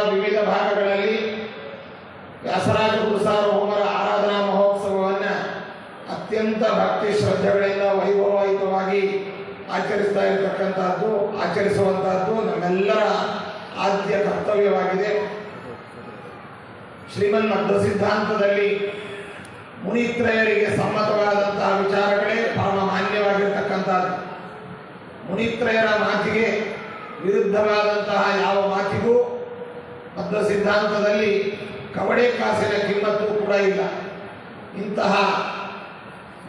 ವಿವಿಧ ಭಾಗಗಳಲ್ಲಿ ವ್ಯಾಸರಾಜ ಗುರುಸಾರ್ವಭೌಮರ ಆರಾಧನಾ ಮಹೋತ್ಸವವನ್ನು ಅತ್ಯಂತ ಭಕ್ತಿ ಶ್ರದ್ಧೆಗಳಿಂದ ವೈಭವಯುತವಾಗಿ ಆಚರಿಸುವಂತಹದ್ದು ನಮ್ಮೆಲ್ಲರ ಆದ್ಯ ಕರ್ತವ್ಯವಾಗಿದೆ. ಶ್ರೀಮನ್ ಮಧ್ವ ಸಿದ್ಧಾಂತದಲ್ಲಿ ಮುನಿತ್ರಯರಿಗೆ ಸಮ್ಮತವಾದಂತಹ ವಿಚಾರಗಳೇ ಪರಮ ಮಾನ್ಯವಾಗಿರ್ತಕ್ಕಂಥದ್ದು. ಮುನಿತ್ರಯರ ಮಾತಿಗೆ ವಿರುದ್ಧವಾದಂತಹ ಯಾವ ಮಾತಿಗೂ ಮಧ್ವ ಸಿದ್ಧಾಂತದಲ್ಲಿ ಕವಡೆ ಕಾಸಿನ ಕಿಮ್ಮತ್ತು ಕೂಡ ಇಲ್ಲ. ಇಂತಹ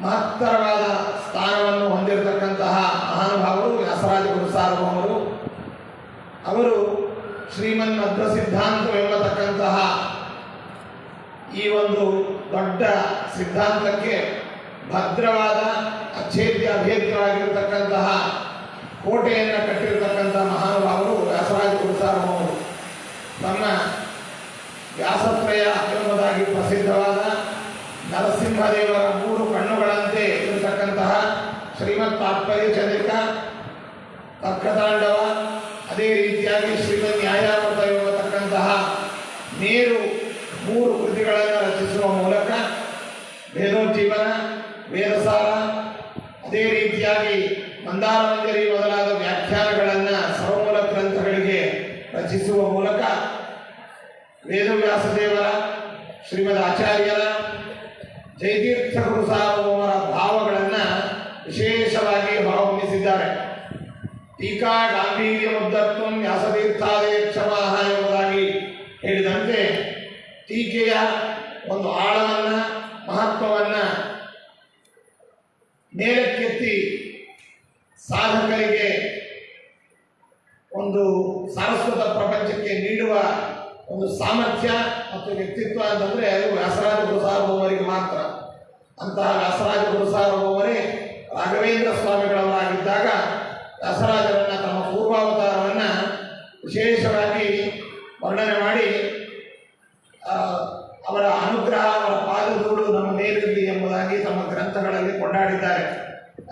ಮಹತ್ತರವಾದ ಸ್ಥಾನವನ್ನು ಹೊಂದಿರತಕ್ಕಂತಹ ಮಹಾನುಭಾವರು ವ್ಯಾಸರಾಜ ಗುರುಸಾರ್ವಭೌಮರು. ಅವರು ಶ್ರೀಮನ್ ಮಧ್ವ ಸಿದ್ಧಾಂತವೆಂಬತಕ್ಕಂತಹ ಈ ಒಂದು ದೊಡ್ಡ ಸಿದ್ಧಾಂತಕ್ಕೆ ಭದ್ರವಾದ ಅಚ್ಛೇದ್ಯ ಅಭೇದ್ಯವಾಗಿರತಕ್ಕಂತಹ ಕೋಟೆಯನ್ನು ಕಟ್ಟಿರತಕ್ಕಂಥ ಮಹಾನುಭಾವರು ವ್ಯಾಸರಾಜ ಗುರುಸಾರ್ವಭೌಮರು. ತಮ್ಮ ವ್ಯಾಸತ್ರಯ ಎಂಬುದಾಗಿ ಪ್ರಸಿದ್ಧವಾದ ನರಸಿಂಹದೇವರ 3 ಕಣ್ಣುಗಳಂತೆ ಇರತಕ್ಕಂತಹ ಶ್ರೀಮತ್ ತಾತ್ಪರ್ಯ ಚಂದ್ರಿಕಾ, ತರ್ಕತಾಂಡವ, ಅದೇ ರೀತಿಯಾಗಿ ಶ್ರೀಮದ್ ನ್ಯಾಯಾಮೃತ ಎಂಬತಕ್ಕಂತಹ ಮೇರು 3 ಕೃತಿಗಳನ್ನು ರಚಿಸುವ ಮೂಲಕ ವೇದೋಜ್ಜೀವನ, ವೇದಸಾರ, ಅದೇ ರೀತಿಯಾಗಿ ಮಂದಾರಮಂಜರಿ ಮೊದಲಾದ ವ್ಯಾಖ್ಯಾನಗಳನ್ನು ಸರ್ವಮೂಲ ಗ್ರಂಥಗಳಿಗೆ ರಚಿಸುವ ಮೂಲಕ ವೇದವ್ಯಾಸದೇವರ, ಶ್ರೀಮದ್ ಆಚಾರ್ಯರ, ಜಯತೀರ್ಥ ಗುರುಸಾರ್ವಭೌಮರ ಭಾವಗಳನ್ನು ವಿಶೇಷವಾಗಿ ಹೊರಹೊಮ್ಮಿಸಿದ್ದಾರೆ. ಟೀಕಾ ಗಾಂಭೀರ್ಯ ಮುದ್ದತ್ವಂ ವ್ಯಾಸತೀರ್ಥಾದಯ ಕ್ಷಮಾಹ ಎಂಬುದಾಗಿ ಹೇಳಿದಂತೆ ಟೀಕೆಯ ಒಂದು ಆಳವನ್ನು, ಮಹತ್ವವನ್ನು ಮೇಲಕ್ಕೆತ್ತಿ ಸಾಧಕರಿಗೆ ಒಂದು ಸಾರಸ್ವತ ಪ್ರಪಂಚಕ್ಕೆ ನೀಡುವ ಒಂದು ಸಾಮರ್ಥ್ಯ ಮತ್ತು ವ್ಯಕ್ತಿತ್ವ ಅಂತಂದರೆ ಅದು ವ್ಯಾಸರಾಜ ಗುರುಸಾರ್ವಭೌಮರಿಗೆ ಮಾತ್ರ. ಅಂತಹ ವ್ಯಾಸರಾಜ ಗುರುಸಾರ್ವಭೌಮರೇ ರಾಘವೇಂದ್ರ ಸ್ವಾಮಿಗಳವರಾಗಿದ್ದಾಗ ವ್ಯಾಸರಾಜರನ್ನು ತಮ್ಮ ಪೂರ್ವಾವತಾರವನ್ನು ವಿಶೇಷವಾಗಿ ವರ್ಣನೆ ಮಾಡಿ ಅವರ ಅನುಗ್ರಹ, ಅವರ ಪಾದಧೂಳು ನಮ್ಮ ಮೇಲಿರಲಿ ಎಂಬುದಾಗಿ ತಮ್ಮ ಗ್ರಂಥಗಳಲ್ಲಿ ಕೊಂಡಾಡಿದ್ದಾರೆ.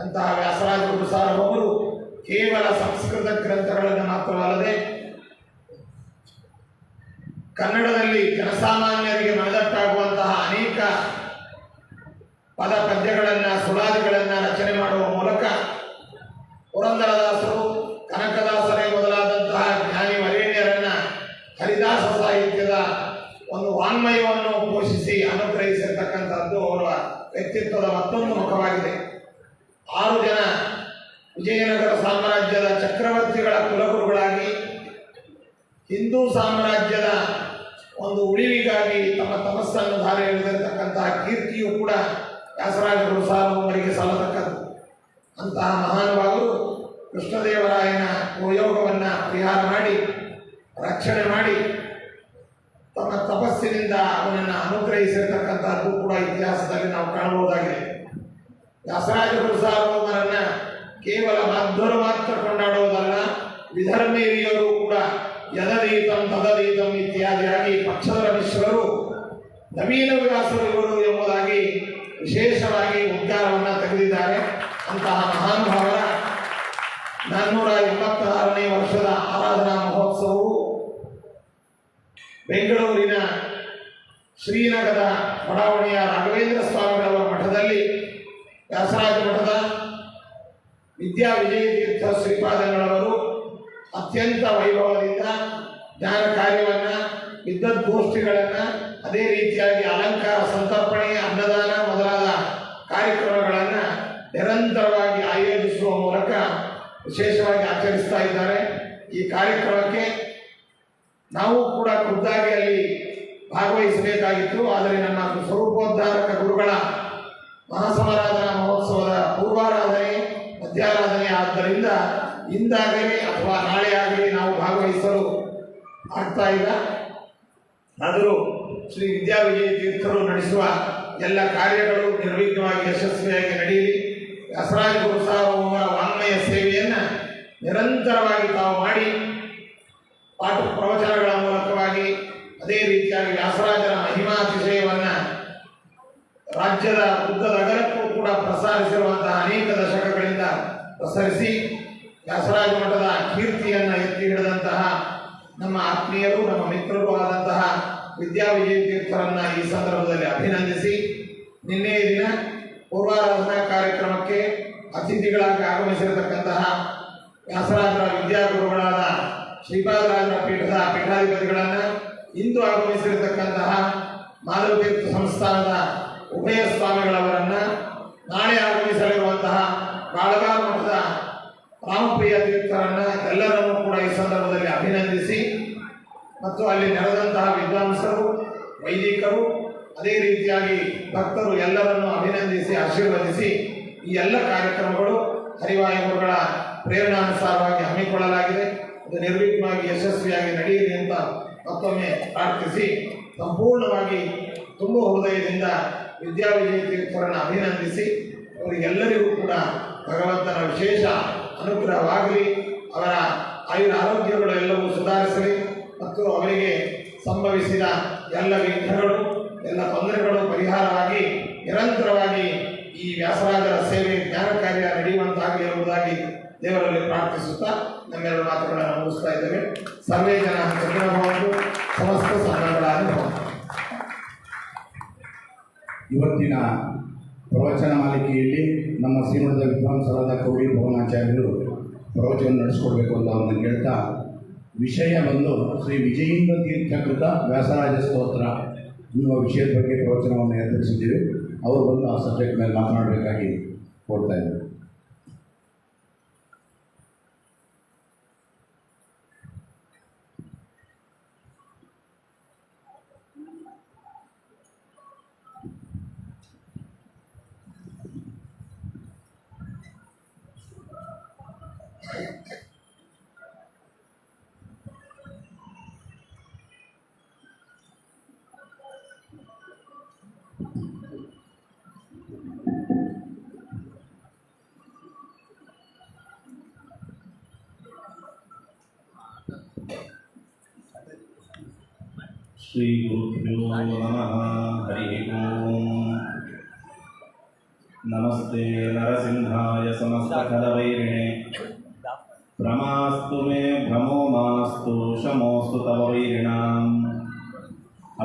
ಅಂತಹ ವ್ಯಾಸರಾಜ ಗುರುಸಾರ್ವಭೌಮರು ಕೇವಲ ಸಂಸ್ಕೃತ ಗ್ರಂಥಗಳನ್ನು ಮಾತ್ರವಲ್ಲದೆ ಕನ್ನಡದಲ್ಲಿ ಜನಸಾಮಾನ್ಯರಿಗೆ ಮನದಟ್ಟಾಗುವಂತಹ ಅನೇಕ ಪದ ಪದ್ಯಗಳನ್ನು, ಸುಳಾದಿಗಳನ್ನು ರಚನೆ ಮಾಡುವ ಮೂಲಕ ಪುರಂದರದಾಸರು, ಕನಕದಾಸರೇ ಮೊದಲಾದಂತಹ ಜ್ಞಾನಿ ವರೇಣ್ಯರನ್ನ ಹರಿದಾಸ ಸಾಹಿತ್ಯದ ಒಂದು ವಾನ್ಮಯವನ್ನು ಪೋಷಿಸಿ ಅನುಗ್ರಹಿಸಿರ್ತಕ್ಕಂಥದ್ದು ಅವರ ವ್ಯಕ್ತಿತ್ವದ ಮತ್ತೊಂದು ಮುಖವಾಗಿದೆ. 6 ಜನ ವಿಜಯನಗರ ಸಾಮ್ರಾಜ್ಯದ ಚಕ್ರವರ್ತಿಗಳ ಕುಲಗುರುಗಳಾಗಿ ಹಿಂದೂ ಸಾಮ್ರಾಜ್ಯದ ಒಂದು ಉಳಿವಿಗಾಗಿ ತಮ್ಮ ತಪಸ್ಸನ್ನು ಧಾರೆ ಎಳೆದಿರತಕ್ಕಂತಹ ಕೀರ್ತಿಯು ಕೂಡ ವ್ಯಾಸರಾಜ ಗುರುಸಾರ್ವಭೌಮರಿಗೆ ಸಲ್ಲತಕ್ಕದ್ದು. ಅಂತಹ ಮಹಾನುಭಾವರು ಕೃಷ್ಣದೇವರಾಯನ ಯೋಗವನ್ನು ಪರಿಹಾರ ಮಾಡಿ, ರಕ್ಷಣೆ ಮಾಡಿ, ತಮ್ಮ ತಪಸ್ಸಿನಿಂದ ಅವನನ್ನು ಅನುಗ್ರಹಿಸಿರ್ತಕ್ಕಂಥದ್ದು ಕೂಡ ಇತಿಹಾಸದಲ್ಲಿ ನಾವು ಕಾಣಬಹುದಾಗಿದೆ. ವ್ಯಾಸರಾಜ ಗುರುಸಾರ್ವಭೌಮರನ್ನ ಕೇವಲ ಮಧ್ವರು ಮಾತ್ರ ಕೊಂಡಾಡುವುದಲ್ಲ, ವಿಧರ್ಮೇರಿಯರು ಕೂಡ ಯದದೀತಂ ತದದೀತಂ ಇತ್ಯಾದಿಯಾಗಿ ಪಕ್ಷಧರ ಮಿಶ್ರರು ನವೀನ ವ್ಯಾಸರು ಇವರು ಎಂಬುದಾಗಿ ವಿಶೇಷವಾಗಿ ಉದ್ಗಾರವನ್ನು ತೆಗೆದಿದ್ದಾರೆ. ಅಂತಹ ಮಹಾನುಭಾವರ 486ನೇ ವರ್ಷದ ಆರಾಧನಾ ಮಹೋತ್ಸವವು ಬೆಂಗಳೂರಿನ ಶ್ರೀನಗರದ ಬಡಾವಣೆಯ ರಾಘವೇಂದ್ರ ಸ್ವಾಮಿಗಳವರ ಮಠದಲ್ಲಿ ವ್ಯಾಸರಾಜ ಮಠದ ವಿದ್ಯಾ ವಿಜಯತೀರ್ಥ ಶ್ರೀಪಾದಂಗಳವರು ಅತ್ಯಂತ ವೈಭವದಿಂದ ಜ್ಞಾನ ಕಾರ್ಯವನ್ನು, ವಿದ್ವದ್ಗೋಷ್ಠಿಗಳನ್ನು, ಅದೇ ರೀತಿಯಾಗಿ ಅಲಂಕಾರ, ಸಂತರ್ಪಣೆ, ಅನ್ನದಾನ ಮೊದಲಾದ ಕಾರ್ಯಕ್ರಮಗಳನ್ನು ನಿರಂತರವಾಗಿ ಆಯೋಜಿಸುವ ಮೂಲಕ ವಿಶೇಷವಾಗಿ ಆಚರಿಸ್ತಾ ಇದ್ದಾರೆ. ಈ ಕಾರ್ಯಕ್ರಮಕ್ಕೆ ನಾವು ಕೂಡ ಖುದ್ದಾಗಿ ಅಲ್ಲಿ ಭಾಗವಹಿಸಬೇಕಾಗಿತ್ತು. ಆದರೆ ನಮ್ಮ ಸ್ವರೂಪೋದ್ಧಾರಕ ಗುರುಗಳ ಮಹಾಸಮಾರಾಧನಾ ಮಹೋತ್ಸವದ ಪೂರ್ವಾರಾಧನೆ, ಮಧ್ಯಾರಾಧನೆ ಆದ್ದರಿಂದ ಇಂದಾಗಲಿ ಅಥವಾ ನಾಳೆ ಆಗಲಿ ನಾವು ಭಾಗವಹಿಸಲು ಆಗ್ತಾ ಇಲ್ಲ. ಆದರೂ ಶ್ರೀ ವಿದ್ಯಾ ವಿಜಯ ತೀರ್ಥರು ನಡೆಸುವ ಎಲ್ಲ ಕಾರ್ಯಗಳು ನಿರ್ವಿಘ್ನವಾಗಿ ಯಶಸ್ವಿಯಾಗಿ ನಡೆಯಲಿ. ವ್ಯಾಸರಾಜ ಗುರುಸಾರ್ವಭೌಮರ ವಾನ್ಮಯ ಸೇವೆಯನ್ನು ನಿರಂತರವಾಗಿ ತಾವು ಮಾಡಿ ಪಾಠ ಪ್ರವಚನಗಳ ಮೂಲಕವಾಗಿ, ಅದೇ ರೀತಿಯಾಗಿ ವ್ಯಾಸರಾಜರ ಮಹಿಮಾತಿಶಯವನ್ನು ರಾಜ್ಯದ ಉದ್ದದ ಅಗಲಕ್ಕೂ ಕೂಡ ಪ್ರಸಾರಿಸಿರುವಂತಹ ಅನೇಕ ದಶಕಗಳಿಂದ ಪ್ರಸರಿಸಿ ವ್ಯಾಸರಾಜ ಮಠದ ಕೀರ್ತಿಯನ್ನು ಎತ್ತಿ ಹಿಡಿದಂತಹ ನಮ್ಮ ಆತ್ಮೀಯರು ನಮ್ಮ ಮಿತ್ರರು ಆದಂತಹ ವಿದ್ಯಾವಿಜಯ ತೀರ್ಥರನ್ನ ಈ ಸಂದರ್ಭದಲ್ಲಿ ಅಭಿನಂದಿಸಿ, ನಿನ್ನೆ ದಿನ ಪೂರ್ವಾರಾಧನಾ ಕಾರ್ಯಕ್ರಮಕ್ಕೆ ಅತಿಥಿಗಳಾಗಿ ಆಗಮಿಸಿರತಕ್ಕಂತಹ ವ್ಯಾಸರಾಜರ ವಿದ್ಯಾಗುರುಗಳಾದ ಶ್ರೀಪಾದರಾಜರ ಪೀಠದ ಪೀಠಾಧಿಪತಿಗಳನ್ನು, ಇಂದು ಆಗಮಿಸಿರತಕ್ಕಂತಹ ಮಾಧವತೀರ್ಥ ಸಂಸ್ಥಾನದ ಉಭಯ ಸ್ವಾಮಿಗಳವರನ್ನ, ನಾಳೆ ಆಗಮಿಸಲಿರುವಂತಹ ಕಾಳಗಾರ ಮಠದ ರಾಮಪ್ರಿಯ ತೀರ್ಥರನ್ನ ಎಲ್ಲರನ್ನೂ ಕೂಡ ಈ ಸಂದರ್ಭದಲ್ಲಿ ಅಭಿನಂದಿಸಿ, ಮತ್ತು ಅಲ್ಲಿ ನೆರೆದಂತಹ ವಿದ್ವಾಂಸರು, ವೈದಿಕರು, ಅದೇ ರೀತಿಯಾಗಿ ಭಕ್ತರು ಎಲ್ಲರನ್ನೂ ಅಭಿನಂದಿಸಿ ಆಶೀರ್ವದಿಸಿ, ಈ ಎಲ್ಲ ಕಾರ್ಯಕ್ರಮಗಳು ಹರಿವಾಯುಗುರುಗಳ ಪ್ರೇರಣಾನುಸಾರವಾಗಿ ಹಮ್ಮಿಕೊಳ್ಳಲಾಗಿದೆ. ಅದು ನಿರ್ವಿಘ್ನವಾಗಿ ಯಶಸ್ವಿಯಾಗಿ ನಡೆಯಲಿ ಅಂತ ಮತ್ತೊಮ್ಮೆ ಪ್ರಾರ್ಥಿಸಿ, ಸಂಪೂರ್ಣವಾಗಿ ತುಂಬ ಹೃದಯದಿಂದ ವಿದ್ಯಾವಿಜಯ ತೀರ್ಥರನ್ನು ಅಭಿನಂದಿಸಿ, ಅವರಿಗೆಲ್ಲರಿಗೂ ಕೂಡ ಭಗವಂತನ ವಿಶೇಷ ಅನುಗ್ರಹವಾಗಲಿ, ಅವರ ಆಯುರ ಆರೋಗ್ಯಗಳು ಎಲ್ಲವೂ ಸುಧಾರಿಸಲಿ, ಮತ್ತು ಅವರಿಗೆ ಸಂಭವಿಸಿದ ಎಲ್ಲ ವಿಘ್ನಗಳು, ಎಲ್ಲ ತೊಂದರೆಗಳು ಪರಿಹಾರವಾಗಿ ನಿರಂತರವಾಗಿ ಈ ವ್ಯಾಸರಾಜರ ಸೇವೆ ಜ್ಞಾನ ಕಾರ್ಯ ನಡೆಯುವಂತಾಗಲಿ ಎಂಬುದಾಗಿ ದೇವರಲ್ಲಿ ಪ್ರಾರ್ಥಿಸುತ್ತಾ ನಮ್ಮೆರಡು ಮಾತುಗಳನ್ನು ಮುಗಿಸ್ತಾ ಇದ್ದೇವೆ. ಸರ್ವೇ ಜನ ಸುಖಿನೋಭವಂತು, ಸಮಸ್ತ ಸನ್ಮಂಗಳಾಗಿ ಭವಂತು. ಇವತ್ತಿನ ಪ್ರವಚನ ಮಾಲಿಕೆಯಲ್ಲಿ ನಮ್ಮ ಶ್ರೀಮಠದ ವಿದ್ವಾಂಸರಾದ ಕೌಡಿ ಭವನಾಚಾರ್ಯರು ಪ್ರವಚನ ನಡೆಸಿಕೊಡ್ಬೇಕು ಅಂತ ಅವ್ರನ್ನ ಕೇಳ್ತಾ, ವಿಷಯ ಬಂದು ಶ್ರೀ ವಿಜಯೇಂದ್ರ ತೀರ್ಥಕೃತ ವ್ಯಾಸರಾಜ ಸ್ತೋತ್ರ ಎನ್ನುವ ವಿಷಯದ ಬಗ್ಗೆ ಪ್ರವಚನವನ್ನು ಏರ್ಪಡಿಸಿದ್ದೀವಿ. ಅವರು ಬಂದು ಆ ಸಬ್ಜೆಕ್ಟ್ ಮೇಲೆ ಮಾತನಾಡಬೇಕಾಗಿ ಕೊಡ್ತಾ ಇದ್ದಾರೆ. ಶ್ರೀ ಗುರುಭ್ಯೋ ನಮಃ. ಹರಿ ಓಂ. ನಮಸ್ತೆ ನರಸಿಂಹಾಯ ಸಮಸ್ತಖಲವೈರಿಣೆ. ಭ್ರಮಾಸ್ತು ಮೇ ಭ್ರಮೋ ಮಾಸ್ತು ಶಮೋಸ್ತು ತವ ವೈರಿಣಾಂ.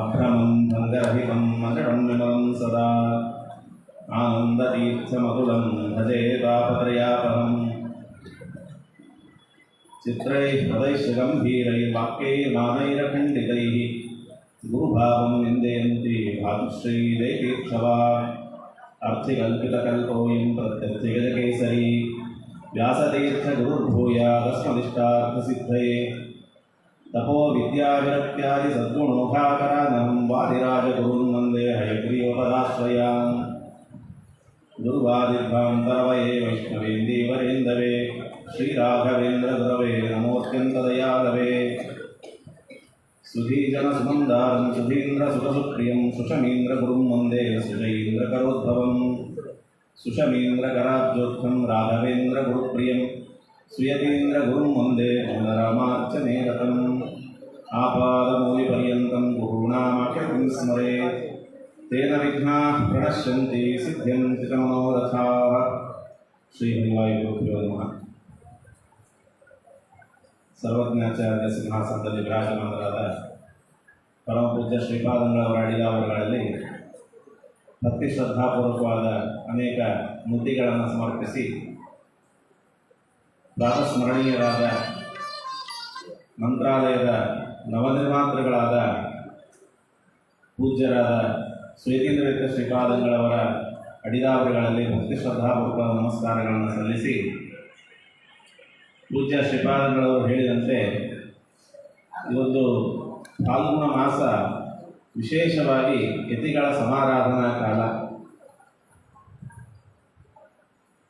ಅಭ್ರಮಂ ಭಂಗರಹಿತಂ ಮಂಗಳಂ ವಿಮಲಂ ಸದಾ. ಆನಂದತೀರ್ಥಮತುಲಂ ಭಜೆ ತಾಪತ್ರಯಾಪಹಂ. ಚಿತ್ರೈಃ ಪದೈಶ್ಚ ಗಂಭೀರೈಃ ವಾಕ್ಯೈಃ ನಾನೈರಖಂಡಿತೈಃ ಗುರುಭಾವಂ ನಿಂದಯಂತಿ ಭಾತುಶ್ರೀದೇತೀರ್ಥವಾ. ಅರ್ಥಿಕಲ್ಪಿತಕಲ್ಪೋऽಯಂ ಪ್ರತ್ಯರ್ಥಿಗಜಕೇಸರಿ. ವ್ಯಾಸತೀರ್ಥಗುರುರ್ಭೂಯಾದಸ್ಮದಿಷ್ಟಾರ್ಥಸಿದ್ಧಯೇ. ತಪೋ ವಿದ್ಯಾವಿರಕ್ತ್ಯಾದಿ ಸದ್ಗುಣೋಘಾಕರಾನಹಂ ವಾದಿರಾಜಗುರುನ್ ವಂದೇ ಹಯಗ್ರೀವಪದಾಶ್ರಯಾನ್. ದುರ್ವಾದಿಧ್ವಾಂತರವಯೇ ವೈಷ್ಣವೇಂದೀವರೇಂದವೇ. ಶ್ರೀರಾಘವೇಂದ್ರ ಗುರವೇ ನಮೋತ್ಯಂತದಯಾಲವೇ. ಸುಧೀಜನ ಸುಮಂದಾರಂ ಸುಧೀಂದ್ರ ಸುಖಸುಪ್ರಿಯಂ ಸುಷಮೀಂದ್ರ ಗುರುಂ ವಂದೇ ಸುಜೈಂದ್ರ ಕರೋದ್ಭವಂ. ಸುಷಮೀಂದ್ರ ಕರಾಬ್ಜೋತ್ಥಂ ರಾಘವೇಂದ್ರ ಗುರುಪ್ರಿಯಂ ಸುಯತೀಂದ್ರ ಗುರುಂ ವಂದೇ ರಾಮಾರ್ಚನೆ ರತಂ. ಆಪಾದಮೂಲಿಪರ್ಯಂತಂ ಗುರುಣಾಮಖ್ಯಂ ಸ್ಮರೇತ್. ತೇನ ವಿಘ್ನಾಃ ಪ್ರಣಶ್ಯಂತಿ ಸಿದ್ಧ್ಯಂತಿ ಚ ಮನೋರಥಾಃ. ಶ್ರೀ ಹರಿವಾಯುಗುರುಭ್ಯೋ ನಮಃ. ಸರ್ವಜ್ಞಾಚಾರ್ಯ ಸಿಂಹಾಸನದಲ್ಲಿ ವಿರಾಜಮಾನರಾದ ಪರಮಪೂಜ್ಯ ಶ್ರೀಪಾದಂಗಳವರ ಅಡಿದಾವರುಗಳಲ್ಲಿ ಭಕ್ತಿ ಶ್ರದ್ಧಾಪೂರ್ವಕವಾದ ಅನೇಕ ಮುದ್ದಿಗಳನ್ನು ಸಮರ್ಪಿಸಿ ಪ್ರಾತಸ್ಮರಣೀಯರಾದ ಮಂತ್ರಾಲಯದ ನವನಿರ್ಮಾತೃಗಳಾದ ಪೂಜ್ಯರಾದ ಶ್ವೇತೀಂದ್ರ ಶ್ರೀಪಾದಂಗಳವರ ಅಡಿದಾವರುಗಳಲ್ಲಿ ಭಕ್ತಿ ಶ್ರದ್ಧಾಪೂರ್ವಕ ನಮಸ್ಕಾರಗಳನ್ನು ಸಲ್ಲಿಸಿ, ಪೂಜ್ಯ ಶ್ರೀಪಾದಂಗಳವರು ಹೇಳಿದಂತೆ ಇವತ್ತು ಫಾಲ್ಗುಣ ಮಾಸ ವಿಶೇಷವಾಗಿ ಯತಿಗಳ ಸಮಾರಾಧನಾ ಕಾಲ.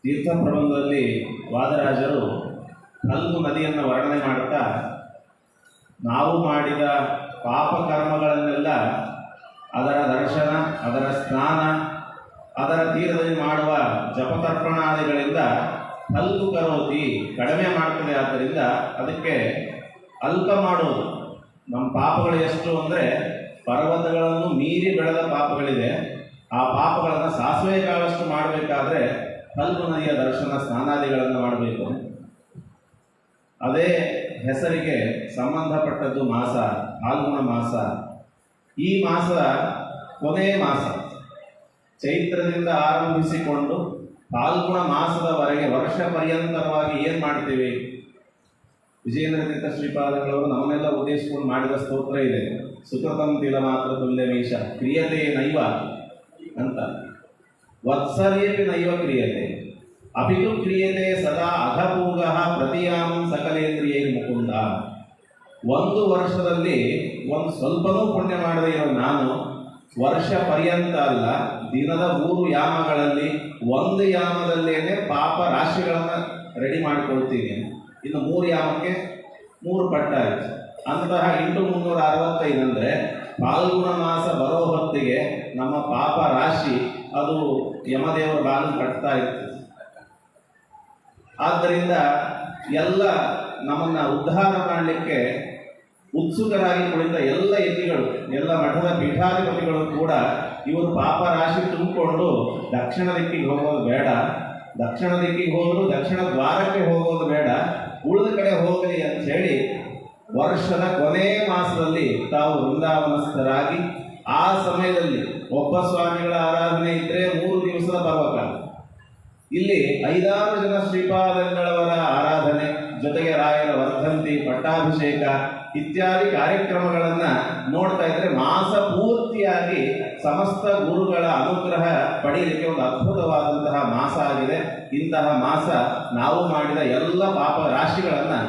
ತೀರ್ಥ ಪ್ರಬಂಧದಲ್ಲಿ ವಾದರಾಜರು ಫಲ್ಗು ನದಿಯನ್ನು ವರ್ಣನೆ ಮಾಡುತ್ತಾ, ನಾವು ಮಾಡಿದ ಪಾಪ ಕರ್ಮಗಳನ್ನೆಲ್ಲ ಅದರ ದರ್ಶನ, ಅದರ ಸ್ನಾನ, ಅದರ ತೀರದಲ್ಲಿ ಮಾಡುವ ಜಪತರ್ಪಣಾದಿಗಳಿಂದ ಫಲ್ಗು ಕರೋತಿ, ಕಡಿಮೆ ಮಾಡ್ತದೆ. ಆದ್ದರಿಂದ ಅದಕ್ಕೆ ಅಲ್ಪ ಮಾಡುವುದು. ನಮ್ಮ ಪಾಪಗಳು ಎಷ್ಟು ಅಂದರೆ ಪರ್ವತಗಳನ್ನು ಮೀರಿ ಬೆಳೆದ ಪಾಪಗಳಿದೆ. ಆ ಪಾಪಗಳನ್ನು ಸಾಸಿವೆ ಕಾಳಷ್ಟು ಮಾಡಬೇಕಾದ್ರೆ ಫಲ್ಗು ನದಿಯ ದರ್ಶನ ಸ್ನಾನಾದಿಗಳನ್ನು ಮಾಡಬೇಕು. ಅದೇ ಹೆಸರಿಗೆ ಸಂಬಂಧಪಟ್ಟದ್ದು ಮಾಸ ಫಾಲ್ಗುಣ ಮಾಸ. ಈ ಮಾಸ ಕೊನೆಯ ಮಾಸ, ಚೈತ್ರದಿಂದ ಆರಂಭಿಸಿಕೊಂಡು ಫಾಲ್ಗುಣ ಮಾಸದವರೆಗೆ ವರ್ಷ ಪರ್ಯಂತರವಾಗಿ ಏನು ಮಾಡ್ತೀವಿ? ವಿಜಯೇಂದ್ರ ತೀರ್ಥ ಶ್ರೀಪಾದಗಳವರು ನಮ್ಮನ್ನೆಲ್ಲ ಉದ್ದೇಶಿಸಿಕೊಂಡು ಮಾಡಿದ ಸ್ತೋತ್ರ ಇದೆ, ಸುಕೃತಂ ತಿಲ ಮಾತ್ರ ತುಲ್ಯಮೀಶ ಕ್ರಿಯತೆ ನೈವ ಅಂತ. ವತ್ಸರ್ಯಪಿ ನೈವ ಕ್ರಿಯತೆ ಅಪಿತು ಕ್ರಿಯತೆ ಸದಾ ಅಘಪೂಗ ಪ್ರತಿಯಾಂ ಸಕಲೇಂದ್ರಿಯೈ ಮುಕುಂದ. ಒಂದು ವರ್ಷದಲ್ಲಿ ಒಂದು ಸ್ವಲ್ಪನೂ ಪುಣ್ಯ ಮಾಡದೇ ಇರೋ ನಾನು ವರ್ಷ ಪರ್ಯಂತ ಅಲ್ಲ, ದಿನದ 3 ಯಾಮಗಳಲ್ಲಿ ಒಂದು ಯಾಮದಲ್ಲೇನೆ ಪಾಪ ರಾಶಿಗಳನ್ನು ರೆಡಿ ಮಾಡಿಕೊಳ್ತೀನಿ. ಇನ್ನು 3 ಯಾಮಕ್ಕೆ 3 ಪಟ್ಟಾಯಿತು. ಅಂತಹ 8,365 ಅಂದರೆ ಫಾಲ್ಗುಣ ಮಾಸ ಬರೋ ಹೊತ್ತಿಗೆ ನಮ್ಮ ಪಾಪ ರಾಶಿ ಅದು ಯಮದೇವರ ಬಾಗಿಲು ಕಟ್ತಾ ಇತ್ತು. ಆದ್ದರಿಂದ ಎಲ್ಲ ನಮ್ಮನ್ನು ಉದ್ಧಾರ ಮಾಡಲಿಕ್ಕೆ ಉತ್ಸುಕರಾಗಿ ಕುಳಿತ ಎಲ್ಲ ಯತಿಗಳು, ಎಲ್ಲ ಮಠದ ಪೀಠಾಧಿಪತಿಗಳು ಕೂಡ ಇವರು ಪಾಪ ರಾಶಿ ತುಂಬಿಕೊಂಡು ದಕ್ಷಿಣ ದಿಕ್ಕಿಗೆ ಹೋಗೋದು ಬೇಡ, ದಕ್ಷಿಣ ದಿಕ್ಕಿಗೆ ಹೋದರೂ ದಕ್ಷಿಣ ದ್ವಾರಕ್ಕೆ ಹೋಗೋದು ಬೇಡ, ಉಳಿದ ಕಡೆ ಹೋಗಲಿ ಅಂತ ಹೇಳಿ ವರ್ಷದ ಕೊನೆಯ ಮಾಸದಲ್ಲಿ ತಾವು ವೃಂದಾವನಸ್ಥರಾಗಿ, ಆ ಸಮಯದಲ್ಲಿ ಒಬ್ಬ ಸ್ವಾಮಿಗಳ ಆರಾಧನೆ ಇದ್ದರೆ 3 ದಿವಸದ ಪರ್ವಕಾಲ, ಇಲ್ಲಿ 5-6 ಜನ ಶ್ರೀಪಾದಂಗಳವರ ಆರಾಧನೆ ಜೊತೆಗೆ ರಾಯರ ವರ್ಧಂತಿ, ಪಟ್ಟಾಭಿಷೇಕ ಇತ್ಯಾದಿ ಕಾರ್ಯಕ್ರಮಗಳನ್ನು ನೋಡ್ತಾ ಇದ್ರೆ ಮಾಸ ಪೂರ್ತಿಯಾಗಿ ಸಮಸ್ತ ಗುರುಗಳ ಅನುಗ್ರಹ ಪಡೆಯಲಿಕ್ಕೆ ಒಂದು ಅದ್ಭುತವಾದಂತಹ ಮಾಸ ಆಗಿದೆ. ಇಂತಹ ಮಾಸ ನಾವು ಮಾಡಿದ ಎಲ್ಲ ಪಾಪ ರಾಶಿಗಳನ್ನು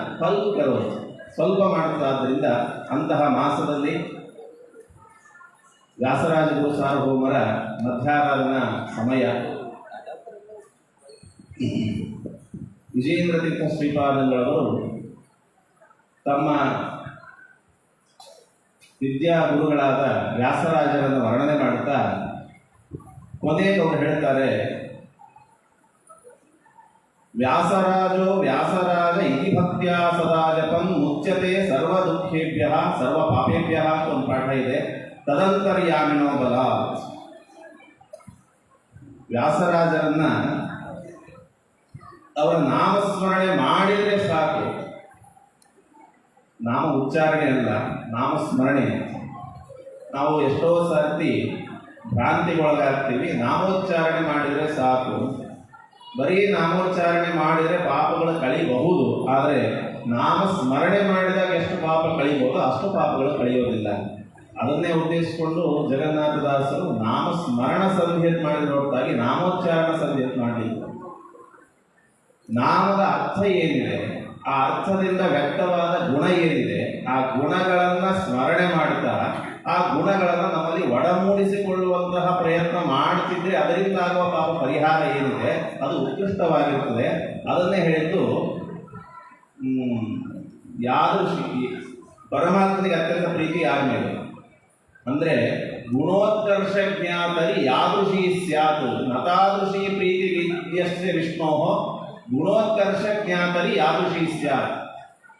ಸ್ವಲ್ಪ ಮಾಡುತ್ತಾದ್ದರಿಂದ ಅಂತಹ ಮಾಸದಲ್ಲಿ ವ್ಯಾಸರಾಜ ಗುರು ಸಾರ್ವಭೌಮರ ಮಧ್ಯಾರಾಧನಾ ಸಮಯ, ವಿಜಯೇಂದ್ರ ತೀರ್ಥ ಶ್ರೀಪಾದಂಗಳವರು ತಮ್ಮ ವಿದ್ಯಾ ಗುರುಗಳಾದ ವ್ಯಾಸರಾಜರನ್ನು ವರ್ಣನೆ ಮಾಡುತ್ತಾ ಕೊನೆಗೆ ಅವರು ಹೇಳ್ತಾರೆ, ವ್ಯಾಸರಾಜ ಇತಿ ಭಕ್ತ್ಯಾ ಸದಾ ಜಪಂ ಮುಚ್ಯತೆ ಸರ್ವ ದುಃಖೇಭ್ಯ ಸರ್ವ ಪಾಪೇಭ್ಯ ಅಂತ ಒಂದು ಪಾಠ ಇದೆ. ತದಂತರ್ಯಾಮಿನೋ ಬಲ. ವ್ಯಾಸರಾಜರನ್ನ ಅವರ ನಾಮಸ್ಮರಣೆ ಮಾಡಿದರೆ ಸಾಕು, ನಾಮ ಉಚ್ಚಾರಣೆ ಅಲ್ಲ, ನಾಮಸ್ಮರಣೆ. ನಾವು ಎಷ್ಟೋ ಸರ್ತಿ ಭ್ರಾಂತಿಗೊಳಗಾಗ್ತೀವಿ, ನಾಮೋಚ್ಚಾರಣೆ ಮಾಡಿದರೆ ಸಾಕು. ಬರೀ ನಾಮೋಚ್ಚಾರಣೆ ಮಾಡಿದರೆ ಪಾಪಗಳು ಕಳಿಬಹುದು, ಆದರೆ ನಾಮಸ್ಮರಣೆ ಮಾಡಿದಾಗ ಎಷ್ಟು ಪಾಪ ಕಳಿಬಹುದು ಅಷ್ಟು ಪಾಪಗಳು ಕಳೆಯೋದಿಲ್ಲ. ಅದನ್ನೇ ಉದ್ದೇಶಿಸಿಕೊಂಡು ಜಗನ್ನಾಥದಾಸರು ನಾಮಸ್ಮರಣ ಸಂಧ್ಯೆ ಮಾಡಿದ ಹೊರತಾಗಿ ನಾಮೋಚ್ಚಾರಣ ಸಂಧ್ಯೆ ಮಾಡಲಿಲ್ಲ. ನಾಮದ ಅರ್ಥ ಏನಿದೆ, ಆ ಅರ್ಥದಿಂದ ವ್ಯಕ್ತವಾದ ಗುಣ ಏನಿದೆ, ಆ ಗುಣಗಳನ್ನು ಸ್ಮರಣೆ ಮಾಡ್ತಾ ಆ ಗುಣಗಳನ್ನು ನಮ್ಮಲ್ಲಿ ಒಡಮೂಡಿಸಿಕೊಳ್ಳುವಂತಹ ಪ್ರಯತ್ನ ಮಾಡ್ತಿದ್ರೆ ಅದರಿಂದ ಆಗುವ ಪಾಪ ಪರಿಹಾರ ಏನಿದೆ ಅದು ಉತ್ಕೃಷ್ಟವಾಗಿರ್ತದೆ. ಅದನ್ನೇ ಹೇಳಿದ್ದು ಯಾದೃಶಿ ಪರಮಾತ್ಮನಿಗೆ ಅತ್ಯಂತ ಪ್ರೀತಿ ಯಾರ ಮೇಲೆ ಅಂದರೆ ಗುಣೋತ್ಕರ್ಷ ಜ್ಞಾತರಿ ಯಾದೃಶಿ ಸ್ಯಾತ್ ನತಾದೃಶಿ ಪ್ರೀತಿ ವಿದ್ಯಸ್ಯ ವಿಷ್ಣೋ ಗುಣೋತ್ಕರ್ಷ ಜ್ಞಾತರಿ ಯಾದೃಶಿ ಸ್ಯಾತ್.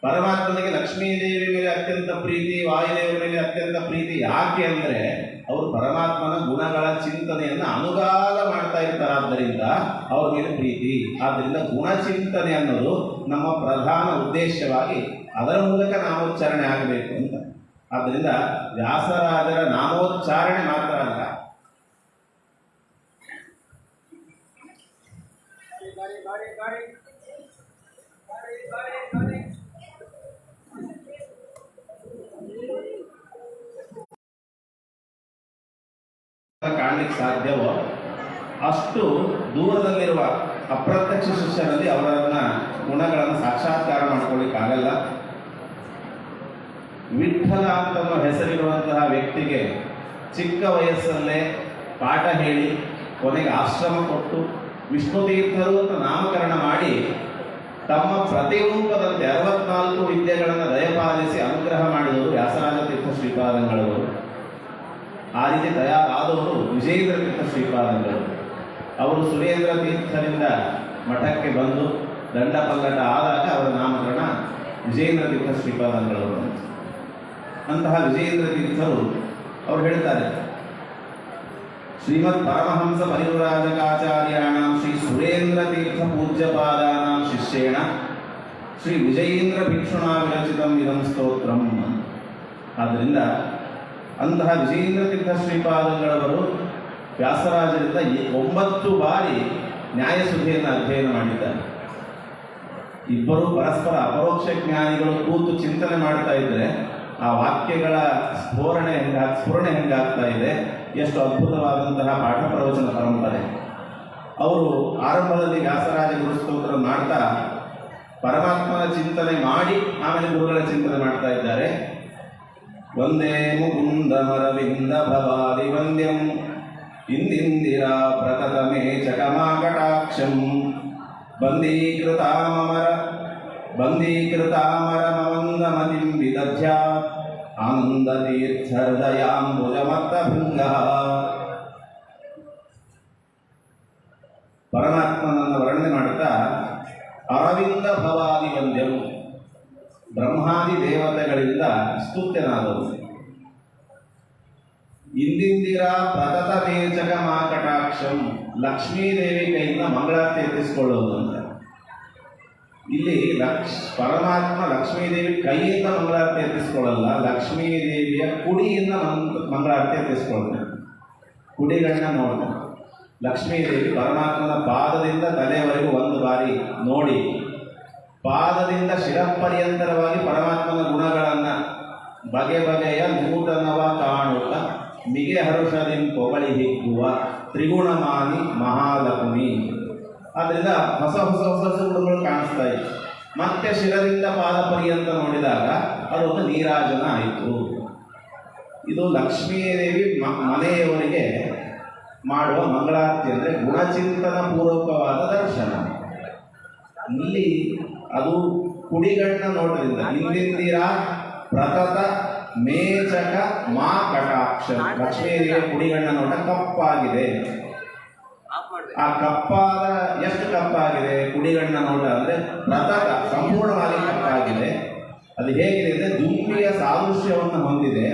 ಪರಮಾತ್ಮನಿಗೆ ಲಕ್ಷ್ಮೀದೇವಿ ಮೇಲೆ ಅತ್ಯಂತ ಪ್ರೀತಿ, ವಾಯುದೇವರ ಮೇಲೆ ಅತ್ಯಂತ ಪ್ರೀತಿ. ಯಾಕೆ ಅಂದರೆ ಅವರು ಪರಮಾತ್ಮನ ಗುಣಗಳ ಚಿಂತನೆಯನ್ನು ಅನುಗಾಲ ಮಾಡ್ತಾ ಇರ್ತಾರಾದ್ದರಿಂದ ಅವ್ರ ಮೇಲೆ ಪ್ರೀತಿ. ಆದ್ದರಿಂದ ಗುಣಚಿಂತನೆ ಅನ್ನೋದು ನಮ್ಮ ಪ್ರಧಾನ ಉದ್ದೇಶವಾಗಿ ಅದರ ಮೂಲಕ ನಾಮೋಚ್ಚಾರಣೆ ಆಗಬೇಕು ಅಂತ. ಆದ್ದರಿಂದ ವ್ಯಾಸರಾಜರ ನಾಮೋಚ್ಚಾರಣೆ ಮಾತ್ರ ಅಲ್ಲ, ಕಾಣಲಿಕ್ಕೆ ಸಾಧ್ಯವೋ ಅಷ್ಟು ದೂರದಲ್ಲಿರುವ ಅಪ್ರತ್ಯಕ್ಷ ಶಿಷ್ಯರಲ್ಲಿ ಅವರನ್ನ ಗುಣಗಳನ್ನು ಸಾಕ್ಷಾತ್ಕಾರ ಮಾಡ್ಕೊಳ್ಳಿಕ್ಕಾಗಲ್ಲ. ವಿಠಲ ಅಂತ ಹೆಸರಿರುವಂತಹ ವ್ಯಕ್ತಿಗೆ ಚಿಕ್ಕ ವಯಸ್ಸಲ್ಲೇ ಪಾಠ ಹೇಳಿ ಕೊನೆಗೆ ಆಶ್ರಮ ಕೊಟ್ಟು ವಿಷ್ಣು ತೀರ್ಥರು ಅಂತ ನಾಮಕರಣ ಮಾಡಿ ತಮ್ಮ ಪ್ರತಿರೂಪದಂತೆ 64 ವಿದ್ಯೆಗಳನ್ನು ದಯಪಾಲಿಸಿ ಅನುಗ್ರಹ ಮಾಡಿದವರು ವ್ಯಾಸರಾಜ ತೀರ್ಥ ಶ್ರೀಪಾದಂಗಳವರು. ಆ ರೀತಿ ತಯಾರಾದವರು ವಿಜಯೇಂದ್ರ ತೀರ್ಥ ಶ್ರೀಪಾದಂಗಳು. ಅವರು ಸುರೇಂದ್ರ ತೀರ್ಥರಿಂದ ಮಠಕ್ಕೆ ಬಂದು ದಂಡಪಲ್ಲಟ ಆದಾಗ ಅವರ ನಾಮಕರಣ ವಿಜಯೇಂದ್ರ ತೀರ್ಥ ಶ್ರೀಪಾದಂಗಳವರು. ಅಂತಹ ವಿಜಯೇಂದ್ರ ತೀರ್ಥರು ಅವರು ಹೇಳ್ತಾರೆ, ಶ್ರೀಮದ್ ಪರಮಹಂಸ ಪರಿವ್ರಾಜಕಾಚಾರ್ಯಾಣಾಂ ಶ್ರೀ ಸುರೇಂದ್ರ ತೀರ್ಥ ಪೂಜ್ಯಪಾದಾನಾಂ ಶಿಷ್ಯೇಣ ಶ್ರೀ ವಿಜಯೇಂದ್ರ ಭಿಕ್ಷುಣಾ ವಿರಚಿತಂ ಇದಂ ಸ್ತೋತ್ರಂ. ಆದ್ದರಿಂದ ಅಂತಹ ವಿಜಯೇಂದ್ರ ತೀರ್ಥ ಶ್ರೀಪಾದಂಗಳವರು ವ್ಯಾಸರಾಜರಿಂದ 9 ಬಾರಿ ನ್ಯಾಯಸುಧೆಯನ್ನು ಅಧ್ಯಯನ ಮಾಡಿದ್ದಾರೆ. ಇಬ್ಬರು ಪರಸ್ಪರ ಅಪರೋಕ್ಷ ಜ್ಞಾನಿಗಳು ಕೂತು ಚಿಂತನೆ ಮಾಡ್ತಾ ಇದ್ರೆ ಆ ವಾಕ್ಯಗಳ ಸ್ಫುರಣೆ ಹೆಂಗಾಗ್ತಾ ಇದೆ. ಎಷ್ಟು ಅದ್ಭುತವಾದಂತಹ ಪಾಠ ಪ್ರವಚನ ಪರಂಪರೆ. ಅವರು ಆರಂಭದಲ್ಲಿ ವ್ಯಾಸರಾಜ ಗುರುಸ್ತೋತ್ರ ಮಾಡ್ತಾ ಪರಮಾತ್ಮನ ಚಿಂತನೆ ಮಾಡಿ ಆಮೇಲೆ ಗುರುಗಳ ಚಿಂತನೆ ಮಾಡ್ತಾ ಇದ್ದಾರೆ. ವಂದೇ ಮುಕುಂದಮರವಿಂದ ಭವಾದಿ ವಂದ್ಯಂ ಇಂದಿಂದಿರಾ ಪ್ರಕಟಮೇ ಚಕಮಾಕಟಾಕ್ಷಂ ಬಂದೀಕೃತಾಮರಮವಂದಮತಿಂ ವಿದಧ್ಯ ಆನಂದತೀರ್ಥಹೃದಯಾಂಬುಜಮತ್ತಭೃಂಗಃ. ಪರಮಾತ್ಮನನ್ನು ವರ್ಣನೆ ಮಾಡುತ್ತಾ ಅರವಿಂದ ಭವಾದಿ ವಂದ್ಯಂ, ಬ್ರಹ್ಮಾದಿ ದೇವತೆಗಳಿಂದ ಸ್ತುತ್ಯನಾದವು. ಇಂದಿಂದಿರಾ ಪ್ರತತ ಮೇಚಕ ಮಾಕಟಾಕ್ಷಂ, ಲಕ್ಷ್ಮೀದೇವಿ ಕೈಯಿಂದ ಮಂಗಳಾರತಿ ಎತ್ತಿಸಿಕೊಳ್ಳುವುದು ಅಂತ. ಇಲ್ಲಿ ಪರಮಾತ್ಮ ಲಕ್ಷ್ಮೀದೇವಿ ಕೈಯಿಂದ ಮಂಗಳಾರತಿ ಎತ್ತಿಸಿಕೊಳ್ಳಲ್ಲ, ಲಕ್ಷ್ಮೀದೇವಿಯ ಕುಡಿಯಿಂದ ಮಂಗಳಾರತಿ ಎತ್ತಿಸಿಕೊಳ್ತಾರೆ. ಕುಡಿಗಳನ್ನ ನೋಡ್ತಾರೆ. ಲಕ್ಷ್ಮೀದೇವಿ ಪರಮಾತ್ಮನ ಪಾದದಿಂದ ತಲೆಯವರೆಗೂ 1 ಬಾರಿ ನೋಡಿ, ಪಾದದಿಂದ ಶಿರಪರ್ಯಂತರವಾಗಿ ಪರಮಾತ್ಮನ ಗುಣಗಳನ್ನು ಬಗೆಯ ನೂತನವ ಕಾಣುತ್ತ ಮಿಗೆ ಹರುಷದಿಂ ಪೊಗಳಿ ಹಿಗ್ಗುವ ತ್ರಿಗುಣಮಾನಿ ಮಹಾಲಕ್ಷ್ಮಿ. ಆದ್ದರಿಂದ ಹೊಸ ಗುಣಗಳು ಕಾಣಿಸ್ತಾ ಇತ್ತು. ಮತ್ತೆ ಶಿರದಿಂದ ಪಾದ ಪರ್ಯಂತ ನೋಡಿದಾಗ ಅದೊಂದು ನೀರಾಜನ ಆಯಿತು. ಇದು ಲಕ್ಷ್ಮೀದೇವಿ ಮನೆಯವರಿಗೆ ಮಾಡುವ ಮಂಗಳಾರತಿ ಅಂದರೆ ಗುಣಚಿಂತನ ಪೂರ್ವಕವಾದ ದರ್ಶನ. ಇಲ್ಲಿ ಅದು ಕುಡಿಗಣ್ಣ ನೋಟದಿಂದ ಇಂದಿಂದಿರ ಪ್ರತತ ಮೇಚಕ ಮಾ ಕಟಾಕ್ಷ, ಲಕ್ಷ್ಮೀದೇವಿಯ ಕುಡಿಗಣ್ಣ ನೋಟ ಕಪ್ಪಾಗಿದೆ. ಆ ಕಪ್ಪಾದ ಎಷ್ಟು ಕಪ್ಪಾಗಿದೆ ಕುಡಿಗಣ್ಣ ನೋಟ ಅಂದರೆ ಪ್ರತತ ಸಂಪೂರ್ಣವಾಗಿ ಕಪ್ಪಾಗಿದೆ. ಅದು ಹೇಗಿದೆ ಅಂದರೆ ದುಂಬಿಯ ಸಾದೃಶ್ಯವನ್ನು ಹೊಂದಿದೆ.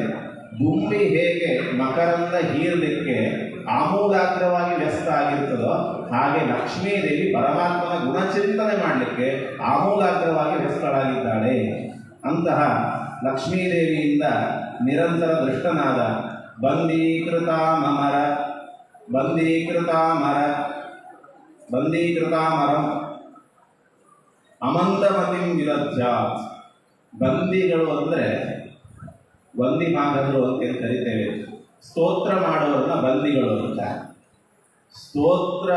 ದುಂಬಿ ಹೇಗೆ ಮಕರಂದ ಹೀರಲಿಕ್ಕೆ ಆಮೂಲಾಗ್ರವಾಗಿ ವ್ಯಸ್ತ ಆಗಿರ್ತದೋ ಹಾಗೆ ಲಕ್ಷ್ಮೀದೇವಿ ಪರಮಾತ್ಮನ ಗುಣಚಿಂತನೆ ಮಾಡಲಿಕ್ಕೆ ಆಮೂಲಾಗ್ರವಾಗಿ ವ್ಯಸ್ತಳಾಗಿದ್ದಾಳೆ. ಅಂತಹ ಲಕ್ಷ್ಮೀದೇವಿಯಿಂದ ನಿರಂತರ ದೃಷ್ಟನಾದ ಬಂದೀಕೃತಾಮರಂ ಅಮಂದಮತಿಂ ವಿದಧ್ಯಾತ್. ಬಂದಿಗಳು ಅಂದರೆ ವಂದಿ ಮಾಗದರು ಅಂತ ಕರಿತೇವೆ. ಸ್ತೋತ್ರ ಮಾಡುವವರನ್ನ ಬಂದಿಗಳು ಅಂತ. ಸ್ತೋತ್ರ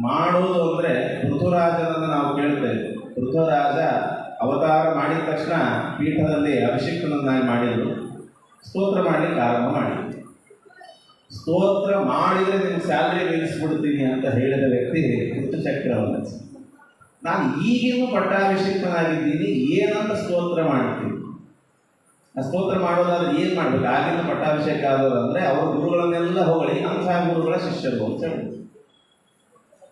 ಮಾಡುವುದು ಅಂದರೆ ಪೃಥುರಾಜನನ್ನು ನಾವು ಕೇಳ್ತೇವೆ. ಪೃಥುರಾಜ ಅವತಾರ ಮಾಡಿದ ತಕ್ಷಣ ಪೀಠದಲ್ಲಿ ಅಭಿಷೇಕನನ್ನಾಗಿ ಮಾಡಿದರು. ಸ್ತೋತ್ರ ಮಾಡಲಿಕ್ಕೆ ಆರಂಭ ಮಾಡಿದರು. ಸ್ತೋತ್ರ ಮಾಡಿದರೆ ನಿಮ್ಗೆ ಸ್ಯಾಲ್ರಿ ನಿಲ್ಲಿಸ್ಬಿಡ್ತೀನಿ ಅಂತ ಹೇಳಿದ ವ್ಯಕ್ತಿ ಪೃಥು ಚಕ್ರವರ್ತಿ. ನಾನು ಈಗಿನೂ ಪಟ್ಟಾಭಿಷೇಕನಾಗಿದ್ದೀನಿ, ಏನಂತ ಸ್ತೋತ್ರ ಮಾಡ್ತೀನಿ. ಆ ಸ್ತೋತ್ರ ಮಾಡೋದಾದ್ರೆ ಏನು ಮಾಡಬೇಕು? ಆಗಿನ ಪಟ್ಟಾಭಿಷೇಕ ಆದವರು ಅಂದರೆ ಅವ್ರ ಗುರುಗಳನ್ನೆಲ್ಲ ಹೊಗಳಿ ಅಂತಹ ಗುರುಗಳ ಶಿಷ್ಯರು ಅಂತ ಹೇಳಿ,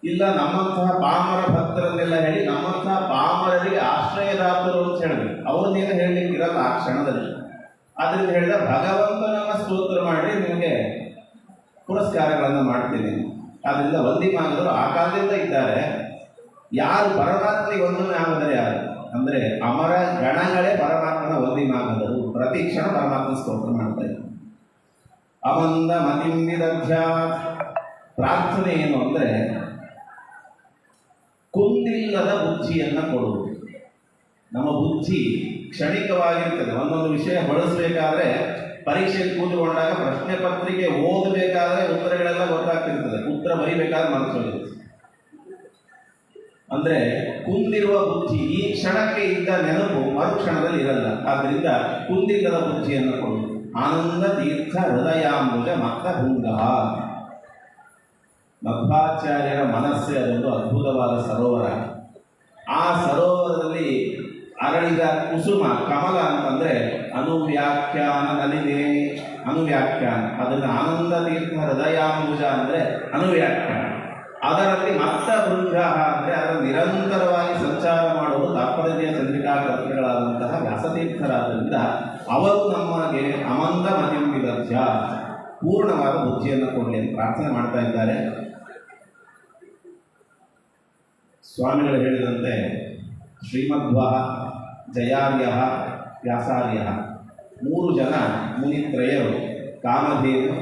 ಇಲ್ಲ ನಮ್ಮಂತಹ ಪಾಮರ ಭಕ್ತರನ್ನೆಲ್ಲ ಹೇಳಿ ನಮ್ಮಂತಹ ಪಾಮರರಿಗೆ ಆಶ್ರಯದಾತರು ಅಂತ ಹೇಳಬೇಕು. ಅವ್ರನ್ನೇನು ಹೇಳಲಿಕ್ಕೆ ಇರಲ್ಲ ಆ ಕ್ಷಣದಲ್ಲಿ. ಆದ್ದರಿಂದ ಹೇಳಿದ ಭಗವಂತನನ್ನ ಸ್ತೋತ್ರ ಮಾಡಿ ನಿಮಗೆ ಪುರಸ್ಕಾರಗಳನ್ನು ಮಾಡ್ತೀನಿ. ಆದ್ದರಿಂದ ವಂದಿಮಾನರು ಆ ಕಾಲದಿಂದ ಇದ್ದಾರೆ. ಯಾರು ಪರಮಾತ್ಮನಿಗೆ ಒಂದೊಮ್ಮೆ ಆಗೋದರೆ ಯಾರು ಅಂದರೆ ಅಮರ ಗಣಗಳೇ ಪರಮಾತ್ಮನ ವಂದಿಮಾನದರು. ಪ್ರತಿ ಕ್ಷಣ ಪರಮಾತ್ಮ ಸ್ತೋತ್ರ ಮಾಡ್ತಾ ಇದ್ದಾರೆ. ಅಮಂದ ಮತಿಂದಿರಧ್ಯ ಪ್ರಾರ್ಥನೆ ಏನು ಅಂದರೆ ಕುಂದಿಲ್ಲದ ಬುದ್ಧಿಯನ್ನು ಕೊಡುವುದು. ನಮ್ಮ ಬುದ್ಧಿ ಕ್ಷಣಿಕವಾಗಿರ್ತದೆ. ಒಂದೊಂದು ವಿಷಯ ಬಳಸಬೇಕಾದ್ರೆ ಪರೀಕ್ಷೆಯಲ್ಲಿ ಕೂತ್ಕೊಂಡಾಗ ಪ್ರಶ್ನೆ ಪತ್ರಿಕೆ ಓದಬೇಕಾದ್ರೆ ಉತ್ತರಗಳೆಲ್ಲ ಗೊತ್ತಾಗ್ತಿರ್ತದೆ. ಉತ್ತರ ಬರೀಬೇಕಾದ್ರೆ ಮನಸ್ಸೋಗುತ್ತೆ. ಅಂದರೆ ಕುಂದಿರುವ ಬುದ್ಧಿ ಈ ಕ್ಷಣಕ್ಕೆ ಇದ್ದ ನೆನಪು ಮರುಕ್ಷಣದಲ್ಲಿ ಇರಲ್ಲ. ಆದ್ದರಿಂದ ಕುಂದಿಲ್ಲದ ಬುದ್ಧಿಯನ್ನು ಕೊಡುವುದು. ಆನಂದ ತೀರ್ಥ ಹೃದಯಾಂಬುಜ ಮತ್ತ ಭೃಂಗ. ಮಧ್ವಾಚಾರ್ಯರ ಮನಸ್ಸೇ ಅದೊಂದು ಅದ್ಭುತವಾದ ಸರೋವರ. ಆ ಸರೋವರದಲ್ಲಿ ಅರಳಿದ ಕುಸುಮ ಕಮಲ ಅಂತಂದ್ರೆ ಅನುವ್ಯಾಖ್ಯಾನ ನಲಿದೆ. ಅನುವ್ಯಾಖ್ಯಾನ ಅದನ್ನು ಆನಂದ ತೀರ್ಥ ಹೃದಯಾಂಬುಜ ಅಂದರೆ ಅನುವ್ಯಾಖ್ಯಾನ. ಅದರಲ್ಲಿ ಮತ್ತ ಭೃಂಗ ಅಂದರೆ ಅದರ ನಿರಂತರವಾಗಿ ಸಂಚಾರ ಮಾಡುವುದು ತಾತ್ಪರ್ಯ ಚಂದ್ರಿಕಾ ಕರ್ತೃಗಳಾದಂತಹ ವ್ಯಾಸತೀರ್ಥರಾದ್ದರಿಂದ ಅವರು ನಮಗೆ ಅಮಂದ ಮತಿಂಬಿದಧ್ಯ ಪೂರ್ಣವಾದ ಬುದ್ಧಿಯನ್ನು ಕೊಡಲಿ ಅಂತ ಪ್ರಾರ್ಥನೆ ಮಾಡ್ತಾ ಇದ್ದಾರೆ. ಸ್ವಾಮಿಗಳು ಹೇಳಿದಂತೆ ಶ್ರೀಮಧ್ವಃ, ಜಯಾರ್ಯಃ, ವ್ಯಾಸಾರ್ಯಃ 3 ಜನ ಮುನಿತ್ರಯರು ಕಾಮಧೇನು,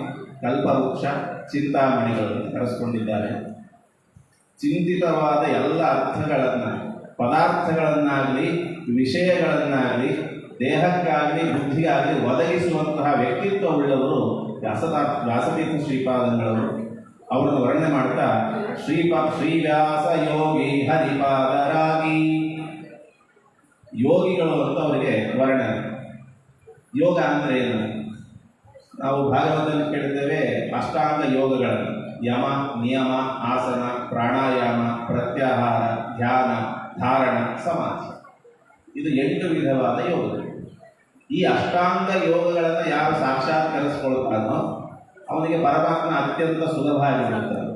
ಕಲ್ಪವೃಕ್ಷ, ಚಿಂತಾಮಣಿಗಳನ್ನು ಕರೆಸ್ಕೊಂಡಿದ್ದಾರೆ. ಚಿಂತಿತವಾದ ಎಲ್ಲ ಅರ್ಥಗಳನ್ನು, ಪದಾರ್ಥಗಳನ್ನಾಗಲಿ ವಿಷಯಗಳನ್ನಾಗಲಿ ದೇಹಕ್ಕಾಗಲಿ ಬುದ್ಧಿಗಾಗಲಿ ಒದಗಿಸುವಂತಹ ವ್ಯಕ್ತಿತ್ವವುಳ್ಳವರು ವ್ಯಾಸತೀರ್ಥ ಶ್ರೀಪಾದಂಗಳವರು. ಅವರನ್ನು ವರ್ಣನೆ ಮಾಡ್ತಾ ಶ್ರೀವ್ಯಾಸ ಯೋಗಿ ಹರಿಪಾದರಾಗಿ, ಯೋಗಿಗಳು ಅಂತ ಅವರಿಗೆ ವರ್ಣನೆ. ಯೋಗ ಅಂದರೆ ಏನು? ನಾವು ಭಾಗವತದಲ್ಲಿ ಕೇಳಿದ್ದೇವೆ ಅಷ್ಟಾಂಗ ಯೋಗಗಳನ್ನು: ಯಮ, ನಿಯಮ, ಆಸನ, ಪ್ರಾಣಾಯಾಮ, ಪ್ರತ್ಯಾಹಾರ, ಧ್ಯಾನ, ಧಾರಣ, ಸಮಾಧಿ. ಇದು 8 ವಿಧವಾದ ಯೋಗಗಳು. ಈ ಅಷ್ಟಾಂಗ ಯೋಗಗಳನ್ನು ಯಾರು ಸಾಕ್ಷಾತ್ಕರಿಸ್ಕೊಳ್ತಾನೋ ಅವನಿಗೆ ಪರಮಾತ್ಮ ಅತ್ಯಂತ ಸುಲಭ ಆಗಿರುತ್ತಾನೆ.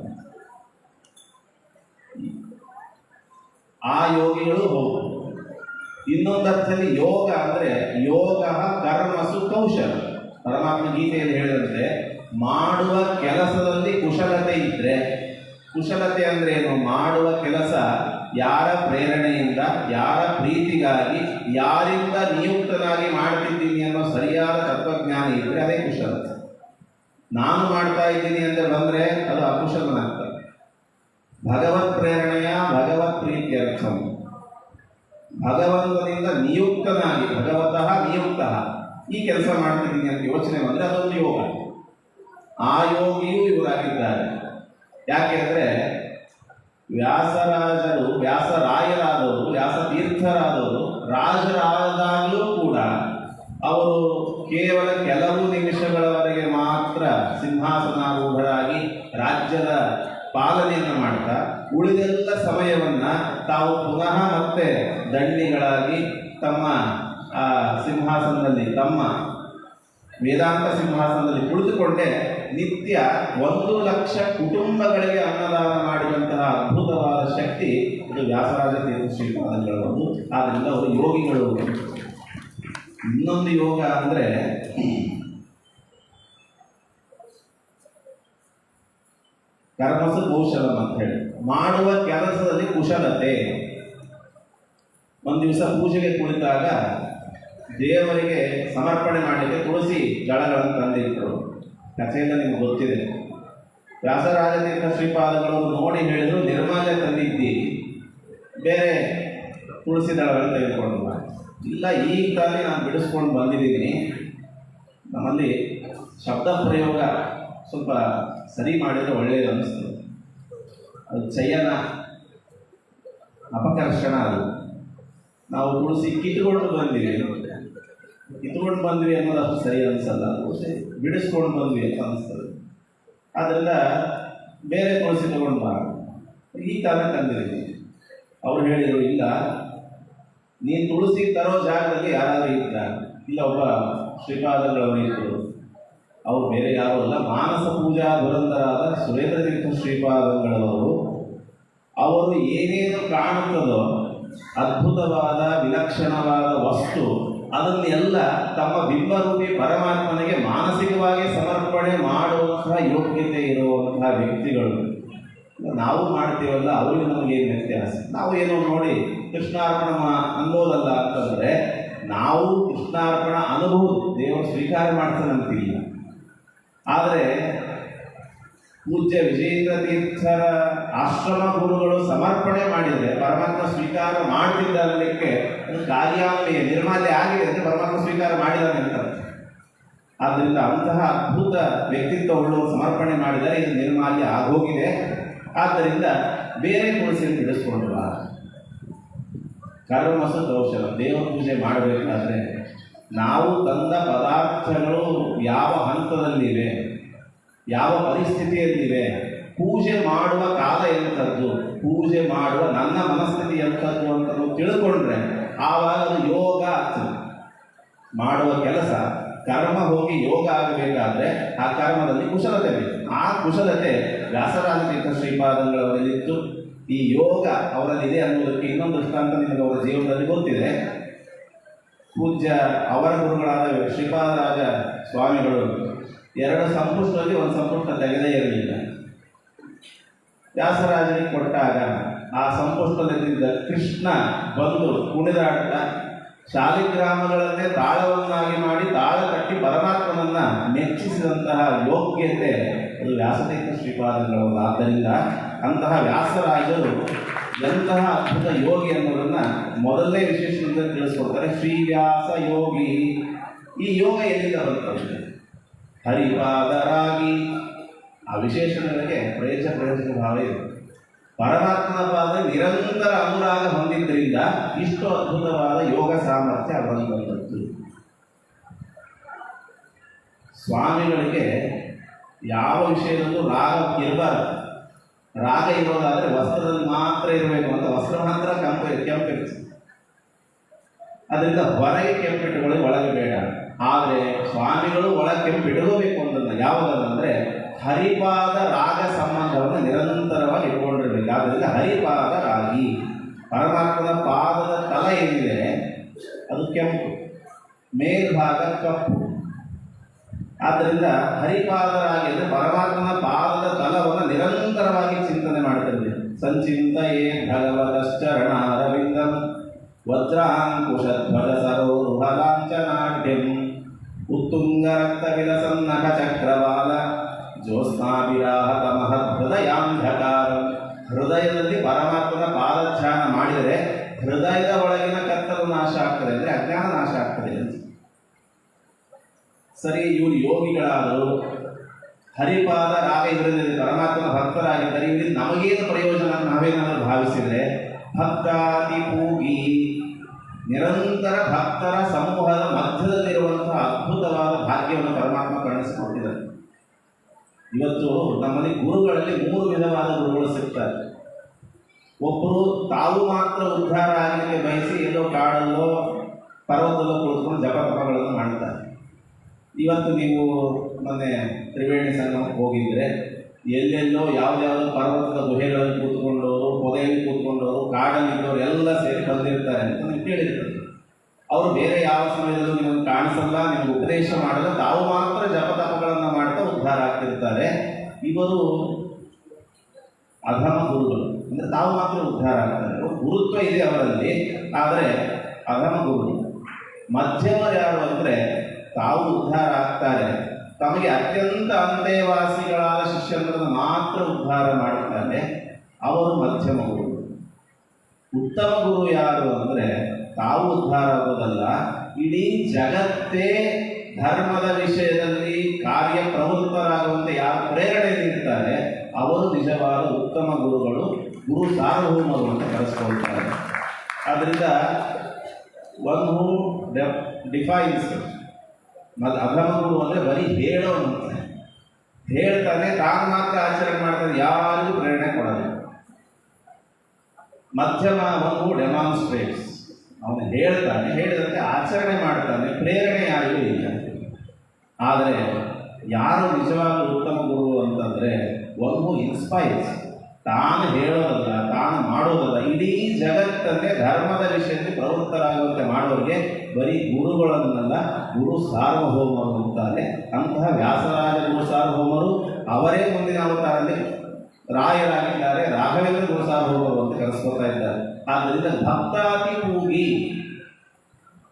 ಆ ಯೋಗಿಗಳು ಹೋಗುವುದು. ಇನ್ನೊಂದರ್ಥದಲ್ಲಿ ಯೋಗ ಅಂದರೆ ಯೋಗ ಕರ್ಮಸು ಕೌಶಲ. ಪರಮಾತ್ಮ ಗೀತೆಯಲ್ಲಿ ಹೇಳಿದಂತೆ ಮಾಡುವ ಕೆಲಸದಲ್ಲಿ ಕುಶಲತೆ ಇದ್ದರೆ, ಕುಶಲತೆ ಅಂದರೆ ಏನು? ಮಾಡುವ ಕೆಲಸ ಯಾರ ಪ್ರೇರಣೆಯಿಂದ, ಯಾರ ಪ್ರೀತಿಗಾಗಿ, ಯಾರಿಂದ ನಿಯುಕ್ತನಾಗಿ ಮಾಡ್ತಿದ್ದೀನಿ ಅನ್ನೋ ಸರಿಯಾದ ತತ್ವಜ್ಞಾನ ಇದ್ದರೆ ಅದೇ ಕುಶಲತೆ. ನಾನು ಮಾಡ್ತಾ ಇದ್ದೀನಿ ಅಂತ ಬಂದರೆ ಅದು ಅಕುಶಲನಾಗ್ತದೆ. ಭಗವತ್ ಪ್ರೇರಣೆಯ ಭಗವತ್ ಪ್ರೀತ್ಯರ್ಥ, ಭಗವಂತನಿಂದ ನಿಯುಕ್ತನಾಗಿ, ಭಗವತಃ ನಿಯುಕ್ತ ಈ ಕೆಲಸ ಮಾಡ್ತಿದ್ದೀನಿ ಅಂತ ಯೋಚನೆ ಬಂದರೆ ಅದೊಂದು ಯೋಗ. ಆ ಯೋಗಿಯೂ ಇವರಾಗಿದ್ದಾರೆ. ಯಾಕೆ ಅಂದರೆ ವ್ಯಾಸರಾಜರು, ವ್ಯಾಸರಾಯರಾದವರು, ವ್ಯಾಸತೀರ್ಥರಾದವರು ರಾಜರಾದಾಗಲೂ ಕೂಡ ಅವರು ಕೇವಲ ಕೆಲವು ನಿಮಿಷಗಳವರೆಗೆ ಮಾತ್ರ ಸಿಂಹಾಸನಾರೂಢರಾಗಿ ರಾಜ್ಯದ ಪಾಲನೆಯನ್ನು ಮಾಡ್ತಾ ಉಳಿದೆಲ್ಲ ಸಮಯವನ್ನು ತಾವು ಪುನಃ ಮತ್ತೆ ದಂಡಿಗಳಾಗಿ ತಮ್ಮ ಸಿಂಹಾಸನದಲ್ಲಿ, ತಮ್ಮ ವೇದಾಂತ ಸಿಂಹಾಸನದಲ್ಲಿ ಕುಳಿತುಕೊಂಡೇ ನಿತ್ಯ 1,00,000 ಕುಟುಂಬಗಳಿಗೆ ಅನ್ನದಾನ ಮಾಡಿದಂತಹ ಅದ್ಭುತವಾದ ಶಕ್ತಿ ಇದು ವ್ಯಾಸರಾಜ ತೀರ್ಥ ಶ್ರೀಪಾದಂಗಳವರು. ಆದ್ದರಿಂದ ಅವರು ಯೋಗಿಗಳು. ಇನ್ನೊಂದು ಯೋಗ ಅಂದರೆ ಕರ್ಮಸು ಕೌಶಲಂ ಅಂತ ಹೇಳಿ, ಮಾಡುವ ಕೆಲಸದಲ್ಲಿ ಕುಶಲತೆ. ಒಂದು ದಿವಸ ಪೂಜೆಗೆ ಕುಳಿತಾಗ ದೇವರಿಗೆ ಸಮರ್ಪಣೆ ಮಾಡಲಿಕ್ಕೆ ತುಳಸಿ ದಳಗಳನ್ನು ತಂದಿಟ್ಟರು. ಕಥೆಯಿಂದ ನಿಮ್ಗೆ ಗೊತ್ತಿದೆ. ವ್ಯಾಸರಾಜ ತೀರ್ಥ ಶ್ರೀಪಾದಗಳು ನೋಡಿ ಹೇಳಿದ್ರು, ನಿರ್ಮಾಲ್ಯ ತಂದಿದ್ದೀರಿ, ಬೇರೆ ತುಳಸಿ ದಳಗಳನ್ನು ತೆಗೆದುಕೊಂಡು ಬಾ. ಇಲ್ಲ, ಈಗ ತಾನೇ ನಾನು ಬಿಡಿಸ್ಕೊಂಡು ಬಂದಿದ್ದೀನಿ, ನಮ್ಮಲ್ಲಿ ಶಬ್ದ ಪ್ರಯೋಗ ಸ್ವಲ್ಪ ಸರಿ ಮಾಡಿದರೆ ಒಳ್ಳೆಯದು ಅನ್ನಿಸ್ತದೆ. ಅದು ಚಯನ, ಅಪಕರ್ಷಣ. ಅದು ನಾವು ತುಳಸಿ ಕಿತ್ಕೊಂಡು ಬಂದ್ವಿ ಅನ್ನೋದು ಅಷ್ಟು ಸರಿ ಅನಿಸಲ್ಲ. ತುಳಸಿ ಬಿಡಿಸ್ಕೊಂಡು ಬಂದ್ವಿ ಅಂತ ಅನಿಸ್ತದೆ. ಆದ್ದರಿಂದ ಬೇರೆ ತುಳಸಿ ತಗೊಂಡು ಬಾ, ಈ ತಾನೇ ತಂದಿದ್ದೀನಿ. ಅವ್ರು ಹೇಳಿದರು, ಇಲ್ಲ, ನೀನು ತುಳಸಿ ತರೋ ಜಾಗದಲ್ಲಿ ಯಾರಾದರೂ ಇದ್ದಾರೆ. ಇಲ್ಲ, ಒಬ್ಬ ಶ್ರೀಪಾದಗಳವರು ಇದ್ದರು. ಅವರು ಬೇರೆ ಯಾರೂ ಅಲ್ಲ, ಮಾನಸ ಪೂಜಾ ದುರಂಧರಾದ ಸುರೇಂದ್ರ ತೀರ್ಥ ಶ್ರೀಪಾದಗಳವರು. ಅವರು ಏನೇನು ಕಾಣುತ್ತದೋ ಅದ್ಭುತವಾದ ವಿಲಕ್ಷಣವಾದ ವಸ್ತು, ಅದನ್ನೆಲ್ಲ ತಮ್ಮ ಬಿಂಬರೂಪಿ ಪರಮಾತ್ಮನಿಗೆ ಮಾನಸಿಕವಾಗಿ ಸಮರ್ಪಣೆ ಮಾಡುವಂತಹ ಯೋಗ್ಯತೆ ಇರುವಂತಹ ವ್ಯಕ್ತಿಗಳು. ನಾವು ಮಾಡ್ತೀವಲ್ಲ, ಅವರಿಗೆ ನಮಗೇನು ವ್ಯತ್ಯಾಸ? ನಾವು ಏನೋ ನೋಡಿ ಕೃಷ್ಣಾರ್ಪಣ ಅನ್ಬೋದಲ್ಲ ಅಂತಂದರೆ, ನಾವು ಕೃಷ್ಣಾರ್ಪಣ ಅನುಭವ ದೇವರು ಸ್ವೀಕಾರ ಮಾಡ್ತಾನಂತಿಲ್ಲ. ಆದರೆ ಪೂಜ್ಯ ವಿಜೇಂದ್ರ ತೀರ್ಥರ ಆಶ್ರಮ ಗುರುಗಳು ಸಮರ್ಪಣೆ ಮಾಡಿದರೆ ಪರಮಾತ್ಮ ಸ್ವೀಕಾರ ಮಾಡ್ತಿದ್ದಕ್ಕೆ ಕಾರ್ಯಾನ್ವಯ ನಿರ್ಮಾಲ್ಯ ಆಗಿದೆ ಅಂದರೆ ಪರಮಾತ್ಮ ಸ್ವೀಕಾರ ಮಾಡಿದಾನೆ ಅಂತ. ಆದ್ದರಿಂದ ಅಂತಹ ಅದ್ಭುತ ವ್ಯಕ್ತಿತ್ವ ಉಳ್ಳುವ ಸಮರ್ಪಣೆ ಮಾಡಿದರೆ ಇದು ನಿರ್ಮಾಲ್ಯ ಆಗೋಗಿದೆ. ಆದ್ದರಿಂದ ಬೇರೆ ತುಳಸಿಯನ್ನು ಬಿಡಿಸ್ಕೊಂಡ್ರ. ಕರ್ಮಸು ಕೌಶಲ. ದೇವರ ಪೂಜೆ ಮಾಡಬೇಕಾದ್ರೆ ನಾವು ತಂದ ಪದಾರ್ಥಗಳು ಯಾವ ಹಂತದಲ್ಲಿವೆ, ಯಾವ ಪರಿಸ್ಥಿತಿಯಲ್ಲಿವೆ, ಪೂಜೆ ಮಾಡುವ ಕಾಲ ಎಂಥದ್ದು, ಪೂಜೆ ಮಾಡುವ ನನ್ನ ಮನಸ್ಥಿತಿ ಎಂಥದ್ದು ಅಂತ ನಾವು ತಿಳ್ಕೊಂಡ್ರೆ ಆವಾಗ ಅದು ಯೋಗ ಆಗ್ತದೆ. ಮಾಡುವ ಕೆಲಸ ಕರ್ಮ ಹೋಗಿ ಯೋಗ ಆಗಬೇಕಾದ್ರೆ ಆ ಕರ್ಮದಲ್ಲಿ ಕುಶಲತೆ ಬೇಕು. ಆ ಕುಶಲತೆ ವ್ಯಾಸರಾಜ ತೀರ್ಥ ಶ್ರೀಪಾದಂಗಳವರಲ್ಲಿತ್ತು. ಈ ಯೋಗ ಅವರಲ್ಲಿದೆ ಅನ್ನೋದಕ್ಕೆ ಇನ್ನೊಂದು ದೃಷ್ಟಾಂತ ನಿಮಗೆ ಅವರ ಜೀವನದಲ್ಲಿ ಗೊತ್ತಿದೆ. ಪೂಜ್ಯ ಅವರ ಗುರುಗಳಾದ ಶ್ರೀಪಾದರಾಜ ಸ್ವಾಮಿಗಳು 2 ಸಂಪುಷ್ಟದಲ್ಲಿ ಒಂದು ಸಂಪುಷ್ಟ ತೆಗೆದೇ ಇರಲಿಲ್ಲ. ವ್ಯಾಸರಾಜನಿಗೆ ಕೊಟ್ಟಾಗ ಆ ಸಂಪುಷ್ಟದಲ್ಲಿದ್ದ ಕೃಷ್ಣ ಬಂದು ಕುಣಿದಾಡ್ತಾ ಶಾಲಿಗ್ರಾಮಗಳನ್ನೇ ತಾಳವನ್ನಾಗಿ ಮಾಡಿ ತಾಳ ಕಟ್ಟಿ ಪರಮಾತ್ಮನನ್ನ ಮೆಚ್ಚಿಸಿದಂತಹ ಯೋಗ್ಯತೆ ಅದು ವ್ಯಾಸತೀರ್ಥ ಶ್ರೀಪಾದಗಳವರು. ಆದ್ದರಿಂದ ಅಂತಹ ವ್ಯಾಸರಾಜರು ಎಂತಹ ಅದ್ಭುತ ಯೋಗಿ ಅನ್ನೋದನ್ನ ಮೊದಲನೇ ವಿಶೇಷದಿಂದ ತಿಳಿಸ್ಕೊಡ್ತಾರೆ. ಶ್ರೀವ್ಯಾಸ ಯೋಗಿ. ಈ ಯೋಗ ಎಲ್ಲಿಂದ ಬರ್ತದೆ? ಹರಿಪಾದರಾಗಿ. ಆ ವಿಶೇಷಣಗಳಿಗೆ ಪ್ರಯೋಜಕ ಭಾವ ಇದೆ. ಪರಮಾತ್ಮನ ಪಾದ ನಿರಂತರ ಅನುರಾಗ ಹೊಂದಿದ್ದರಿಂದ ಇಷ್ಟು ಅದ್ಭುತವಾದ ಯೋಗ ಸಾಮರ್ಥ್ಯ ಅವರಲ್ಲಿ ಬಂದದ್ದು. ಸ್ವಾಮಿಗಳಿಗೆ ಯಾವ ವಿಷಯದಲ್ಲೂ ರಾಗ ಇರಬಾರದು. ರಾಗ ಇರೋದಾದ್ರೆ ವಸ್ತ್ರದಲ್ಲಿ ಮಾತ್ರ ಇರಬೇಕು ಅಂತ. ವಸ್ತ್ರ ಮಾತ್ರ ಕೆಂಪಿರುತ್ತೆ. ಅದರಿಂದ ಹೊರಗೆ ಕೆಂಪಿಟ್ಟುಕೊಳ್ಳಿ, ಒಳಗೆ ಬೇಡ. ಆದರೆ ಸ್ವಾಮಿಗಳು ಒಳಗೆ ಕೆಂಪಿಟ್ಕೋಬೇಕು ಅಂತಂದ್ರೆ ಯಾವುದಂದ್ರೆ ಹರಿಪಾದ ರಾಗ ಸಂಬಂಧವನ್ನು ನಿರಂತರವಾಗಿ ಇಟ್ಕೊಂಡಿರ್ಬೇಕು. ಆದ್ದರಿಂದ ಹರಿಪಾದ ರಾಗಿ. ಪರಮಾತ್ಮನ ಪಾದದ ತಲ ಏನಿದೆ ಅದು ಕೆಂಪು, ಮೇಲ್ಭಾಗ ಕಪ್ಪು. ಆದ್ದರಿಂದ ಹರಿಪಾದರಾಗಿ ಅಂದರೆ ಪರಮಾತ್ಮನ ಪಾದದ ತಲವನ್ನು ನಿರಂತರವಾಗಿ ಚಿಂತನೆ ಮಾಡ್ತಿರ್ಬೇಕು. ಸಂಚಿಂತೆಯೇ ಭಗವತಶ್ಚರಣಾರವಿಂದಂ ವಜ್ರಾಂಕುಶಧ್ವಜ ಸರೋರುಹಲಾಂಚನಾಢ್ಯಂ ಉತ್ತುಂಗ ರಕ್ತ ವಿಲಸನ್ನಖ ಚಕ್ರವಾಲ ಜ್ಯೋತ್ಸ್ನಾಭಿರಾಹತ ಮಹೃದಯಾಂಧಕಾರ. ಹೃದಯದಲ್ಲಿ ಪರಮಾತ್ಮನ ಪಾದಧ್ಯಾನ ಮಾಡಿದರೆ ಹೃದಯದ ಒಳಗಿನ ಕತ್ತಲು ನಾಶ ಆಗ್ತದೆ, ಅಂದರೆ ಅಜ್ಞಾನ ನಾಶ ಆಗ್ತದೆ. ಸರಿ, ಇವರು ಯೋಗಿಗಳಾದರು, ಹರಿಪಾದ ರಾಗ ಇದರಲ್ಲಿ ಪರಮಾತ್ಮನ ಭಕ್ತರಾಗಿದ್ದರೆ ಇವರಿಂದ ನಮಗೇನು ಪ್ರಯೋಜನ ನಾವೇನಾದರೂ ಭಾವಿಸಿದರೆ ಭಕ್ತಾತಿ ಪೂಗಿ. ನಿರಂತರ ಭಕ್ತರ ಸಮೂಹದ ಮಧ್ಯದಲ್ಲಿರುವಂತಹ ಅದ್ಭುತವಾದ ಭಾಗ್ಯವನ್ನು ಪರಮಾತ್ಮ ಕಾಣಿಸಿಕೊಟ್ಟಿದ್ದಾರೆ. ಇವತ್ತು ನಮ್ಮಲ್ಲಿ ಗುರುಗಳಲ್ಲಿ 3 ವಿಧವಾದ ಗುರುಗಳು ಸಿಗ್ತಾರೆ. ಒಬ್ಬರು ತಾವು ಮಾತ್ರ ಉದ್ಧಾರ ಆಗಲಿಕ್ಕೆ ಬಯಸಿ ಎಲ್ಲೋ ಕಾಡಲ್ಲೋ ಪರ್ವತದಲ್ಲೋ ಕುಳಿತುಕೊಂಡು ಜಪತಪಗಳನ್ನು ಮಾಡ್ತಾರೆ. ಇವತ್ತು ನೀವು ಮೊನ್ನೆ ತ್ರಿವೇಣಿ ಸಂಗಮಕ್ಕೆ ಹೋಗಿದ್ರೆ ಎಲ್ಲೆಲ್ಲೋ ಯಾವುದ್ಯಾವುದೋ ಪರ್ವತದ ಗುಹೆಗಳಲ್ಲಿ ಕೂತ್ಕೊಂಡವರು, ಹೊಗೆಯಲ್ಲಿ ಕೂತ್ಕೊಂಡವರು, ಕಾಡಲ್ಲಿದ್ದವರು ಎಲ್ಲ ಸೇರಿ ಬಂದಿರ್ತಾರೆ ಅಂತ ನೀವು ಕೇಳಿರ್ತಾರೆ. ಅವರು ಬೇರೆ ಯಾವ ಸಮಯದಲ್ಲೂ ನಿಮಗೆ ಕಾಣಿಸಲ್ಲ, ನಿಮಗೆ ಉಪದೇಶ ಮಾಡಲ್ಲ, ತಾವು ಮಾತ್ರ ಜಪತಪಗಳನ್ನು ಮಾಡ್ತಾ ಉದ್ಧಾರ ಆಗ್ತಿರ್ತಾರೆ. ಇವರು ಅಧಮ ಗುರುಗಳು, ಅಂದರೆ ತಾವು ಮಾತ್ರ ಉದ್ಧಾರ ಆಗ್ತಾರೆ. ಗುರುತ್ವ ಇದೆ ಅವರಲ್ಲಿ, ಆದರೆ ಅಧಮ ಗುರುಗಳು. ಮಧ್ಯಮರು ಯಾರು ಅಂದರೆ ತಾವು ಉದ್ಧಾರ ಆಗ್ತಾರೆ, ತಮಗೆ ಅತ್ಯಂತ ಅಂತೆವಾಸಿಗಳಾದ ಶಿಷ್ಯರನ್ನು ಮಾತ್ರ ಉದ್ಧಾರ ಮಾಡುತ್ತಾರೆ, ಅವರು ಮಧ್ಯಮ ಗುರುಗಳು. ಉತ್ತಮ ಗುರು ಯಾರು ಅಂದರೆ ತಾವು ಉದ್ಧಾರ ಆಗೋದಲ್ಲ, ಇಡೀ ಜಗತ್ತೇ ಧರ್ಮದ ವಿಷಯದಲ್ಲಿ ಕಾರ್ಯ ಪ್ರವೃತ್ತರಾಗುವಂತೆ ಯಾರು ಪ್ರೇರಣೆ ನೀಡ್ತಾರೆ ಅವರು ನಿಜವಾದ ಉತ್ತಮ ಗುರುಗಳು, ಗುರು ಸಾರ್ವಭೌಮರು ಅಂತ ಕರೆಸ್ಕೊಳ್ತಾರೆ. ಆದ್ದರಿಂದ ಒನ್ ಹೂ ಡಿಫೈನ್ಸ್ ಅಧಮ ಗುರು ಅಂದರೆ ಬರೀ ಹೇಳೋನಂತೆ, ಹೇಳ್ತಾನೆ, ತಾನು ಮಾತ್ರ ಆಚರಣೆ ಮಾಡ್ತಾನೆ, ಯಾರಿಗೂ ಪ್ರೇರಣೆ ಕೊಡೋದು. ಮಧ್ಯಮ ಒಂದು ಡೆಮಾನ್ಸ್ಟ್ರೇಟ್ಸ್, ಅವನು ಹೇಳ್ತಾನೆ, ಹೇಳಿದಂತೆ ಆಚರಣೆ ಮಾಡ್ತಾನೆ, ಪ್ರೇರಣೆ ಯಾರಿಗೂ ಇಲ್ಲ. ಆದರೆ ಯಾರು ನಿಜವಾದ ಉತ್ತಮ ಗುರು ಅಂತಂದರೆ ಒಂದು ಇನ್ಸ್ಪೈರ್ಸ್, ತಾನು ಹೇಳೋದಲ್ಲ, ತಾನು ಮಾಡೋದಲ್ಲ, ಇಡೀ ಜಗತ್ತನ್ನೇ ಧರ್ಮದ ವಿಷಯದಲ್ಲಿ ಪ್ರವೃತ್ತರಾಗುವಂತೆ ಮಾಡೋರಿಗೆ ಬರೀ ಗುರುಗಳನ್ನೆಲ್ಲ ಗುರು ಸಾರ್ವಭೌಮರು ಅಂತಾರೆ. ಅಂತಹ ವ್ಯಾಸರಾಜ ಗುರು ಸಾರ್ವಭೌಮರು ಅವರೇ ಮುಂದಿನ ಅವತಾರದಲ್ಲಿ ರಾಯರಾಗಿದ್ದಾರೆ, ರಾಘವೇಂದ್ರ ಗುರು ಸಾರ್ವಭೌಮರು ಅಂತ ಕರೆಸ್ಕೊತಾ ಇದ್ದಾರೆ. ಆದ್ದರಿಂದ ಭಕ್ತಾತಿ ಕೂಗಿ,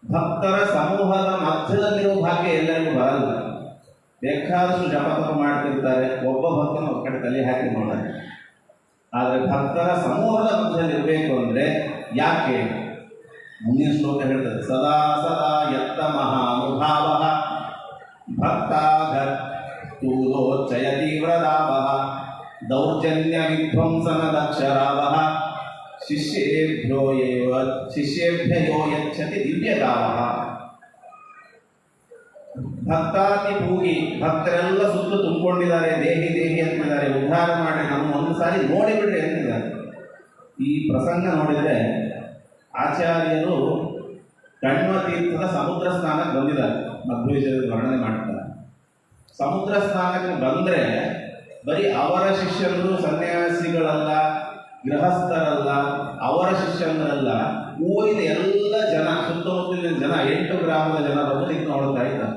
ಭಕ್ತರ ಸಮೂಹದ ಮಧ್ಯದಲ್ಲಿರುವ ಭಾಗ್ಯ ಎಲ್ಲರಿಗೂ ಬರಲ್ಲ. ಬೇಕಾದಷ್ಟು ಜಪತಪ ಮಾಡ್ತಿರ್ತಾರೆ, ಒಬ್ಬ ಭಕ್ತನ ಒಬ್ಬ ಕಡೆ ತಲೆ ಹಾಕಿ ನೋಡೋಣ. ಆದರೆ ಭಕ್ತರ ಸಮೂಹದ ಮಧ್ಯದಲ್ಲಿರಬೇಕು ಅಂದರೆ ಯಾಕೆ? ಮುಂದಿನ ಶ್ಲೋಕ ಹೇಳ್ತದೆ, ಸದಾ ಸದಾ ಯತ್ತ ಮಹಾನುಭಾವ ಭಕ್ತಾಘೂಲೋಚ್ಚಯ ತೀವ್ರದಾವ ದೌರ್ಜನ್ಯ ವಿಧ್ವಂಸನ ದಕ್ಷರಾವ ಶಿಷ್ಯೇಭ್ಯೋ ಯಚ್ಚತಿ ದಿವ್ಯಗಾವ. ಭಕ್ತಾತಿ ಭೂಗಿ, ಭಕ್ತರೆಲ್ಲ ಸುತ್ತಲೂ ತುಂಬಿಕೊಂಡಿದ್ದಾರೆ, ದೇಹಿ ದೇಹಿ ಅಂತಿದ್ದಾರೆ, ಉದ್ಧಾರ ಮಾಡಿ ನಮ್ಮ ಒಂದು ಸಾರಿ ನೋಡಿಬಿಡ್ರಿ ಅಂತಿದ್ದಾರೆ. ಈ ಪ್ರಸಂಗ ನೋಡಿದರೆ ಆಚಾರ್ಯರು ಕಣ್ವ ತೀರ್ಥದ ಸಮುದ್ರ ಸ್ನಾನಕ್ಕೆ ಬಂದಿದ್ದಾರೆ, ಮಧ್ವವಿಜಯದ ವರ್ಣನೆ ಮಾಡ್ತಾರೆ. ಸಮುದ್ರ ಸ್ನಾನಕ್ಕೆ ಬಂದರೆ ಬರೀ ಅವರ ಶಿಷ್ಯರು ಸನ್ಯಾಸಿಗಳಲ್ಲ, ಗೃಹಸ್ಥರಲ್ಲ, ಅವರ ಶಿಷ್ಯರಲ್ಲ, ಊರಿನ ಎಲ್ಲ ಜನ, ಸುತ್ತಮುತ್ತಲಿನ ಜನ, 8 ಗ್ರಾಮದ ಜನ ಬಂದು ನೋಡ್ತಾ ಇದ್ದಾರೆ.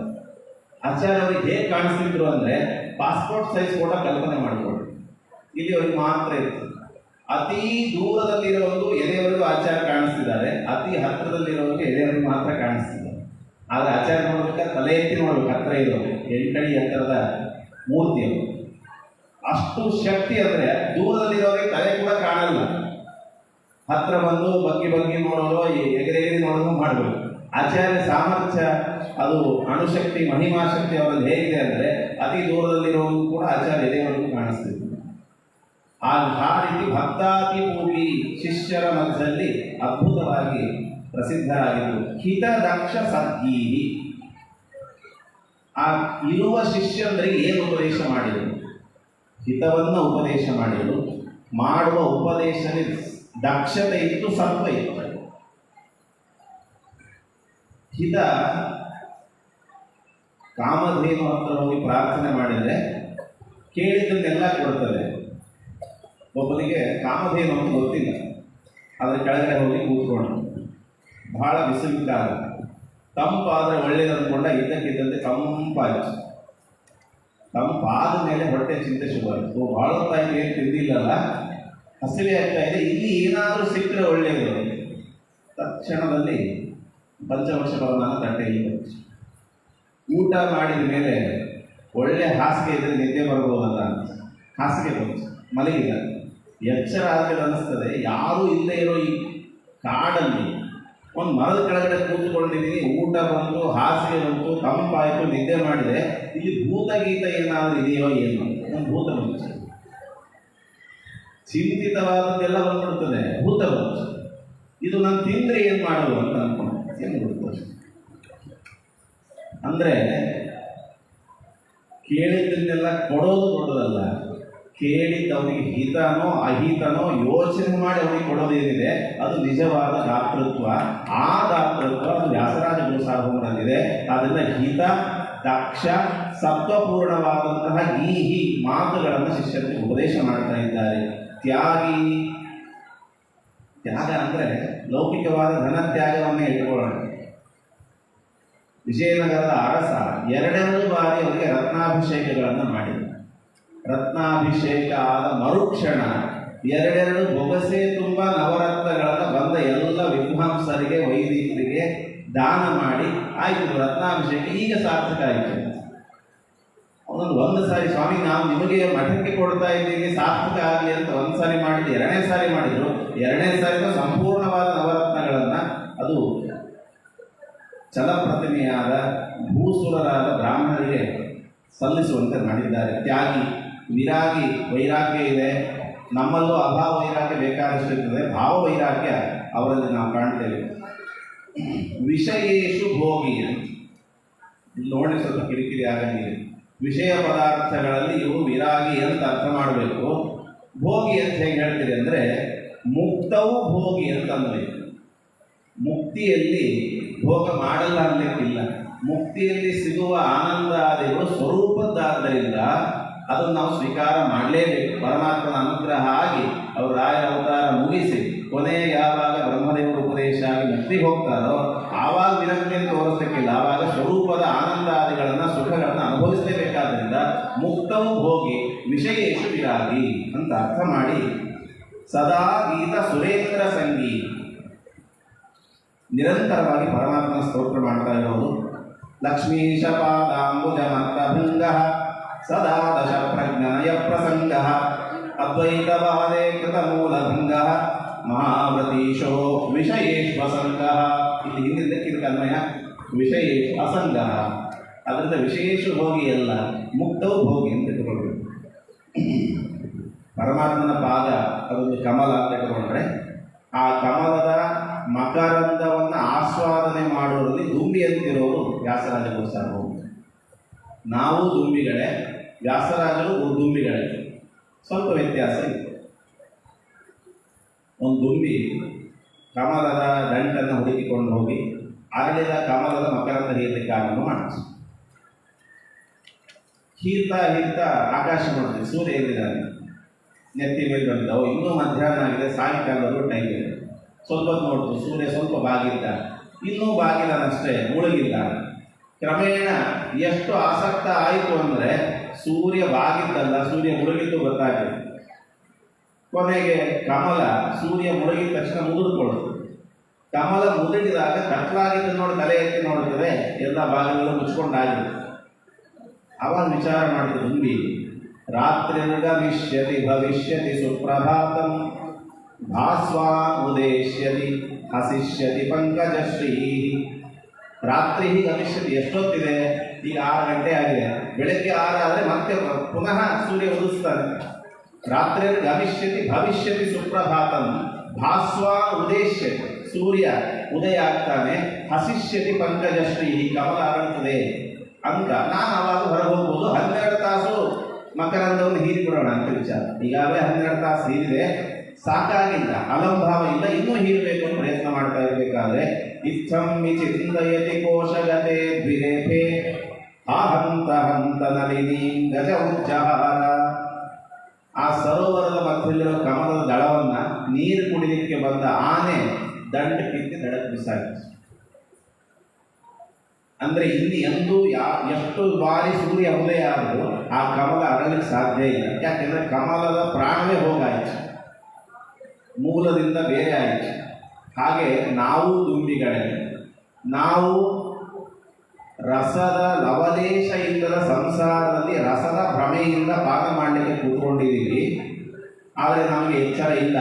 ಆಚಾರ್ಯ ಅವ್ರಿಗೆ ಹೇಗೆ ಕಾಣಿಸ್ತಿದ್ರು ಅಂದರೆ ಪಾಸ್ಪೋರ್ಟ್ ಸೈಜ್ ಫೋಟೋ ಕಲ್ಪನೆ ಮಾಡಿಕೊಡ್ರಿ, ಇಲ್ಲಿ ಅವ್ರಿಗೆ ಮಾತ್ರ ಇರ್ತದೆ. ಅತಿ ದೂರದಲ್ಲಿರೋದು ಎದೆಯವರೆಗೂ ಆಚಾರ್ಯ ಕಾಣಿಸ್ತಿದ್ದಾರೆ, ಅತಿ ಹತ್ತಿರದಲ್ಲಿರೋರಿಗೆ ಎದೆಯವರೆಗೂ ಮಾತ್ರ ಕಾಣಿಸ್ತಿದ್ದಾರೆ. ಆದರೆ ಆಚಾರ್ಯ ನೋಡ್ಬೇಕಾದ್ರೆ ತಲೆ ಎತ್ತಿ ನೋಡ್ಬೇಕು, ಹತ್ತಿರ ಇರೋದು ಎಂಟಡಿ ಎತ್ತರದ ಮೂರ್ತಿಯವರು. ಅಷ್ಟು ಶಕ್ತಿ ಅಂದರೆ ದೂರದಲ್ಲಿರೋರಿಗೆ ತಲೆ ಕೂಡ ಕಾಣಲ್ಲ. ಹತ್ರ ಬಂದು ಬಗ್ಗಿ ನೋಡೋದು, ಎಗರೆಗರಿ ನೋಡೋದು ಮಾಡಬೇಕು. ಆಚಾರ್ಯ ಸಾಮರ್ಥ್ಯ ಅದು ಅಣುಶಕ್ತಿ ಮಹಿಮಾಶಕ್ತಿ ಅವರಲ್ಲಿ ಹೇಗಿದೆ ಅಂದರೆ ಅತಿ ದೂರದಲ್ಲಿರೋದು ಕೂಡ ಆಚಾರ್ಯ ಎದೆಯವರೆಗೂ ಕಾಣಿಸ್ತಿದ್ರು. ಆ ರೀತಿ ಭಕ್ತಾತಿಭೂಮಿ ಶಿಷ್ಯರ ಮಧ್ಯದಲ್ಲಿ ಅದ್ಭುತವಾಗಿ ಪ್ರಸಿದ್ಧರಾಗಿದ್ದು ಹಿತದಕ್ಷ ಸದ್ಗೀಹಿ. ಆ ಇರುವ ಶಿಷ್ಯಂದರಿಗೆ ಏನು ಉಪದೇಶ ಮಾಡಿದರು? ಹಿತವನ್ನು ಉಪದೇಶ ಮಾಡಿದರು. ಮಾಡುವ ಉಪದೇಶದಲ್ಲಿ ದಕ್ಷತೆ ಇತ್ತು, ಸತ್ವ ಇತ್ತು. ಹಿತ ಕಾಮಧೇನು ಹತ್ರ ಹೋಗಿ ಪ್ರಾರ್ಥನೆ ಮಾಡಿದರೆ ಕೇಳಿದ್ದನ್ನೆಲ್ಲ ಕೊಡ್ತದೆ. ಒಬ್ಬನಿಗೆ ಕಾಮಧೇನು ಅಂತ ಗೊತ್ತಿಲ್ಲ, ಅದರ ಕೆಳಗಡೆ ಹೋಗಿ ಕೂತ್ಕೊಂಡು ಬಹಳ ಬಿಸಿಲು ಕಾಲ, ತಂಪಾದರೆ ಒಳ್ಳೇದು ಅಂದ್ಕೊಂಡ ಇದ್ದಕ್ಕಿದ್ದಂತೆ ತಂಪಾದ ಮೇಲೆ ಹೊಟ್ಟೆ ಚಿಂತೆ ಶುರುವಾಯಿತು. ಬಹಳ ಹೊತ್ತಾಗಿ ಏನು ತಿಂದಿಲ್ಲಲ್ಲ, ಹಸಿವೆ ಆಗ್ತಾ ಇದೆ, ಇಲ್ಲಿ ಏನಾದರೂ ಸಿಕ್ಕರೆ ಒಳ್ಳೆಯದು. ತಕ್ಷಣದಲ್ಲಿ ಪಂಚವರ್ಷ ಭವನ ತಟ್ಟೆಯಲ್ಲಿ ಊಟ ಮಾಡಿದ ಮೇಲೆ ಒಳ್ಳೆ ಹಾಸಿಗೆ ಇದ್ರೆ ನಿದ್ದೆ ಬರ್ಬೋದಲ್ಲ ಅಂತ ಹಾಸಿಗೆ ಬಂತು, ಮಲಗಿದ. ಎಚ್ಚರ ಆದ್ರೆ ಅನ್ನಿಸ್ತದೆ, ಯಾರೂ ಇಲ್ಲದೆ ಇರೋ ಈ ಕಾಡಲ್ಲಿ ಒಂದು ಮರದ ಕೆಳಗಡೆ ಕೂತ್ಕೊಂಡಿದ್ದೀನಿ, ಊಟ ಬಂತು, ಹಾಸಿಗೆ ಬಂತು, ತಂಪಾಯಿತು, ನಿದ್ದೆ ಮಾಡಿದೆ, ಇಲ್ಲಿ ಭೂತಗೀತ ಏನಾದರೂ ಇದೆಯೋ ಏನು? ಒಂದು ಭೂತ ಬಂತು, ಚಿಂತಿತವಾದದ್ದೆಲ್ಲ ಬಂದ್ಬಿಡ್ತದೆ, ಭೂತ ಬಂತು. ಇದು ನಾನು ತಿಂದರೆ ಏನು ಮಾಡೋದು ಅಂತ ಅನ್ಕೊಂಡು ಏನು ಬಿಡ್ಬೋದು. ಅಂದರೆ ಕೇಳಿದ್ದನ್ನೆಲ್ಲ ಕೊಡೋದು ದೊಡ್ಡದಲ್ಲ, ಕೇಳಿದ್ದವನಿಗೆ ಹಿತನೋ ಅಹಿತನೋ ಯೋಚನೆ ಮಾಡಿ ಅವನಿಗೆ ಕೊಡೋದೇನಿದೆ ಅದು ನಿಜವಾದ ದಾತೃತ್ವ. ಆ ದಾತೃತ್ವ ಅದು ವ್ಯಾಸರಾಜ ಗುರುಸಾರ್ವಭೌಮರಲ್ಲಿದೆ. ಆದ್ದರಿಂದ ಹಿತ, ದಕ್ಷ, ಸತ್ವಪೂರ್ಣವಾದಂತಹ ಈ ಮಾತುಗಳನ್ನು ಶಿಷ್ಯರಿಗೆ ಉಪದೇಶ ಮಾಡ್ತಾ ಇದ್ದಾರೆ. ತ್ಯಾಗ ಅಂದರೆ ಲೌಕಿಕವಾದ ಧನತ್ಯಾಗವನ್ನೇ ಇಟ್ಟುಕೊಳ್ಳೋಣ. ವಿಜಯನಗರದ ಅರಸ 2 ಬಾರಿ ಅವರಿಗೆ ರತ್ನಾಭಿಷೇಕಗಳನ್ನು ಮಾಡಿದರು. ರತ್ನಾಭಿಷೇಕ ಆದ ಮರುಕ್ಷಣ 2 ಬೊಗಸೆ ತುಂಬ ನವರತ್ನಗಳನ್ನು ಬಂದ ಎಲ್ಲ ವಿದ್ವಾಂಸರಿಗೆ ವೈದಿಕರಿಗೆ ದಾನ ಮಾಡಿ ಆಯಿತು, ರತ್ನಾಭಿಷೇಕ ಈಗ ಸಾರ್ಥಕ ಆಯಿತು. ಒಂದು ಸಾರಿ ಸ್ವಾಮಿ ನಾವು ನಿಮಗೆ ಮಠಕ್ಕೆ ಕೊಡ್ತಾ ಇದ್ದೀವಿ ಸಾರ್ಥಕ ಆಗಲಿ ಅಂತ ಒಂದು ಸಾರಿ ಮಾಡಿದ್ದು, 2ನೇ ಸಾರಿ ಮಾಡಿದ್ರು. 2ನೇ ಸಾರಿನ ಸಂಪೂರ್ಣವಾದ ನವರತ್ನಗಳನ್ನು ಅದು ಚಲಪ್ರತಿಮೆಯಾದ ಭೂಸುರರಾದ ಬ್ರಾಹ್ಮಣರಿಗೆ ಸಲ್ಲಿಸುವಂತೆ ಮಾಡಿದ್ದಾರೆ. ತ್ಯಾಗಿ, ವಿರಾಗಿ, ವೈರಾಗ್ಯ ಇದೆ. ನಮ್ಮಲ್ಲೂ ಅಭಾವ ವೈರಾಗ್ಯ ಬೇಕಾದಷ್ಟು ಇರ್ತದೆ, ಭಾವ ವೈರಾಗ್ಯ ಅವರಲ್ಲಿ ನಾವು ಕಾಣ್ತೇವೆ. ವಿಷಯೇಶು ಭೋಗಿ, ನೋಡಿ ಸ್ವಲ್ಪ ಕಿರಿಕಿರಿ ಆಗಂಗಿದೆ. ವಿಷಯ ಪದಾರ್ಥಗಳಲ್ಲಿ ಇವು ವಿರಾಗಿ ಅಂತ ಅರ್ಥ ಮಾಡಬೇಕು. ಭೋಗಿ ಅಂತ ಹೇಗೆ ಹೇಳ್ತೀರಿ ಅಂದರೆ ಮುಕ್ತವು ಭೋಗಿ ಅಂತ ಅನ್ಬೇಕು. ಮುಕ್ತಿಯಲ್ಲಿ ಭೋಗ ಮಾಡಲ್ಲ ಅನ್ನಲಿಕ್ಕಿಲ್ಲ. ಮುಕ್ತಿಯಲ್ಲಿ ಸಿಗುವ ಆನಂದಾದಿಗಳು ಸ್ವರೂಪದ್ದಾದ್ದರಿಂದ ಅದನ್ನು ನಾವು ಸ್ವೀಕಾರ ಮಾಡಲೇಬೇಕು. ಪರಮಾತ್ಮನ ಅನುಗ್ರಹ ಆಗಿ ಅವರು ರಾಯ ಅವತಾರ ಮುಗಿಸಿ ಕೊನೆಗೆ ಯಾವಾಗ ಬ್ರಹ್ಮದೇವರ ಉಪದೇಶ ಆಗಿ ಮುಕ್ತಿಗೆ ಹೋಗ್ತಾರೋ ಆವಾಗ ವಿರಕ್ತಿಯನ್ನು ತೋರಿಸಲಿಕ್ಕಿಲ್ಲ. ಆವಾಗ ಸ್ವರೂಪದ ಆನಂದಾದಿಗಳನ್ನು ಸುಖಗಳನ್ನು ಅನುಭವಿಸಲೇಬೇಕಾದ್ರಿಂದ ಮುಕ್ತವು ಭೋಗಿ ವಿಷಯೇಶು ವಿರಾಗಿ ಅಂತ ಅರ್ಥ ಮಾಡಿ ಸದಾ ಗೀತ ಸುರೇಂದ್ರ ಸಂಗೀ ನಿರಂತರವಾಗಿ ಪರಮಾತ್ಮನ ಸ್ತೋತ್ರ ಮಾಡ್ತಾ ಇರೋದು. ಲಕ್ಷ್ಮೀಶ ಪಾದಾಂಬುಜ ಮಂತ್ರಭಂಗ ಸದಾ ದಶ ಪ್ರಜ್ಞಾಯ ಪ್ರಸಂಗ ಅದ್ವೈತವಾದೇ ಕೃತ ಮೂಲಭಂಗ ಮಹಾವ್ರತೀಶೋ ವಿಷಯೇಶ್ವಸಂಗ. ಇಲ್ಲಿ ಹಿಂದಿದ್ದಕ್ಕಿದಕ್ಕೆ ಅನ್ವಯ ವಿಷಯೇಶು ಅಸಂಗ. ಅದರಿಂದ ವಿಷಯೇಶು ಭೋಗಿ ಅಲ್ಲ, ಮುಕ್ತವು ಭೋಗಿ ಅಂತ ಇಟ್ಟುಕೊಳ್ಬೇಕು. ಪರಮಾತ್ಮನ ಪಾದ ಅದೊಂದು ಕಮಲ ಅಂತ ಇಟ್ಟುಕೊಂಡ್ರೆ ಆ ಕಮಲದ ಮಕರಂದವನ್ನು ಆಸ್ವಾದನೆ ಮಾಡುವಲ್ಲಿ ದುಂಬಿ ಅಂತಿರೋರು ವ್ಯಾಸರಾಜ ಗುರುಸಾರ್ವಭೌಮ. ನಾವು ದುಂಬಿಗಳೇ, ವ್ಯಾಸರಾಜರು ದುಂಬಿಗಳೇ, ಸ್ವಲ್ಪ ವ್ಯತ್ಯಾಸ ಇದೆ. ಒಂದು ದುಂಬಿ ಕಮಲದ ದಂಟನ್ನು ಹುಡುಕಿಕೊಂಡು ಹೋಗಿ ಅರಳಿದ ಕಮಲದ ಮಕರಂದ ಹೀರಲಿಕ್ಕೆ ಆರಂಭ ಮಾಡಿತು. ಹೀರ್ತಾ ಆಕಾಶ ನೋಡಿದೆ, ಸೂರ್ಯ ಎಲ್ಲಿದ್ದಾನೆ, ನೆತ್ತಿ ಮೇಲೆ ಬಂದಿದ್ದ. ಇನ್ನೂ ಮಧ್ಯಾಹ್ನ ಆಗಿದೆ, ಸಾಯಂಕಾಲದವರೆಗೂ ಟೈಮ್ ಇದೆ. ಸ್ವಲ್ಪ ನೋಡ್ತು, ಸೂರ್ಯ ಸ್ವಲ್ಪ ಬಾಗಿದ್ದ, ಇನ್ನೂ ಬಾಗಿಲನಷ್ಟೇ, ಮುಳುಗಿಲ್ಲ. ಕ್ರಮೇಣ ಎಷ್ಟು ಆಸಕ್ತ ಆಯಿತು ಅಂದರೆ ಸೂರ್ಯ ಬಾಗಿದ್ದಲ್ಲ, ಸೂರ್ಯ ಮುಳುಗಿದ್ದು ಗೊತ್ತಾಗಿದೆ. ಕೊನೆಗೆ ಕಮಲ ಸೂರ್ಯ ಮುಳುಗಿದ ತಕ್ಷಣ ಮುಗಿದುಕೊಳ್ಳುತ್ತೆ. ಕಮಲ ಮುದುಡಿದಾಗ ಕತ್ಲಾಗಿದ್ದು ನೋಡಿ ತಲೆ ಎತ್ತಿ ನೋಡಿದರೆ ಎಲ್ಲ ಭಾಗಗಳು ಮುಚ್ಕೊಂಡಾಗಿದೆ. ಅವಾಗ ವಿಚಾರ ಮಾಡಿದ ದುಂಬಿ, ರಾತ್ರಿರ್ಗಮಿಷ್ಯತಿ ಭವಿಷ್ಯತಿ ಸುಪ್ರಭಾತಂ ಭಾಸ್ವಾ ಉದೇಶ್ಯತಿ ಹಸಿಷ್ಯತಿ ಪಂಕಜಶ್ರೀ. ರಾತ್ರಿ ಗಮಿಷ್ಯತಿ, ಎಷ್ಟೊತ್ತಿದೆ? ಈಗ 6 ಗಂಟೆ ಆಗಿದೆ. ಬೆಳಗ್ಗೆ 6 ಆದರೆ ಮತ್ತೆ ಪುನಃ ಸೂರ್ಯ ಉದಿಸ್ತಾನೆ. ರಾತ್ರಿ ಗಮಿಷ್ಯತಿ ಭವಿಷ್ಯತಿ ಸುಪ್ರಭಾತಂ ಭಾಸ್ವಾ ಉದೇಶ್ಯತಿ, ಸೂರ್ಯ ಉದಯ ಆಗ್ತಾನೆ. ಹಸಿಷ್ಯತಿ ಪಂಕಜಶ್ರೀ, ಕಮಲ ಅರಳುತ್ತದೆ ಅಂತ ನಾನು ಅವಾಗ ಹೊರಗೆ ಹೋಗ್ಬೋದು. 12 ತಾಸು ಮಕರಂದವನ್ನು ಹೀರಿಬಿಡೋಣ ಅಂತ ವಿಚಾರ. ಈಗಾಗಲೇ 12 ತಾಸು ಹೀರಿದೆ, ಸಾಕಾಗಿಲ್ಲ, ಅಲಂಭಾವ ಇಲ್ಲ, ಇನ್ನೂ ಹೀರಬೇಕು ಅಂತ ಪ್ರಯತ್ನ ಮಾಡ್ತಾ ಇರಬೇಕಾದ್ರೆ ಇತ್ತಂ ವಿಚಿಂತಯತಿ ಕೋಶಗತೆ ದ್ವಿರೇಫೆ ಹಂತ ಹಂತ ನಳಿನಿ ಗಜ ಉಜ್ಜಹಾರ. ಆ ಸರೋವರದ ಮಧ್ಯದಲ್ಲಿರೋ ಕಮಲದ ದಳವನ್ನ ನೀರು ಕುಡಿಲಿಕ್ಕೆ ಬಂದ ಆನೆ ದಂಡ ಕಿತ್ತಿ ದಡಕ್ಕೆ ಬಿಸಾಕಿತು. ಅಂದ್ರೆ ಇಲ್ಲಿ ಎಂದೂ ಎಷ್ಟು ಬಾರಿ ಸೂರ್ಯ ಉದಯ ಆದರೂ ಆ ಕಮಲ ಅರಳಲಿಕ್ಕೆ ಸಾಧ್ಯ ಇಲ್ಲ. ಯಾಕೆಂದ್ರೆ ಕಮಲದ ಪ್ರಾಣವೇ ಹೋಗಾಯಿತು, ಮೂಲದಿಂದ ಬೇರೆ ಆಯಿತು. ಹಾಗೆ ನಾವು ದುಂಬಿಗಳೇ, ನಾವು ರಸದ ಲವಲೇಶ ಇಲ್ಲದ ಸಂಸಾರದಲ್ಲಿ ರಸದ ಭ್ರಮೆಯಿಂದ ಪಾನ ಮಾಡಲಿಕ್ಕೆ ಕೂತ್ಕೊಂಡಿದ್ದೀವಿ. ಆದರೆ ನಮಗೆ ಎಚ್ಚರ ಇಲ್ಲ.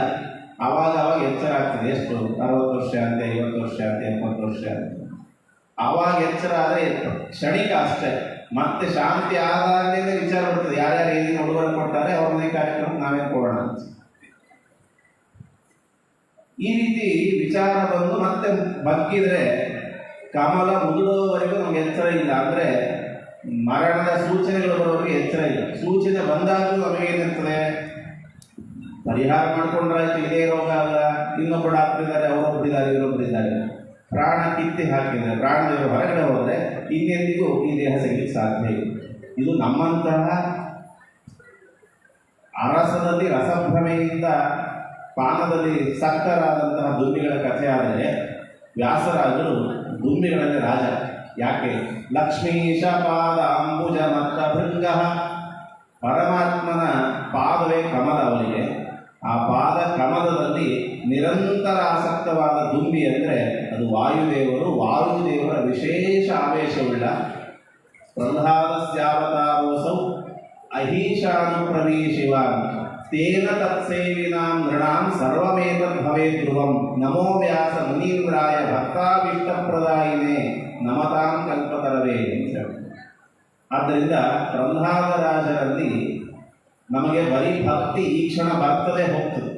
ಆವಾಗ ಎಚ್ಚರ ಆಗ್ತದೆ. ಎಷ್ಟು? 60 ವರ್ಷ ಅಂತೆ, 50 ವರ್ಷ ಅಂತೆ, 70 ವರ್ಷ ಅಂತೆ. ಆವಾಗ ಎಚ್ಚರ ಆದರೆ ಕ್ಷಣಿಕ ಅಷ್ಟೇ. ಮತ್ತೆ ಶಾಂತಿ ಆದಾಗಲೇ ವಿಚಾರ ಬರ್ತದೆ, ಯಾರ್ಯಾರು ಏನೇನು ಉಡುಗೊರೆ ಕೊಡ್ತಾರೆ ಅವ್ರನ್ನೇ ಕಾರ್ಯಕ್ರಮ ನಾವೇನು ಕೊಡೋಣ ಅಂತ. ಈ ರೀತಿ ವಿಚಾರ ಬಂದು ಮತ್ತೆ ಬಗ್ಗಿದ್ರೆ ಕಮಲ ಮುಗಿದೋವರೆಗೂ ನಮ್ಗೆ ಎಚ್ಚರ ಇಲ್ಲ. ಅಂದ್ರೆ ಮರಣದ ಸೂಚನೆಗಳು ಬರೋವರೆಗೆ ಎಚ್ಚರ ಇಲ್ಲ. ಸೂಚನೆ ಬಂದಾಗಲೂ ನಮಗೇನಿರ್ತದೆ? ಪರಿಹಾರ ಮಾಡ್ಕೊಂಡ್ರಾಯ್ತು, ಇದೇ ರೋಗ ಅಲ್ಲ, ಇನ್ನೊಬ್ಬ ಡಾಕ್ಟರ್ ಇದ್ದಾರೆ, ಅವರೊಬ್ಬರಿದ್ದಾರೆ, ಇವರೊಬ್ಬರಿದ್ದಾರೆ. ಪ್ರಾಣ ಕಿತ್ತಿ ಹಾಕಿದರೆ, ಪ್ರಾಣದೇವರು ಹೊರಗಡೆ ಹೋದರೆ ಇನ್ನೆಂದಿಗೂ ಈ ದೇಹ ಸಿಗಲಿಕ್ಕೆ ಸಾಧ್ಯ ಇಲ್ಲ. ಇದು ನಮ್ಮಂತಹ ಅರಸದಲ್ಲಿ ರಸಭ್ರಮೆಯಿಂದ ಪಾನದಲ್ಲಿ ಸಕ್ತರಾದಂತಹ ದುಂಬಿಗಳ ಕಥೆ ಆದರೆ ವ್ಯಾಸರಾಜರು ದುಂಬಿಗಳಲ್ಲಿ ರಾಜ. ಯಾಕೆ? ಲಕ್ಷ್ಮೀಶ ಪಾದ ಅಂಬುಜ ಮತ್ತ ಭೃಂಗ. ಪರಮಾತ್ಮನ ಪಾದವೇ ಕಮಲ ಅವರಿಗೆ. ಆ ಪಾದ ಕಮಲದಲ್ಲಿ ನಿರಂತರ ಆಸಕ್ತವಾದ ದುಂಬಿ ಅಂದರೆ ಅದು ವಾಯುದೇವರು. ವಾಯುದೇವರ ವಿಶೇಷ ಆವೇಶವುಳ್ಳ ಪ್ರಹ್ಲಾದಸ್ಯಾವತಾರೋಸೌ ಅಹೀಶಾನುಪ್ರವೇಶಿವಾನ್ ತೇನ ತತ್ಸೇವಿನಾಂ ನೃಣಾಂ ಸರ್ವಮೇತದ್ ಭವೇತ್ ಧ್ರುವಂ ನಮೋ ವ್ಯಾಸ ಮುನೀಂದ್ರಾಯ ಭಕ್ತಾಭೀಷ್ಟಪ್ರದಾಯಿನೇ ನಮತಾಂ ಕಲ್ಪತರವೇ ಅಂತ. ಆದ್ದರಿಂದ ಪ್ರಹ್ಲಾದರಾಜರಲ್ಲಿ ನಮಗೆ ಬರೀ ಭಕ್ತಿ ಈ ಕ್ಷಣ ಬರ್ತದೆ ಹೋಗ್ತದೆ.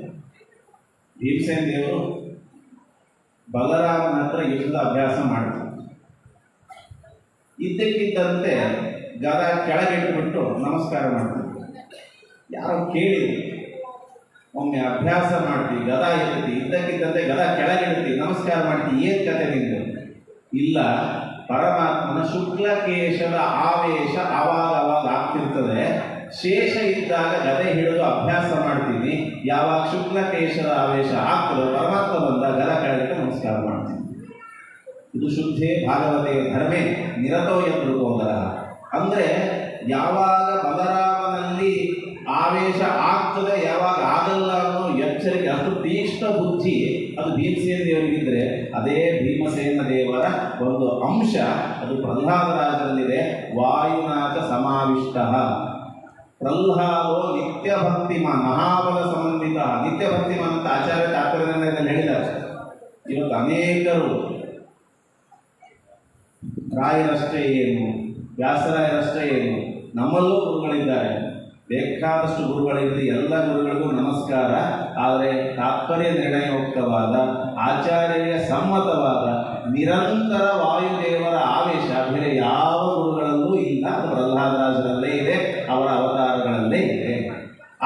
ಭೀಮಸೇನ ದೇವರು ಬಲರಾಮನ ಹತ್ರ ಯುದ್ಧ ಅಭ್ಯಾಸ ಮಾಡ್ತಾರೆ. ಇದ್ದಕ್ಕಿದ್ದಂತೆ ಗದ ಕೆಳಗಿಟ್ಟುಬಿಟ್ಟು ನಮಸ್ಕಾರ ಮಾಡ್ತಾರೆ. ಯಾರೋ ಕೇಳಿದ್ರು, ಒಮ್ಮೆ ಅಭ್ಯಾಸ ಮಾಡ್ತೀವಿ, ಗದ ಎತ್ತಿ, ಇದ್ದಕ್ಕಿದ್ದಂತೆ ಗದ ಕೆಳಗಿಡ್ತಿ, ನಮಸ್ಕಾರ ಮಾಡ್ತೀವಿ, ಏನ್ ಕತೆ ನಿಂದು? ಇಲ್ಲ, ಪರಮಾತ್ಮನ ಶುಕ್ಲಕೇಶದ ಆವೇಶ ಆವಾಗ ಆಗ್ತಿರ್ತದೆ. ಶೇಷ ಇದ್ದಾಗ ಗದೆ ಹಿಡಿದು ಅಭ್ಯಾಸ ಮಾಡ್ತೀನಿ. ಯಾವಾಗ ಶುಕ್ಲಕೇಶದ ಆವೇಶ ಆಗ್ತದೆ, ಪರಮಾತ್ಮ ಬಂದ ಗದ ಕೆಳಗಿಟ್ಟು ನಮಸ್ಕಾರ ಮಾಡ್ತೀನಿ. ಇದು ಶುದ್ಧೇ ಭಾಗವತೆ ಧರ್ಮೇ ನಿರತೋ ಯದ್ರುಕೋದರ. ಅಂದ್ರೆ ಯಾವಾಗ ಬಲರಾಮನಲ್ಲಿ ಆವೇಶ ಆಗ್ತದೆ, ಯಾವಾಗ ಆಗಲ್ಲ ಅನ್ನೋ ಎಚ್ಚರಿಕೆ, ಅಷ್ಟು ತೀಕ್ಷ್ಣ ಬುದ್ಧಿ ಅದು ಭೀಮಸೇನ ದೇವರಿಗಿದ್ರೆ, ಅದೇ ಭೀಮಸೇನ ದೇವರ ಒಂದು ಅಂಶ ಅದು ಪ್ರಹ್ಲಾದರಾಜರಲ್ಲಿದೆ. ವಾಯುನಾಥ ಸಮಾವಿಷ್ಟ ಪ್ರಹ್ಲಾದೋ ನಿತ್ಯ ಭಕ್ತಿಮಾನ್ ಮಹಾಬಲ ಸಂಬಂಧಿತ. ನಿತ್ಯ ಭಕ್ತಿಮಾನ್ ಅಂತ ಆಚಾರ್ಯ ತಾತ್ಪರ್ಯದಲ್ಲಿ ಹೇಳಿದ್ದಾರೆ. ಇವತ್ತು ಅನೇಕರು ರಾಯರಷ್ಟೇ ಏನು, ವ್ಯಾಸರಾಯರಷ್ಟೇ ಏನು, ನಮ್ಮಲ್ಲೂ ಗುರುಗಳಿದ್ದಾರೆ, ಬೇಕಾದಷ್ಟು ಗುರುಗಳಿದ್ದು ಎಲ್ಲ ಗುರುಗಳಿಗೂ ನಮಸ್ಕಾರ. ಆದರೆ ತಾತ್ಪರ್ಯ ನಿರ್ಣಯೋಕ್ತವಾದ ಆಚಾರ್ಯ ಸಮ್ಮತವಾದ ನಿರಂತರ ವಾಯುದೇವರ ಆವೇಶ ಬೇರೆ ಯಾವ ಗುರುಗಳಲ್ಲೂ ಇಲ್ಲ. ಅದು ಪ್ರಹ್ಲಾದರಾಜರಲ್ಲೇ ಇದೆ, ಅವರ ಅವತಾರಗಳಲ್ಲೇ ಇದೆ.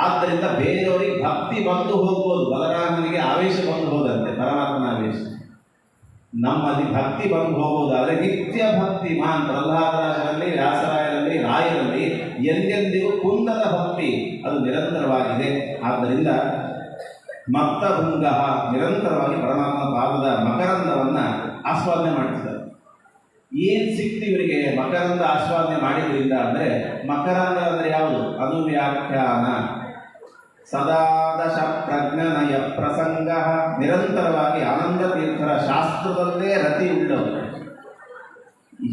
ಆದ್ದರಿಂದ ಬೇರೆಯವರಿಗೆ ಭಕ್ತಿ ಬಂದು ಹೋಗ್ಬೋದು. ಬಲರಾಮನಿಗೆ ಆವೇಶ ಬಂದು ಹೋದಂತೆ, ಪರಮಾತ್ಮನ ಆವೇಶ. ನಮ್ಮಲ್ಲಿ ಭಕ್ತಿ ಬಂದು ಹೋಗುವುದಾದರೆ ನಿತ್ಯ ಭಕ್ತಿ ಮಾನ್ ಪ್ರಹ್ಲಾದರಾಜರಲ್ಲಿ, ವ್ಯಾಸರಾಯರಲ್ಲಿ, ರಾಯರಲ್ಲಿ ಎಂದೆಂದಿಗೂ ಕುಂದದ ಭಕ್ತಿ ಅದು ನಿರಂತರವಾಗಿದೆ. ಆದ್ದರಿಂದ ಮತ್ತಭೃಂಗ ನಿರಂತರವಾಗಿ ಪರಮಾತ್ಮ ಪಾದದ ಮಕರಂದವನ್ನ ಆಸ್ವಾದನೆ ಮಾಡ್ತಿದ್ದಾರೆ. ಏನ್ ಸಿಕ್ತು ಇವರಿಗೆ ಮಕರಂದ ಆಸ್ವಾದನೆ ಮಾಡಿದ್ರಿಂದ ಅಂದ್ರೆ, ಮಕರಂದ ಅಂದ್ರೆ ಯಾವುದು? ಅದು ವ್ಯಾಖ್ಯಾನ. ಸದಾದಶ ಪ್ರಜ್ಞನಯ ಪ್ರಸಂಗ, ನಿರಂತರವಾಗಿ ಆನಂದ ತೀರ್ಥರ ಶಾಸ್ತ್ರದಲ್ಲೇ ರತಿ ಉಳ್ಳವರು.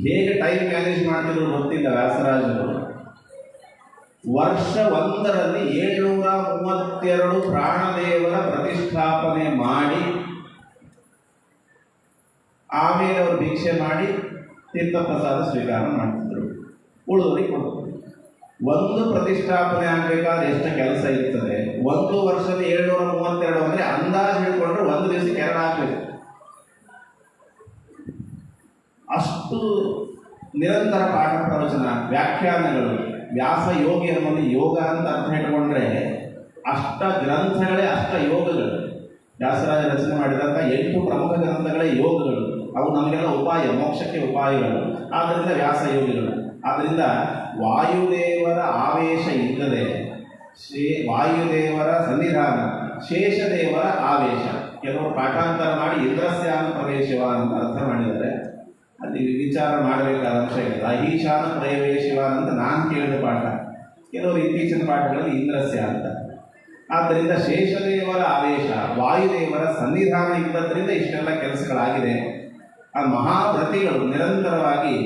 ಹೇಗೆ ಟೈಮ್ ಮ್ಯಾನೇಜ್ ಮಾಡ್ತಿದ್ರು ಗೊತ್ತಿಲ್ಲ ವ್ಯಾಸರಾಜರು. ವರ್ಷ ಒಂದರಲ್ಲಿ 732 ಪ್ರಾಣದೇವರ ಪ್ರತಿಷ್ಠಾಪನೆ ಮಾಡಿ ಆಮೇಲೆ ಅವರು ಭಿಕ್ಷೆ ಮಾಡಿ ತೀರ್ಥಪ್ರಸಾದ ಸ್ವೀಕಾರ ಮಾಡ್ತಿದ್ರು, ಉಳಿದವರಿಗೆ ಕೊಡ್ತಿದ್ರು. ಒಂದು ಪ್ರತಿಷ್ಠಾಪನೆ ಆಗಬೇಕಾದ್ರೆ ಎಷ್ಟು ಕೆಲಸ ಇರ್ತದೆ. ಒಂದು ವರ್ಷದ 732 ಅಂದರೆ ಅಂದಾಜು ಹಿಡ್ಕೊಂಡ್ರೆ ಒಂದು ದಿವಸಕ್ಕೆ 2 ಆಗಬೇಕು. ಅಷ್ಟು ನಿರಂತರ ಪಾಠ ಪ್ರವಚನ, ವ್ಯಾಖ್ಯಾನಗಳು. ವ್ಯಾಸ ಯೋಗಿ ಅನ್ನೋದು ಯೋಗ ಅಂತ ಅರ್ಥ ಇಟ್ಕೊಂಡ್ರೆ ಅಷ್ಟ ಗ್ರಂಥಗಳೇ ಅಷ್ಟ ಯೋಗಗಳು. ವ್ಯಾಸರಾಜ ರಚನೆ ಮಾಡಿದಂಥ 8 ಪ್ರಮುಖ ಗ್ರಂಥಗಳೇ ಯೋಗಗಳು. ಅವು ನಮಗೆಲ್ಲ ಉಪಾಯ, ಮೋಕ್ಷಕ್ಕೆ ಉಪಾಯಗಳು. ಆದ್ದರಿಂದ ವ್ಯಾಸ ಯೋಗಿಗಳು. ಆದ್ದರಿಂದ ವಾಯುದೇವರ ಆವೇಶ ಇದ್ದದೆ ವಾಯುದೇವರ ಸನ್ನಿಧಾನ, ಶೇಷದೇವರ ಆವೇಶ. ಕೆಲವರು ಪಾಠಾಂತರ ಮಾಡಿ ಇಂದ್ರಸ್ಯಾನ ಪ್ರವೇಶವ ಅಂತ ಅರ್ಥ ಮಾಡಿದ್ದಾರೆ. ಅಲ್ಲಿ ವಿಚಾರ ಮಾಡಬೇಕಾದ ಅಂಶ ಇದೆ. ಅಹೀಶಾನ ಪ್ರವೇಶವ ಅಂತ ನಾನು ಕೇಳಿದ ಪಾಠ, ಕೆಲವರು ಇತ್ತೀಚಿನ ಪಾಠಗಳಲ್ಲಿ ಇಂದ್ರಸ್ಯ ಅಂತ. ಆದ್ದರಿಂದ ಶೇಷದೇವರ ಆವೇಶ, ವಾಯುದೇವರ ಸನ್ನಿಧಾನ ಇದ್ದದ್ರಿಂದ ಇಷ್ಟೆಲ್ಲ ಕೆಲಸಗಳಾಗಿದೆ. ಆ ಮಹಾವ್ರತಿಗಳು ನಿರಂತರವಾಗಿ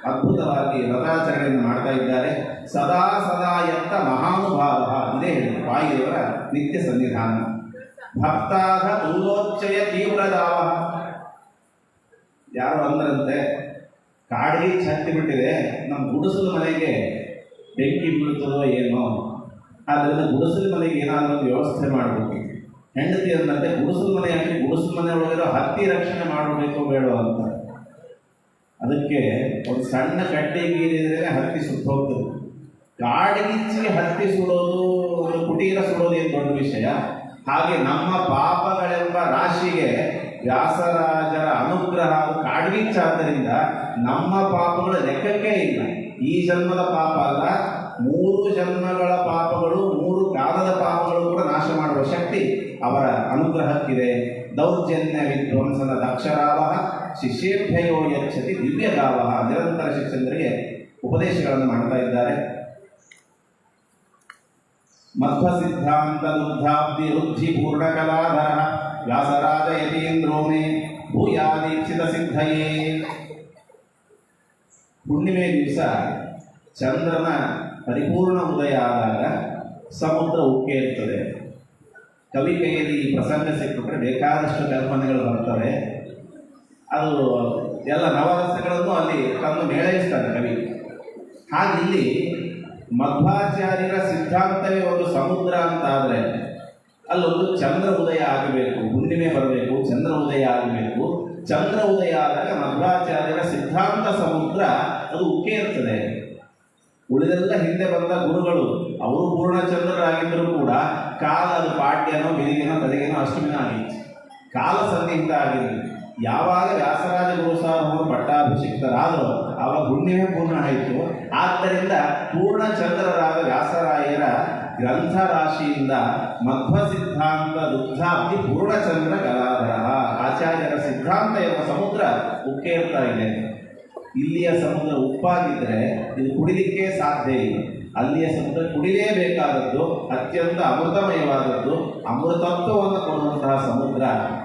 ಅದ್ಭುತವಾಗಿ ವ್ರತಾಚರಣೆಯನ್ನು ಮಾಡ್ತಾ ಇದ್ದಾರೆ. ಸದಾ ಸದಾ ಎತ್ತ ಮಹಾನುಭಾವ, ಇದೇ ಹೇಳಿದೆ ವಾಯುದೇವರ ನಿತ್ಯ ಸನ್ನಿಧಾನ. ಭಕ್ತಾಹ ತೂಲೋಚ್ಚಯ ತೀವ್ರದಾವ. ಯಾರು ಅಂದ್ರಂತೆ, ಕಾಡಿಗೆ ಛತ್ತಿ ಬಿಟ್ಟಿದೆ, ನಮ್ಮ ಗುಡಿಸಲು ಮನೆಗೆ ಬೆಂಕಿ ಬೀಳ್ತದೋ ಏನೋ, ಆದ್ದರಿಂದ ಗುಡಿಸಲು ಮನೆಗೆ ಏನಾದರೂ ಒಂದು ವ್ಯವಸ್ಥೆ ಮಾಡಬೇಕು. ಹೆಂಡತಿ ಅಂದಂತೆ ಗುಡಿಸಲು ಮನೆ ಹಾಕಿ ಗುಡಿಸಲು ಮನೆ ಒಳಗಿರೋ ಹತ್ತಿ ರಕ್ಷಣೆ ಮಾಡಬೇಕು ಬೇಡೋ ಅಂತ. ಅದಕ್ಕೆ ಒಂದು ಸಣ್ಣ ಕಟ್ಟೆ ಗೀರಿದ್ರೆ ಹತ್ತಿ ಸುಟ್ಟು ಹೋಗ್ತದೆ. ಕಾಡಿಗಿಚ್ಚಿ ಹತ್ತಿ ಸುಡೋದು, ಒಂದು ಕುಟೀರ ಸುಡೋದು ಏನು ದೊಡ್ಡ ವಿಷಯ. ಹಾಗೆ ನಮ್ಮ ಪಾಪಗಳೆಂಬ ರಾಶಿಗೆ ವ್ಯಾಸರಾಜರ ಅನುಗ್ರಹ ಕಾಡ್ಗಿಚ್ಚಾದ್ದರಿಂದ ನಮ್ಮ ಪಾಪಗಳ ಲೆಕ್ಕಕ್ಕೆ ಇಲ್ಲ. ಈ ಜನ್ಮದ ಪಾಪ ಅಲ್ಲ, 3 ಜನ್ಮಗಳ ಪಾಪಗಳು, 3 ಕಾಲದ ಪಾಪಗಳು ಕೂಡ ನಾಶ ಮಾಡುವ ಶಕ್ತಿ ಅವರ ಅನುಗ್ರಹಕ್ಕಿದೆ. ದೌರ್ಜನ್ಯ ವಿಧ್ವಂಸನ ದಕ್ಷರಾವ ಶಿಷ್ಯೇಭ್ಯಯೋ ಯಚ್ಚತಿ ದಿವ್ಯಗಾವ. ನಿರಂತರ ಶಿಷ್ಯಂದರಿಗೆ ಉಪದೇಶಗಳನ್ನು ಮಾಡ್ತಾ ಇದ್ದಾರೆ. ಮಧ್ವ ಸಿದ್ಧಾಂತ ದುರ್ಧಾಬ್ಧಿ ವೃದ್ಧಿ ಪೂರ್ಣ ಕಲಾಧರ ವ್ಯಾಸರಾಜ ಯತೀಂದ್ರೋ ಮೇ ಭೂಯಾದೀಕ್ಷಿತ ಸಿದ್ಧಯೇ. ಹುಣ್ಣಿಮೆ ದಿವಸ ಚಂದ್ರನ ಪರಿಪೂರ್ಣ ಉದಯ ಆದಾಗ ಸಮುದ್ರ ಉಕ್ಕೆ ಇರ್ತದೆ. ಕವಿ ಕೈಯಲ್ಲಿ ಈ ಪ್ರಸಂಗ ಸಿಕ್ಬಿಟ್ರೆ ಬೇಕಾದಷ್ಟು ಕಲ್ಪನೆಗಳು ಬರ್ತವೆ. ಅದು ಎಲ್ಲ ನವರಸಗಳನ್ನು ಅಲ್ಲಿ ತಂದು ಮೇಳೈಸ್ತಾರೆ ಕವಿ. ಹಾಗೆ ಇಲ್ಲಿ ಮಧ್ವಾಚಾರ್ಯರ ಸಿದ್ಧಾಂತವೇ ಒಂದು ಸಮುದ್ರ ಅಂತ ಆದರೆ ಅಲ್ಲೊಂದು ಚಂದ್ರ ಉದಯ ಆಗಬೇಕು, ಹುಣ್ಣಿಮೆ ಬರಬೇಕು, ಚಂದ್ರ ಉದಯ ಆಗಬೇಕು. ಚಂದ್ರ ಉದಯ ಆದಾಗ ಮಧ್ವಾಚಾರ್ಯರ ಸಿದ್ಧಾಂತ ಸಮುದ್ರ ಅದು ಉಕ್ಕೇ ಇರ್ತದೆ. ಉಳಿದೆಲ್ಲ ಹಿಂದೆ ಬಂದ ಗುರುಗಳು ಅವರು ಪೂರ್ಣಚಂದ್ರರಾಗಿದ್ದರೂ ಕೂಡ ಕಾಲ ಅದು ಪಾಡ್ಯನೋ ಬೆಳಿಗ್ಗೆನೋ ತಲೆಗೇನೋ ಅಷ್ಟಮಿನೋ ಆಗಿತ್ತು. ಕಾಲ ಸನ್ನಿಹಿತ ಆಗಿರಲಿ. ಯಾವಾಗ ವ್ಯಾಸರಾಜ ಗುರು ಸಾರ್ವಭೌಮರು ಪಟ್ಟಾಭಿಷಿಕ್ತರಾದರೂ ಆವಾಗ ಹುಣ್ಣಿಮೆ ಪೂರ್ಣ ಆಯಿತು. ಆದ್ದರಿಂದ ಪೂರ್ಣಚಂದ್ರರಾದ ವ್ಯಾಸರಾಯರ ಗ್ರಂಥ ರಾಶಿಯಿಂದ ಮಧ್ವ ಸಿದ್ಧಾಂತ ದುಗ್ಧಾಬ್ಧಿ ಪೂರ್ಣಚಂದ್ರ ಕಲಾಧರ. ಆಚಾರ್ಯರ ಸಿದ್ಧಾಂತ ಎಂಬ ಸಮುದ್ರ ಉಕ್ಕೇರ್ತಾ ಇದೆ. ಇಲ್ಲಿಯ ಸಮುದ್ರ ಉಪ್ಪಾಗಿದ್ದರೆ ಇದು ಕುಡಿಲಿಕ್ಕೆ ಸಾಧ್ಯ ಇಲ್ಲ. ಅಲ್ಲಿಯ ಸಮುದ್ರ ಕುಡಿಲೇಬೇಕಾದದ್ದು, ಅತ್ಯಂತ ಅಮೃತಮಯವಾದದ್ದು, ಅಮೃತತ್ವವನ್ನು ಕೊಡುವಂತಹ ಸಮುದ್ರ.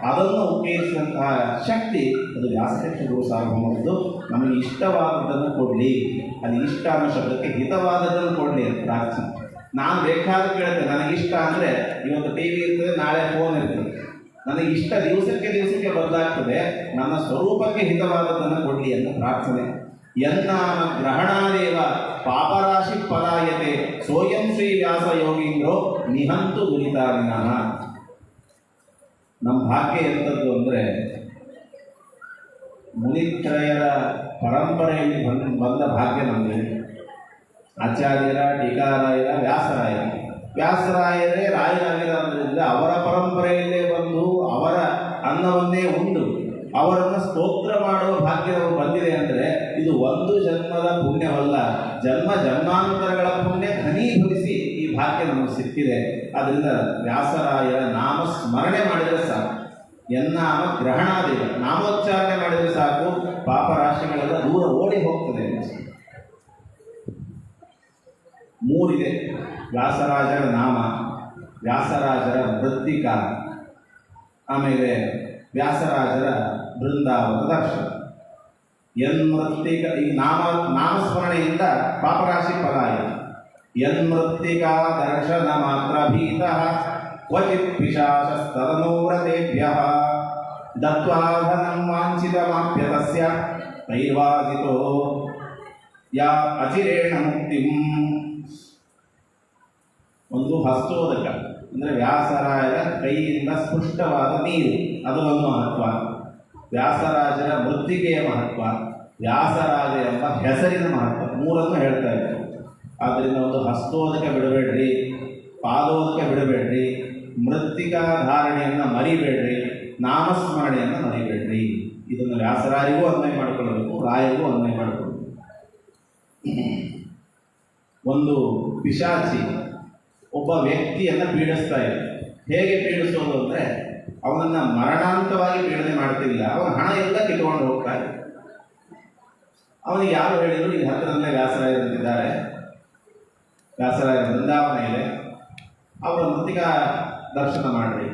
ಅದನ್ನು ಉಕ್ಕೇರಿಸುವಂತಹ ಶಕ್ತಿ ಅದು ವ್ಯಾಸತೀರ್ಥ ಗುರು ಸಾರ್ವಭೌಮರದ್ದು. ನಮಗೆ ಇಷ್ಟವಾದದ್ದನ್ನು ಕೊಡಲಿ, ಅಲ್ಲಿ ಇಷ್ಟ ಅನ್ನೋ ಶಬ್ದಕ್ಕೆ ಹಿತವಾದದ್ದನ್ನು ಕೊಡಲಿ ಅಂತ ಪ್ರಾರ್ಥನೆ. ನಾನು ಬೇಕಾದ್ರೂ ಕೇಳ್ತೇನೆ, ನನಗಿಷ್ಟ ಅಂದರೆ ಇವತ್ತು ಟಿ ವಿ ಇರ್ತದೆ, ನಾಳೆ ಫೋನ್ ಇರ್ತದೆ. ನನಗೆ ಇಷ್ಟ ದಿವಸಕ್ಕೆ ಬದಲಾಗ್ತದೆ. ನನ್ನ ಸ್ವರೂಪಕ್ಕೆ ಹಿತವಾದದ್ದನ್ನು ಕೊಡಲಿ ಅಂತ ಪ್ರಾರ್ಥನೆ. ಯನ್ನಾಮ ಗ್ರಹಣಾದೇವ ಪಾಪರಾಶಿ ಪಲಾಯತೆ ಸೋಯಂ ಶ್ರೀ ವ್ಯಾಸ ಯೋಗೀಂದ್ರೋ ನಿಹಂತು ದುರಿತಾರಿನಃ. ನಮ್ಮ ಭಾಗ್ಯ ಎಂಥದ್ದು ಅಂದರೆ ಮುನಿತ್ರಯರ ಪರಂಪರೆಯಲ್ಲಿ ಬಂದ ಭಾಗ್ಯ ನಮಗೆ. ಆಚಾರ್ಯರ, ಟೀಕಾರಾಯರ, ವ್ಯಾಸರಾಯರೇ ರಾಯರಾಗಿರೋದ್ರಿಂದ ಅವರ ಪರಂಪರೆಯಲ್ಲೇ ಬಂದು ಅವರ ಅನ್ನವನ್ನೇ ಉಂಡು ಅವರನ್ನು ಸ್ತೋತ್ರ ಮಾಡುವ ಭಾಗ್ಯ ನಮಗೆ ಬಂದಿದೆ. ಅಂದರೆ ಇದು ಒಂದು ಜನ್ಮದ ಪುಣ್ಯವಲ್ಲ, ಜನ್ಮ ಜನ್ಮಾಂತರಗಳ ಪುಣ್ಯ ಘನೀಭವಿಸಿ ಈ ಭಾಗ್ಯ ನಮಗೆ ಸಿಕ್ಕಿದೆ. ಆದ್ದರಿಂದ ವ್ಯಾಸರಾಯರ ನಾಮ ಸ್ಮರಣೆ ಮಾಡಿದರೆ ಸಾಕು. ಎನ್ನಾಮ ಗ್ರಹಣಾದೇವ, ನಾಮೋಚ್ಚಾರಣೆ ಮಾಡಿದರೆ ಸಾಕು, ಪಾಪರಾಶಿಗಳೆಲ್ಲ ದೂರ ಓಡಿ ಹೋಗ್ತದೆ. 3 ವ್ಯಾಸರಾಜರ ನಾಮ. ವ್ಯಾಸರಾಜರ ಮೃತ್ತಿಕಾ, ಆಮೇಲೆ ವ್ಯಾಸರಾಜರ ಬೃಂದಾವನ ದರ್ಶನ. ಯನ್ಮೃತ್ತಿಕ ಈ ನಾಮಸ್ಮರಣೆಯಿಂದ ಪಾಪರಾಶಿ ಪಲಾಯ. ಯನ್ಮೃತ್ತಿಕಾ ದರ್ಶನ ಮಾತ್ರ ಭೀತಃ ಕ್ವಚಿತ್ ಪಿಶಾಚಸ್ತದನೂರತೇಭ್ಯಃ ದತ್ವಾ ಧನಂ ವಾಂಛಿತಮಾಪ್ಯತಸ್ಯ ತೈರ್ವಾಸಿತೋ ಯಾ ಅಚಿರೇಣ ಮುಕ್ತಿಂ. ಒಂದು ಹಸ್ತೋದಕ ಅಂದರೆ ವ್ಯಾಸರಾಯರ ಕೈಯಿಂದ ಸ್ಪೃಷ್ಟವಾದ ನೀರು, ಅದು ಒಂದು ಮಹತ್ವ. ವ್ಯಾಸರಾಜರ ಮೃತ್ತಿಕೆಯ ಮಹತ್ವ, ವ್ಯಾಸರಾಜ ಎಂಬ ಹೆಸರಿನ ಮಹತ್ವ, ಮೂರನ್ನು ಹೇಳ್ತಾ ಇದ್ದಾರೆ. ಆದ್ದರಿಂದ ಒಂದು ಹಸ್ತೋದಕ ಬಿಡಬೇಡ್ರಿ, ಪಾದೋದಕ ಬಿಡಬೇಡ್ರಿ, ಮೃತ್ತಿಕಾ ಧಾರಣೆಯನ್ನು ಮರಿಬೇಡ್ರಿ, ನಾಮಸ್ಮರಣೆಯನ್ನು ಮರಿಬೇಡ್ರಿ. ಇದನ್ನು ವ್ಯಾಸರಾಯರಿಗೂ ಅನ್ವಯ ಮಾಡಿಕೊಳ್ಳಬೇಕು, ರಾಯರಿಗೂ ಅನ್ವಯ ಮಾಡಿಕೊಳ್ಳಬೇಕು. ಒಂದು ಪಿಶಾಚಿ ಒಬ್ಬ ವ್ಯಕ್ತಿಯನ್ನು ಪೀಡಿಸ್ತಾ ಇದೆ. ಹೇಗೆ ಪೀಡಿಸೋದು ಅಂದರೆ ಅವನನ್ನು ಮರಣಾಂತವಾಗಿ ಪೀಡನೆ ಮಾಡ್ತಿಲ್ಲ, ಅವನ ಹಣ ಎಲ್ಲ ಕಿತ್ಕೊಂಡು ಹೋಗ್ತಾ ಇದೆ. ಅವನಿಗೆ ಯಾರು ಹೇಳಿದ್ರು ಈ ಹತ್ತಿರದಲ್ಲೇ ವ್ಯಾಸರಾಯರಿದ್ದಾರೆ, ವ್ಯಾಸರಾಯರ ಬೃಂದಾವನ ಇದೆ, ಅವರ ಮೃತ್ತಿಕಾ ದರ್ಶನ ಮಾಡ್ರಿ.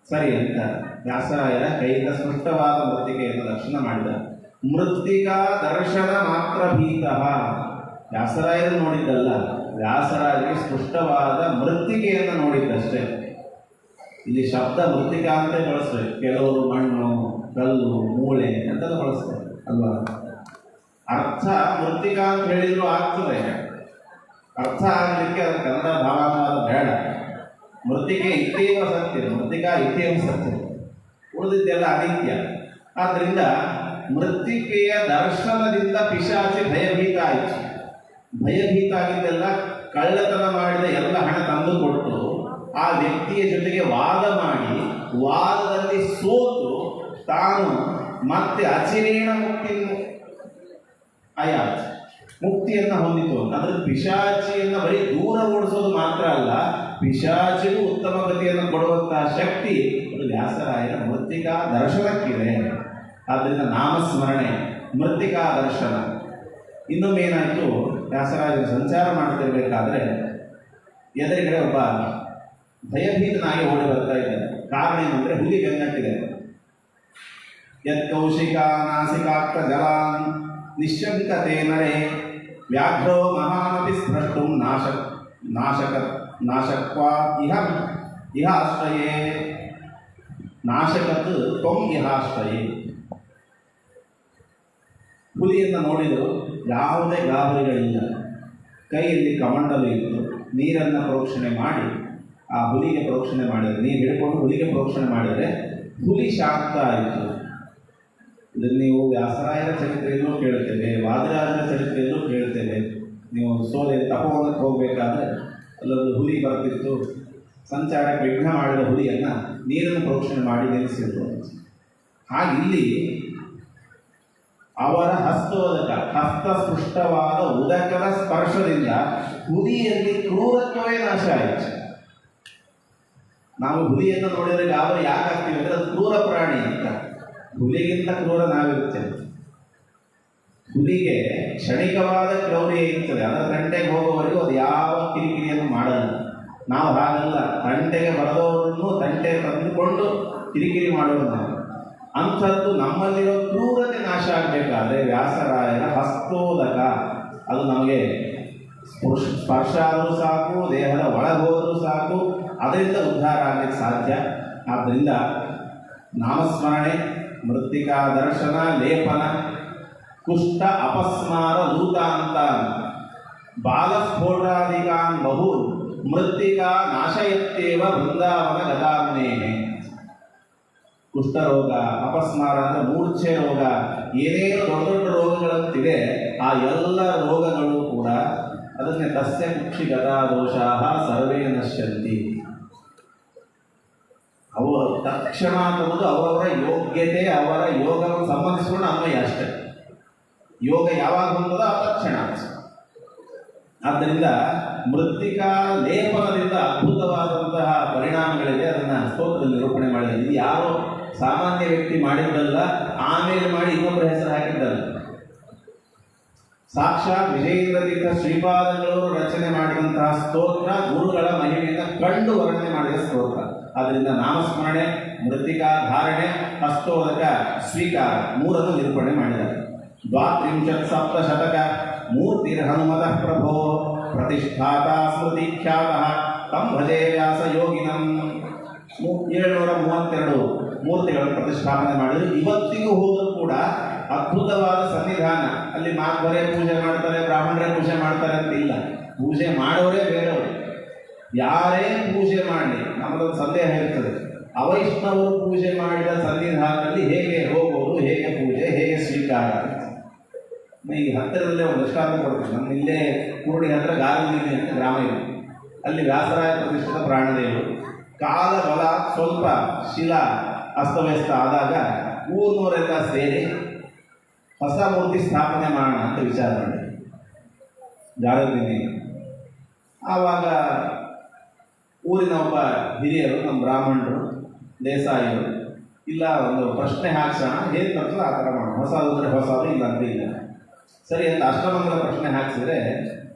ಸರಿ ಅಂತ ವ್ಯಾಸರಾಯರ ಕೈಯಿಂದ ಸ್ಪಷ್ಟವಾದ ಮೃತ್ತಿಕೆಯನ್ನು ದರ್ಶನ ಮಾಡಿದ. ಮೃತ್ತಿಕಾ ದರ್ಶನ ಮಾತ್ರ ಭೀತಃ. ವ್ಯಾಸರಾಯರು ನೋಡಿದ್ದಲ್ಲ, ವ್ಯಾಸರಾಯರಿಗೆ ಸ್ಪಷ್ಟವಾದ ಮೃತ್ತಿಕೆಯನ್ನು ನೋಡಿದ್ದಷ್ಟೇ. ಇಲ್ಲಿ ಶಬ್ದ ಮೃತ್ತಿಕಾ ಅಂತ ಬಳಸ್ಬೇಕು, ಕೆಲವರು ಮಣ್ಣು, ಕಲ್ಲು, ಮೂಳೆ ಅಂತೆಲ್ಲ ಬಳಸ್ತಾರೆ ಅಲ್ವಾ. ಅರ್ಥ ಮೃತ್ತಿಕಾ ಅಂತ ಹೇಳಿದ್ರು ಆಗ್ತದೆ, ಅರ್ಥ ಆಗಲಿಕ್ಕೆ ಅದು ಕನ್ನಡ ಭಾವಾನುವಾದ ಬೇಡ. ಮೃತ್ತಿಕೆ ಇತ್ಯೇವ ಸತ್ಯ, ಮೃತ್ತಿಕಾ ಇತ್ಯೇವ ಸತ್ಯ, ಉಳಿದಿದ್ದೆಲ್ಲ ಅನಿತ್ಯ. ಆದ್ದರಿಂದ ಮೃತ್ತಿಕೆಯ ದರ್ಶನದಿಂದ ಪಿಶಾಚಿ ಭಯಭೀತ ಆಯಿತು. ಭಯಭೀತ ಆಗಿದ್ದೆಲ್ಲ ಕಳ್ಳತನ ಮಾಡಿದ ಎಲ್ಲ ಹಣ ತಂದು ಕೊಟ್ಟು ಆ ವ್ಯಕ್ತಿಯ ಜೊತೆಗೆ ವಾದ ಮಾಡಿ, ವಾದದಲ್ಲಿ ಸೋತು ತಾನು ಮತ್ತೆ ಅಚಿರೇಣ ಮುಕ್ತಿಯನ್ನು ಹೊಂದಿತು. ಅಂದರೆ ಪಿಶಾಚಿಯನ್ನು ಬರೀ ದೂರ ಓಡಿಸೋದು ಮಾತ್ರ ಅಲ್ಲ, ಪಿಶಾಚಿಗೂ ಉತ್ತಮ ಗತಿಯನ್ನು ಕೊಡುವಂತಹ ಶಕ್ತಿ ಅದು ವ್ಯಾಸರಾಯರ ಮೃತ್ತಿಕಾ ದರ್ಶನಕ್ಕಿದೆ. ಆದ್ದರಿಂದ ನಾಮಸ್ಮರಣೆ, ಮೃತ್ತಿಕಾ ದರ್ಶನ. ಇನ್ನೊಮ್ಮೆ ಏನಾಯಿತು, ವ್ಯಾಸರಾಜರು ಸಂಚಾರ ಮಾಡ್ತಿರ್ಬೇಕಾದ್ರೆ ಎದುರುಗಡೆ ಒಬ್ಬ ಭಯಭೀತನಾಗಿ ಓಡಿ ಬರ್ತಾ ಇದ್ದಾರೆ. ಕಾರಣ ಏನಂದ್ರೆ ಹುಲಿ ಬೆನ್ನಟ್ಟಿದೆ. ಯತ್ ಕೌಶಿಕಾ ನಾಸಿಕಾಕ್ತ ಜಲಾನ್ ನಿಶ್ಶಂಕತೆ ನರೆ ವ್ಯಾಘ್ರೋ ಮಹಾನಪಿ ಸ್ಪೃಷ್ಟು ನಾಶಕ್ವಾ ಇಹ ಆಶ್ರಯೇ ನಾಶಕತ್ ತ್ವಂ ಇಹಾಶ್ರಯೇ. ಹುಲಿಯನ್ನು ನೋಡಿದರು, ಯಾವುದೇ ಗಾಬರಿಗಳಿಲ್ಲ, ಕೈಯಲ್ಲಿ ಕಮಂಡಲು ಇತ್ತು. ನೀರನ್ನು ಪ್ರೋಕ್ಷಣೆ ಮಾಡಿ ಆ ಹುಲಿಗೆ ಪ್ರೋಕ್ಷಣೆ ಮಾಡಿದರೆ, ನೀರು ಹಿಡ್ಕೊಂಡು ಹುಲಿಗೆ ಪ್ರೋಕ್ಷಣೆ ಮಾಡಿದರೆ ಹುಲಿ ಶಾಂತ ಆಯಿತು. ಇದನ್ನು ನೀವು ವ್ಯಾಸರಾಯರ ಚರಿತ್ರೆಯಲ್ಲೂ ಕೇಳ್ತೇವೆ, ವಾದಿರಾಜರ ಚರಿತ್ರೆಯಲ್ಲೂ ಕೇಳ್ತೇವೆ. ನೀವು ಸೋಲೆ ತಪೋವನಕ್ಕೆ ಹೋಗಬೇಕಾದ್ರೆ ಅಲ್ಲೊಂದು ಹುಲಿ ಬರ್ತಿತ್ತು, ಸಂಚಾರಕ್ಕೆ ವಿಘ್ನ ಮಾಡಿದ ಹುಲಿಯನ್ನು ನೀರನ್ನು ಪ್ರೋಕ್ಷಣೆ ಮಾಡಿ ನಿಲ್ಲಿಸಿದ್ರು. ಹಾಗಿಲ್ಲಿ ಅವರ ಹಸ್ತೋದಕ, ಹಸ್ತಸ್ಪೃಷ್ಟವಾದ ಉದಕದ ಸ್ಪರ್ಶದಿಂದ ಹುಲಿಯಲ್ಲಿ ಕ್ರೂರತ್ವವೇ ನಾಶ ಆಯಿತು. ನಾವು ಹುಲಿಯನ್ನು ನೋಡಿದರೆ ಗಾಬರಿ ಯಾಕಾಗ್ತೀವಿ ಅಂದರೆ ಅದು ಕ್ರೂರ ಪ್ರಾಣಿ ಅಂತ. ಹುಲಿಗಿಂತ ಕ್ರೂರ ನಾವಿರುತ್ತೇವೆ. ಹುಲಿಗೆ ಕ್ಷಣಿಕವಾದ ಕ್ರೌರ್ಯ ಇರ್ತದೆ, ಅದರ ತಂಟೆಗೆ ಹೋಗುವವರೆಗೂ ಅದು ಯಾವ ಕಿರಿಕಿರಿಯನ್ನು ಮಾಡಲ್ಲ. ನಾವು ಹಾಗಲ್ಲ, ತಂಟೆಗೆ ಬರದವರನ್ನು ತಂಟೆ ತಂದುಕೊಂಡು ಕಿರಿಕಿರಿ ಮಾಡೋದು ನಾವು. ಅಂಥದ್ದು ನಮ್ಮಲ್ಲಿರೋ ಕ್ರೂರತೆ ನಾಶ ಆಗಬೇಕಾದ್ರೆ ವ್ಯಾಸರಾಯರ ಹಸ್ತೋದಕ ಅದು ನಮಗೆ ಸ್ಪರ್ಶ ಆದರೂ ಸಾಕು, ದೇಹದ ಒಳಗೋದರೂ ಸಾಕು, ಅದರಿಂದ ಉದ್ಧಾರ ಆಗಲಿಕ್ಕೆ ಸಾಧ್ಯ. ಆದ್ದರಿಂದ ನಾಮಸ್ಮರಣೆ, ಮೃತ್ತಿಕಾ ದರ್ಶನ, ಲೇಪನ, ಕುಷ್ಠ ಅಪಸ್ಮಾರ ಲೂತಾಂತ ಬಾಲಸ್ಫೋಟಾದಿಕಾನ್ ಬಹೂನ್ ಮೃತ್ತಿಕಾ ನಾಶಯತ್ತೇವ ಬೃಂದಾವನ ಗದಾಮ್ನೇನೆ. ಕುಷ್ಠರೋಗ, ಅಪಸ್ಮಾರ ಅಂದರೆ ಮೂರ್ಛೆ ರೋಗ, ಏನೇನು ದೊಡ್ಡ ದೊಡ್ಡ ರೋಗಗಳಂತಿದೆ ಆ ಎಲ್ಲ ರೋಗಗಳು ಕೂಡ ಅದನ್ನೇ ತಸ್ಯ ಕುಕ್ಷಿ ಗದಾ ದೋಷಾಃ ಸರ್ವೇ ನಶ್ಯಂತಿ. ಅವರು ತಕ್ಷಣ ಅನ್ನೋದು ಅವರವರ ಯೋಗ್ಯತೆ, ಅವರ ಯೋಗವನ್ನು ಸಂಬಂಧಿಸಿಕೊಂಡು ಅನ್ವಯ ಅಷ್ಟೇ. ಯೋಗ ಯಾವಾಗ ಬಂದದ ತಕ್ಷಣ. ಆದ್ದರಿಂದ ಮೃತ್ತಿಕಾ ಲೇಪನದಿಂದ ಅದ್ಭುತವಾದಂತಹ ಪರಿಣಾಮಗಳಿದೆ. ಅದನ್ನು ಸ್ತೋತ್ರದಲ್ಲಿ ನಿರೂಪಣೆ ಮಾಡಿದೆ. ಇದು ಯಾರೋ ಸಾಮಾನ್ಯ ವ್ಯಕ್ತಿ ಮಾಡಿದ್ದಲ್ಲ, ಆಮೇಲೆ ಮಾಡಿ ಇನ್ನೊಬ್ಬರ ಹೆಸರು ಹಾಕಿದ್ದಲ್ಲ. ಸಾಕ್ಷಾತ್ ವಿಜಯೇಂದ್ರ ತೀರ್ಥ ಶ್ರೀಪಾದಂಗಳವರು ರಚನೆ ಮಾಡಿದಂತಹ ಸ್ತೋತ್ರ ಗುರುಗಳ ಮಹಿಮೆಯನ್ನು ಕಂಡು ವರ್ಣನೆ ಮಾಡಿದ ಸ್ತೋತ್ರ. ಆದ್ದರಿಂದ ನಾಮಸ್ಮರಣೆ, ಮೃತ್ತಿಕಾ ಧಾರಣೆ, ಹಸ್ತೋದಕ ಸ್ವೀಕಾರ ಮೂರನ್ನು ನಿರೂಪಣೆ ಮಾಡಿದ್ದಾರೆ. ದ್ವಾತ್ರಿಂಶತ್ ಸಪ್ತಶತಕ ಮೂರ್ತಿರ್ ಹನುಮತಃ ಪ್ರಭೋ ಪ್ರತಿಷ್ಠಾತ ಸ್ಮೃತಿ ಖ್ಯಾತಃ ತಂ ಭಜೆ ವ್ಯಾಸ ಯೋಗಿನಂ. 732 ಮೂರ್ತಿಗಳನ್ನು ಪ್ರತಿಷ್ಠಾಪನೆ ಮಾಡಿದ್ರು. ಇವತ್ತಿಗೂ ಹೋದರೂ ಕೂಡ ಅದ್ಭುತವಾದ ಸನ್ನಿಧಾನ. ಅಲ್ಲಿ ಮಾಧ್ವರೇ ಪೂಜೆ ಮಾಡ್ತಾರೆ, ಬ್ರಾಹ್ಮಣರೇ ಪೂಜೆ ಮಾಡ್ತಾರೆ ಅಂತ ಇಲ್ಲ. ಪೂಜೆ ಮಾಡೋರೇ ಬೇರೆಯವರು. ಯಾರೇ ಪೂಜೆ ಮಾಡಲಿ, ನಮ್ಮದೊಂದು ಸಂದೇಹ ಇರ್ತದೆ, ಅವೈಷ್ಣವರು ಪೂಜೆ ಮಾಡಿದ ಸನ್ನಿಧಾನದಲ್ಲಿ ಹೇಗೆ ಹೋಗೋದು, ಹೇಗೆ ಪೂಜೆ, ಹೇಗೆ ಸ್ವೀಕಾರ. ಈಗ ಹತ್ತಿರದಲ್ಲೇ ಒಂದು ದೃಷ್ಟಾಂತ ಕೊಡ್ತೀನಿ. ನಮ್ಮ ಇಲ್ಲೇ ಕೂರ್ಡಿ ಹತ್ರ ಗಾರಮೀನಿ ಅಂತ ಗ್ರಾಮ ಇದೆ. ಅಲ್ಲಿ ವ್ಯಾಸರಾಯ ಪ್ರತಿಷ್ಠಿತ ಪ್ರಾಣದೇವರು. ಕಾಲ ಬಲ ಸ್ವಲ್ಪ ಶಿಲಾ ಅಸ್ತವ್ಯಸ್ತ ಆದಾಗ ಊರಿನವರೆಲ್ಲ ಸೇರಿ ಹೊಸ ಮೂರ್ತಿ ಸ್ಥಾಪನೆ ಮಾಡೋಣ ಅಂತ ವಿಚಾರ ಮಾಡಿ ಗಾರಮೀನಿ. ಆವಾಗ ಊರಿನ ಒಬ್ಬ ಹಿರಿಯರು, ನಮ್ಮ ಬ್ರಾಹ್ಮಣರು, ದೇಸಾಯಿಗಳು, ಇಲ್ಲ ಒಂದು ಪ್ರಶ್ನೆ ಹಾಕ್ಸೋಣ, ಹೇಗೆ ತರ್ತದೆ ಆ ಥರ ಮಾಡೋಣ, ಹೊಸದು ಅಂದರೆ ಹೊಸದು, ಇಲ್ಲ ಅಂದರೆ ಇಲ್ಲ. ಸರಿ ಅಂತ ಅಷ್ಟಮಂಗಲ ಪ್ರಶ್ನೆ ಹಾಕಿಸಿದ್ರೆ,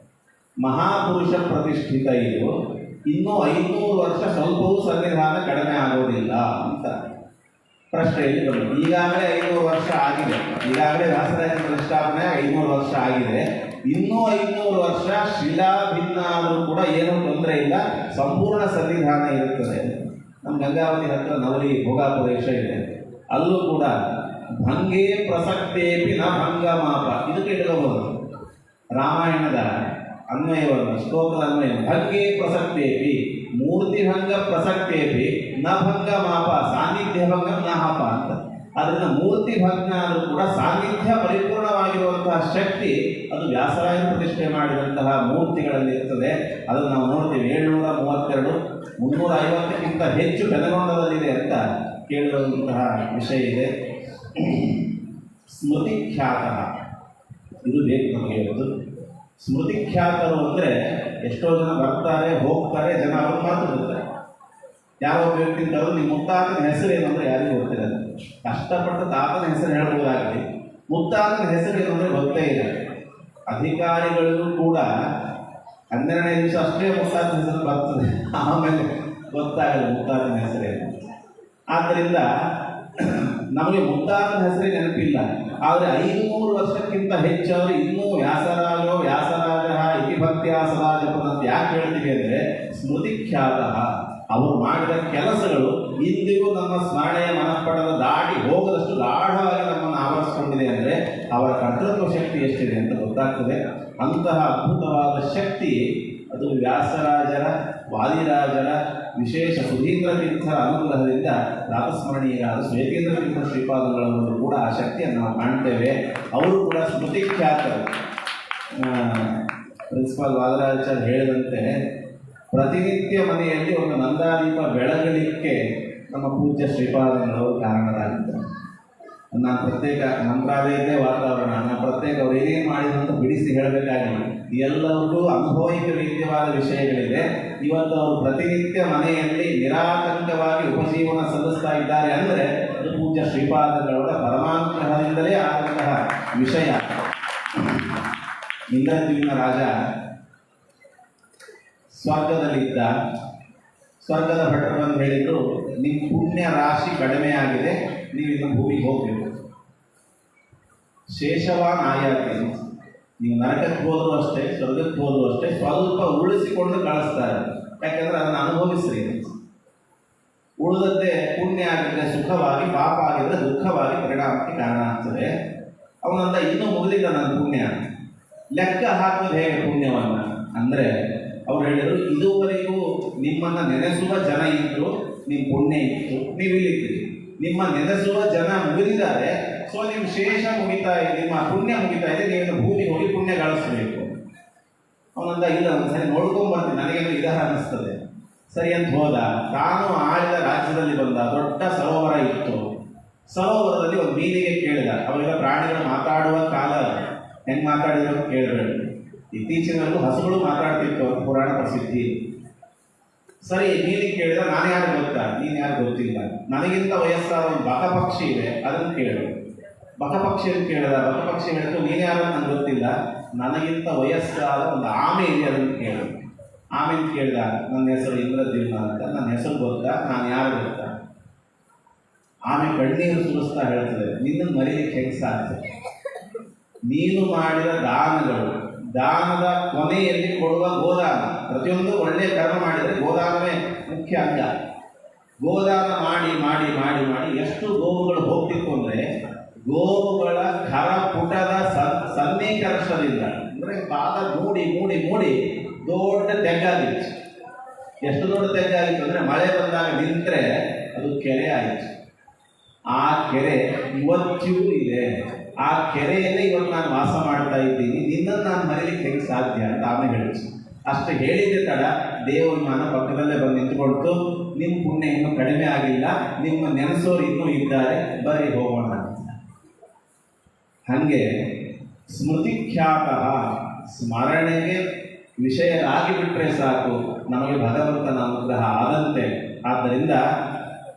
ಮಹಾಪುರುಷ ಪ್ರತಿಷ್ಠಿತ ಇದು, ಇನ್ನೂ 500 ವರ್ಷ ಸ್ವಲ್ಪವೂ ಸನ್ನಿಧಾನ ಕಡಿಮೆ ಆಗೋದಿಲ್ಲ ಅಂತ ಪ್ರಶ್ನೆಯಲ್ಲಿ ಬಂದರು. ಈಗಾಗಲೇ 500 ವರ್ಷ ಆಗಿದೆ. ಈಗಾಗಲೇ ವ್ಯಾಸರಾಯ ಪ್ರತಿಷ್ಠಾಪನೆ 500 ವರ್ಷ ಆಗಿದೆ. ಇನ್ನೂ 500 ವರ್ಷ ಶಿಲಾ ಭಿನ್ನ ಆದರೂ ಕೂಡ ಏನೂ ತೊಂದರೆ ಇಲ್ಲ, ಸಂಪೂರ್ಣ ಸನ್ನಿಧಾನ ಇರುತ್ತದೆ. ನಮ್ಮ ಗಂಗಾವತಿ ಹತ್ರ ನವಲಿ ಭೋಗಾಪುರೇಶ ಇದೆ. ಅಲ್ಲೂ ಕೂಡ ಭಂಗೇ ಪ್ರಸಕ್ತೇಪಿ ನ ಭಂಗ ಮಾಪ, ಇದಕ್ಕೆ ಇಟ್ಕೋಬಹುದು. ರಾಮಾಯಣದ ಅನ್ವಯವನ್ನು, ಶ್ಲೋಕದ ಅನ್ವಯ, ಭಂಗೇ ಪ್ರಸಕ್ತೇಪಿ ಮೂರ್ತಿ ಭಂಗ ಪ್ರಸಕ್ತೇಪಿ ನ ಭಂಗ ಮಾಪ ಸಾನ್ನಿಧ್ಯ ಭಂಗ ನ ಹಪ ಅಂತ. ಅದರಿಂದ ಮೂರ್ತಿ ಭಂಗ ಆದರೂ ಕೂಡ ಸಾನ್ನಿಧ್ಯ ಪರಿಪೂರ್ಣವಾಗಿರುವಂತಹ ಶಕ್ತಿ ಅದು ವ್ಯಾಸರಾಯರು ಪ್ರತಿಷ್ಠೆ ಮಾಡಿದಂತಹ ಮೂರ್ತಿಗಳಲ್ಲಿ ಇರ್ತದೆ. ಅದನ್ನು ನಾವು ನೋಡ್ತೀವಿ. 732 350ಕ್ಕಿಂತ ಹೆಚ್ಚು ಬೆನಗೊಂಡದಲ್ಲಿದೆ ಅಂತ ಕೇಳುವಂತಹ ವಿಷಯ ಇದೆ. ಸ್ಮೃತಿಖ್ಯಾತ, ಇದು ಬೇಕು ನಮಗೆ ಇವತ್ತು. ಸ್ಮೃತಿಖ್ಯಾತರು ಅಂದರೆ ಎಷ್ಟೋ ಜನ ಬರ್ತಾರೆ, ಹೋಗ್ತಾರೆ, ಜನ ಅವರು ಮಾತು ಬಿಡ್ತಾರೆ. ಯಾರೋ ಒಬ್ಬ ವ್ಯಕ್ತಿ ಕರೆದು ನಿಮ್ಮ ಮುತ್ತಾತನ ಹೆಸರು ಏನು ಅಂದರೆ ಯಾರಿಗೂ ಗೊತ್ತಿರೋದು. ಕಷ್ಟಪಟ್ಟು ತಾತನ ಹೆಸರು ಹೇಳ್ಬೋದಾಗಲಿ, ಮುತ್ತಾತನ ಹೆಸರು ಏನು ಅಂದರೆ ಗೊತ್ತೇ ಇದೆ. ಅಧಿಕಾರಿಗಳಿಗೂ ಕೂಡ 12ನೇ ದಿವಸ ಅಷ್ಟೇ ಮುತ್ತಾತನ ಹೆಸರು ಬರ್ತದೆ, ಆಮೇಲೆ ಗೊತ್ತಾಗಲ್ಲ ಮುತ್ತಾತನ ಹೆಸರೇನು. ಆದ್ದರಿಂದ ನಮಗೆ ಮುತ್ತಾತನ ಹೆಸರೇ ನೆನಪಿಲ್ಲ. ಆದರೆ 500 ವರ್ಷಕ್ಕಿಂತ ಹೆಚ್ಚಾದರೂ ಇನ್ನೂ ವ್ಯಾಸರಾಜೋ ವ್ಯಾಸರಾಜ ಇತಿಭಕ್ತ್ಯಾಸದ ಜಪದಂತ ಯಾಕೆ ಹೇಳ್ತೀವಿ ಅಂದರೆ, ಸ್ಮೃತಿಖ್ಯಾತ, ಅವರು ಮಾಡಿದ ಕೆಲಸಗಳು ಇಂದಿಗೂ ನಮ್ಮ ಸ್ಮರಣೆಯ ಮನಃಪಟದ ದಾಟಿ ಹೋಗದಷ್ಟು ಗಾಢವಾಗಿ ನಮ್ಮನ್ನು ಆವರಿಸಿಕೊಂಡಿದೆ. ಅಂದರೆ ಅವರ ಕರ್ತೃತ್ವ ಶಕ್ತಿ ಎಷ್ಟಿದೆ ಅಂತ ಗೊತ್ತಾಗ್ತದೆ. ಅಂತಹ ಅದ್ಭುತವಾದ ಶಕ್ತಿ ಅದು ವ್ಯಾಸರಾಜರ, ವಾದಿರಾಜರ, ವಿಶೇಷ ಸುಧೀಂದ್ರ ತೀರ್ಥರ ಅನುಗ್ರಹದಿಂದ ರಾಮಸ್ಮರಣೀಯರಾದ ಶ್ವೇತೇಂದ್ರ ತೀರ್ಥ ಶ್ರೀಪಾದಗಳವರು ಕೂಡ ಆ ಶಕ್ತಿಯನ್ನು ನಾವು ಕಾಣ್ತೇವೆ. ಅವರು ಕೂಡ ಸ್ಮೃತಿಖ್ಯಾತರು. ಪ್ರಿನ್ಸಿಪಾಲ್ ವಾದರಾಜಾಚಾರ್ಯ ಹೇಳಿದಂತೆ, ಪ್ರತಿನಿತ್ಯ ಮನೆಯಲ್ಲಿ ಒಂದು ನಂದಾದೀಪ ಬೆಳಗಲಿಕ್ಕೆ ನಮ್ಮ ಪೂಜ್ಯ ಶ್ರೀಪಾದಗಳವರು ಕಾರಣರಾಗಿದ್ದಾರೆ. ನಾನು ಪ್ರತ್ಯೇಕ ಮಂತ್ರಾಲಯದೇ ವಾತಾವರಣ, ನಾನು ಪ್ರತ್ಯೇಕ ಅವ್ರು ಏನೇನು ಮಾಡಿದ್ರು ಅಂತ ಬಿಡಿಸಿ ಹೇಳಬೇಕಾಗಿಲ್ಲ. ಎಲ್ಲರಿಗೂ ಅನುಭವಿಕ ವೇದ್ಯವಾದ ವಿಷಯಗಳಿದೆ. ಇವತ್ತು ಅವರು ಪ್ರತಿನಿತ್ಯ ಮನೆಯಲ್ಲಿ ನಿರಾತಂಕವಾಗಿ ಉಪಜೀವನ ಸಲ್ಲಿಸ್ತಾ ಇದ್ದಾರೆ ಅಂದರೆ ಅದು ಪೂಜ್ಯ ಶ್ರೀಪಾದಗಳವರ ಪರಮಾನುಗ್ರಹದಿಂದಲೇ ಆದಂತಹ ವಿಷಯ. ಇಂದ್ರದ್ಯುಮ್ನ ರಾಜ ಸ್ವರ್ಗದಲ್ಲಿದ್ದ. ಸ್ವರ್ಗದ ಭಟರು ಅಂತ ಹೇಳಿದ್ರು, ನಿಮ್ಮ ಪುಣ್ಯ ರಾಶಿ ಕಡಿಮೆ ಆಗಿದೆ, ನೀವು ಇನ್ನು ಭೂಮಿಗೆ ಹೋಗಬೇಕು. ಶೇಷವಾನ್ ಆಯಾತಿ, ನೀವು ನರಕಕ್ಕೆ ಹೋದರೂ ಅಷ್ಟೇ, ಸ್ವರ್ಗಕ್ಕೆ ಹೋದರೂ ಅಷ್ಟೇ, ಸ್ವಲ್ಪ ಉಳಿಸಿಕೊಂಡು ಕಳಿಸ್ತಾರೆ. ಯಾಕೆಂದ್ರೆ ಅದನ್ನು ಅನುಭವಿಸ್ರಿ. ಉಳಿದದ್ದೇ ಪುಣ್ಯ ಆಗಿದ್ರೆ ಸುಖವಾಗಿ, ಪಾಪ ಆಗಿದ್ರೆ ದುಃಖವಾಗಿ ಪರಿಣಾಮಕ್ಕೆ ಕಾರಣ ಆಗ್ತದೆ. ಅವನಂದ ಇನ್ನೂ ಮುಗಿದಿಲ್ಲ ನನ್ನ ಪುಣ್ಯ, ಲೆಕ್ಕ ಹಾಕೋದು ಹೇಗೆ ಪುಣ್ಯವನ್ನು ಅಂದರೆ, ಅವ್ರು ಹೇಳಿದರು, ಇದುವರೆಗೂ ನಿಮ್ಮನ್ನು ನೆನೆಸುವ ಜನ ಇದ್ರು, ನಿಮ್ಮ ಪುಣ್ಯ ಇತ್ತು, ನೀವಿಲ್ಲಿದ್ದೀರಿ. ನಿಮ್ಮ ನೆನೆಸುವ ಜನ ಮುಗಿದಿದ್ದಾರೆ, ಸೊ ನಿಮ್ಮ ಶೇಷ ಮುಗಿತಾ ಇದೆ, ನಿಮ್ಮ ಪುಣ್ಯ ಮುಗಿತಾ ಇದೆ, ನೀವು ಭೂಮಿಗೆ ಹೋಗಿ ಪುಣ್ಯ ಗಳಿಸಬೇಕು. ಅವನಂದ ಇಲ್ಲ, ಒಂದ್ಸರಿ ನೋಡ್ಕೊಂಡ್ಬರ್ತೀನಿ, ನನಗೇನು ಇದಾರ ಅನ್ನಿಸ್ತದೆ. ಸರಿ ಅಂತ ಹೋದ. ತಾನು ಆಳಿದ ರಾಜ್ಯದಲ್ಲಿ ಬಂದ. ದೊಡ್ಡ ಸರೋವರ ಇತ್ತು. ಸರೋವರದಲ್ಲಿ ಒಂದು ಮೀನಿಗೆ ಕೇಳಿದ. ಅವೆಲ್ಲ ಪ್ರಾಣಿಗಳು ಮಾತಾಡುವ ಕಾಲ, ಹೆಂಗೆ ಮಾತಾಡಿದ್ರು ಕೇಳಿದ್ರು. ಇತ್ತೀಚಿನಲ್ಲೂ ಹಸುಗಳು ಮಾತಾಡ್ತಿತ್ತು ಅಂತ ಪುರಾಣ ಪ್ರಸಿದ್ಧಿ. ಸರಿ, ಮೀನಿಗೆ ಕೇಳಿದ, ನಾನು ಯಾರು ಗೊತ್ತಾ? ನೀನು ಯಾರು ಗೊತ್ತಿಲ್ಲ. ನನಗಿಂತ ವಯಸ್ಸಾದ ಒಂದು ಬಕಪಕ್ಷಿ ಇದೆ, ಅದನ್ನು ಕೇಳು. ಬಕಪಕ್ಷಿಯನ್ನು ಕೇಳಿದ. ಬಕಪಕ್ಷಿ ಹೇಳಿದ್ರು, ನೀನು ಯಾರು ನನಗೆ ಗೊತ್ತಿಲ್ಲ, ನನಗಿಂತ ವಯಸ್ಸಾದ ಒಂದು ಆಮೆ ಇದೆ, ಅದನ್ನು ಕೇಳಿ. ಆಮೇಲೆ ಕೇಳಿದಾಗ ನನ್ನ ಹೆಸರು ಇಂದ್ರದ್ಯುಮ್ನ ಅಂತ, ನನ್ನ ಹೆಸರು ಗೊತ್ತಾ, ನಾನು ಯಾರು ಗೊತ್ತಾ? ಆಮೆ ಕಣ್ಣೀರು ಸುರಿಸ್ತಾ ಹೇಳ್ತದೆ, ನಿನ್ನನ್ನು ಮರೀಲಿಕ್ಕೆ ಹೆಂಗೆ ಸಾಧ್ಯ? ನೀನು ಮಾಡಿದ ದಾನದ ಕೊನೆಯಲ್ಲಿ ಕೊಡುವ ಗೋದಾನ, ಪ್ರತಿಯೊಂದು ಒಳ್ಳೆಯ ಕರ್ಮ ಮಾಡಿದರೆ ಗೋದಾನವೇ ಮುಖ್ಯ ಅಂಗ. ಗೋದಾನ ಮಾಡಿ ಮಾಡಿ ಮಾಡಿ ಮಾಡಿ ಎಷ್ಟು ಗೋವುಗಳು ಹೋಗ್ತಿತ್ತು ಅಂದರೆ, ಗೋವುಗಳ ಖರ ಪುಟದ ಸನ್ನಿಕರ್ಷದಿಂದ ಅಂದರೆ ಬಾಲ ಮೂಡಿ ಮೂಡಿ ಮೂಡಿ ದೊಡ್ಡ ತೆಗ್ಗಾಗಿತ್ತು. ಎಷ್ಟು ದೊಡ್ಡ ತೆಗ್ಗಾಗಿತ್ತು ಅಂದರೆ, ಮಳೆ ಬಂದಾಗ ನಿಂತರೆ ಅದು ಕೆರೆ ಆಗಿತ್ತು. ಆ ಕೆರೆ ಇವತ್ತಿಗೂ ಇದೆ. ಆ ಕೆರೆಯಲ್ಲೇ ಇವತ್ತು ನಾನು ವಾಸ ಮಾಡ್ತಾ ಇದ್ದೀನಿ, ನಿನ್ನನ್ನು ನಾನು ಮರೀಲಿಕ್ಕೆ ಹೆಂಗೆ ಸಾಧ್ಯ ಅಂತ ಆಮೇಲೆ ಹೇಳಿದ್ರು. ಅಷ್ಟು ಹೇಳಿದ್ದೆ ತಡ ದೇವರು ನಾನು ಪಕ್ಕದಲ್ಲೇ ಬಂದು ನಿಂತ್ಕೊಳ್ತು, ನಿಮ್ಮ ಪುಣ್ಯ ಇನ್ನೂ ಕಡಿಮೆ ಆಗಿಲ್ಲ, ನಿಮ್ಮ ನೆನೆಸೋರು ಇನ್ನೂ ಇದ್ದಾರೆ, ಬರೀ ಹೋಗೋಣ ಅಂತ. ಹಾಗೆ ಸ್ಮೃತಿಖ್ಯಾತ, ಸ್ಮರಣೆಗೆ ವಿಷಯರಾಗಿಬಿಟ್ರೆ ಸಾಕು, ನಮಗೆ ಭಗವಂತನ ಅನುಗ್ರಹ ಆದಂತೆ. ಆದ್ದರಿಂದ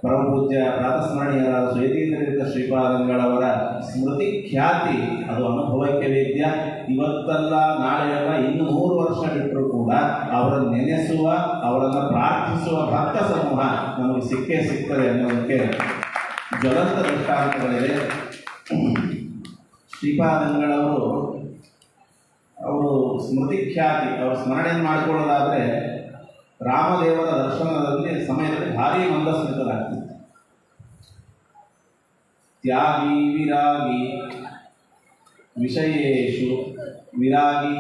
ಪರಮಪೂಜ್ಯ ಪ್ರಾತಸ್ಮರಣೀಯರಾದ ಶ್ವೇತೀಂದ್ರತೀರ್ಥ ಶ್ರೀಪಾದಂಗಳವರ ಸ್ಮೃತಿ ಖ್ಯಾತಿ ಅದು ಅನುಭವಕ್ಕೆ ವೇದ್ಯ. ಇವತ್ತಲ್ಲ ನಾಳೆಯಲ್ಲ, ಇನ್ನು 100 ವರ್ಷ ಬಿಟ್ಟರೂ ಕೂಡ ಅವರನ್ನು ನೆನೆಸುವ, ಅವರನ್ನು ಪ್ರಾರ್ಥಿಸುವ ಭಕ್ತ ಸಮೂಹ ನಮಗೆ ಸಿಕ್ಕೇ ಸಿಗ್ತದೆ ಅನ್ನೋದಕ್ಕೆ ಜ್ವಲಂತ ದೃಷ್ಟಾಂತಗಳಿವೆ. ಅವರು ಸ್ಮೃತಿ ಖ್ಯಾತಿ, ಅವರು ಸ್ಮರಣೆಯನ್ನು ಮಾಡಿಕೊಳ್ಳೋದಾದರೆ ರಾಮದೇವರ ದರ್ಶನದಲ್ಲಿ ಸಮಯದಲ್ಲಿ ಭಾರೀ ಮಂದಸ್ಮಿತರಾಗ್ತಿತ್ತು. ತ್ಯಾಗಿ ವಿರಾಗಿ ವಿಷಯೇಶು ವಿರಾಗಿ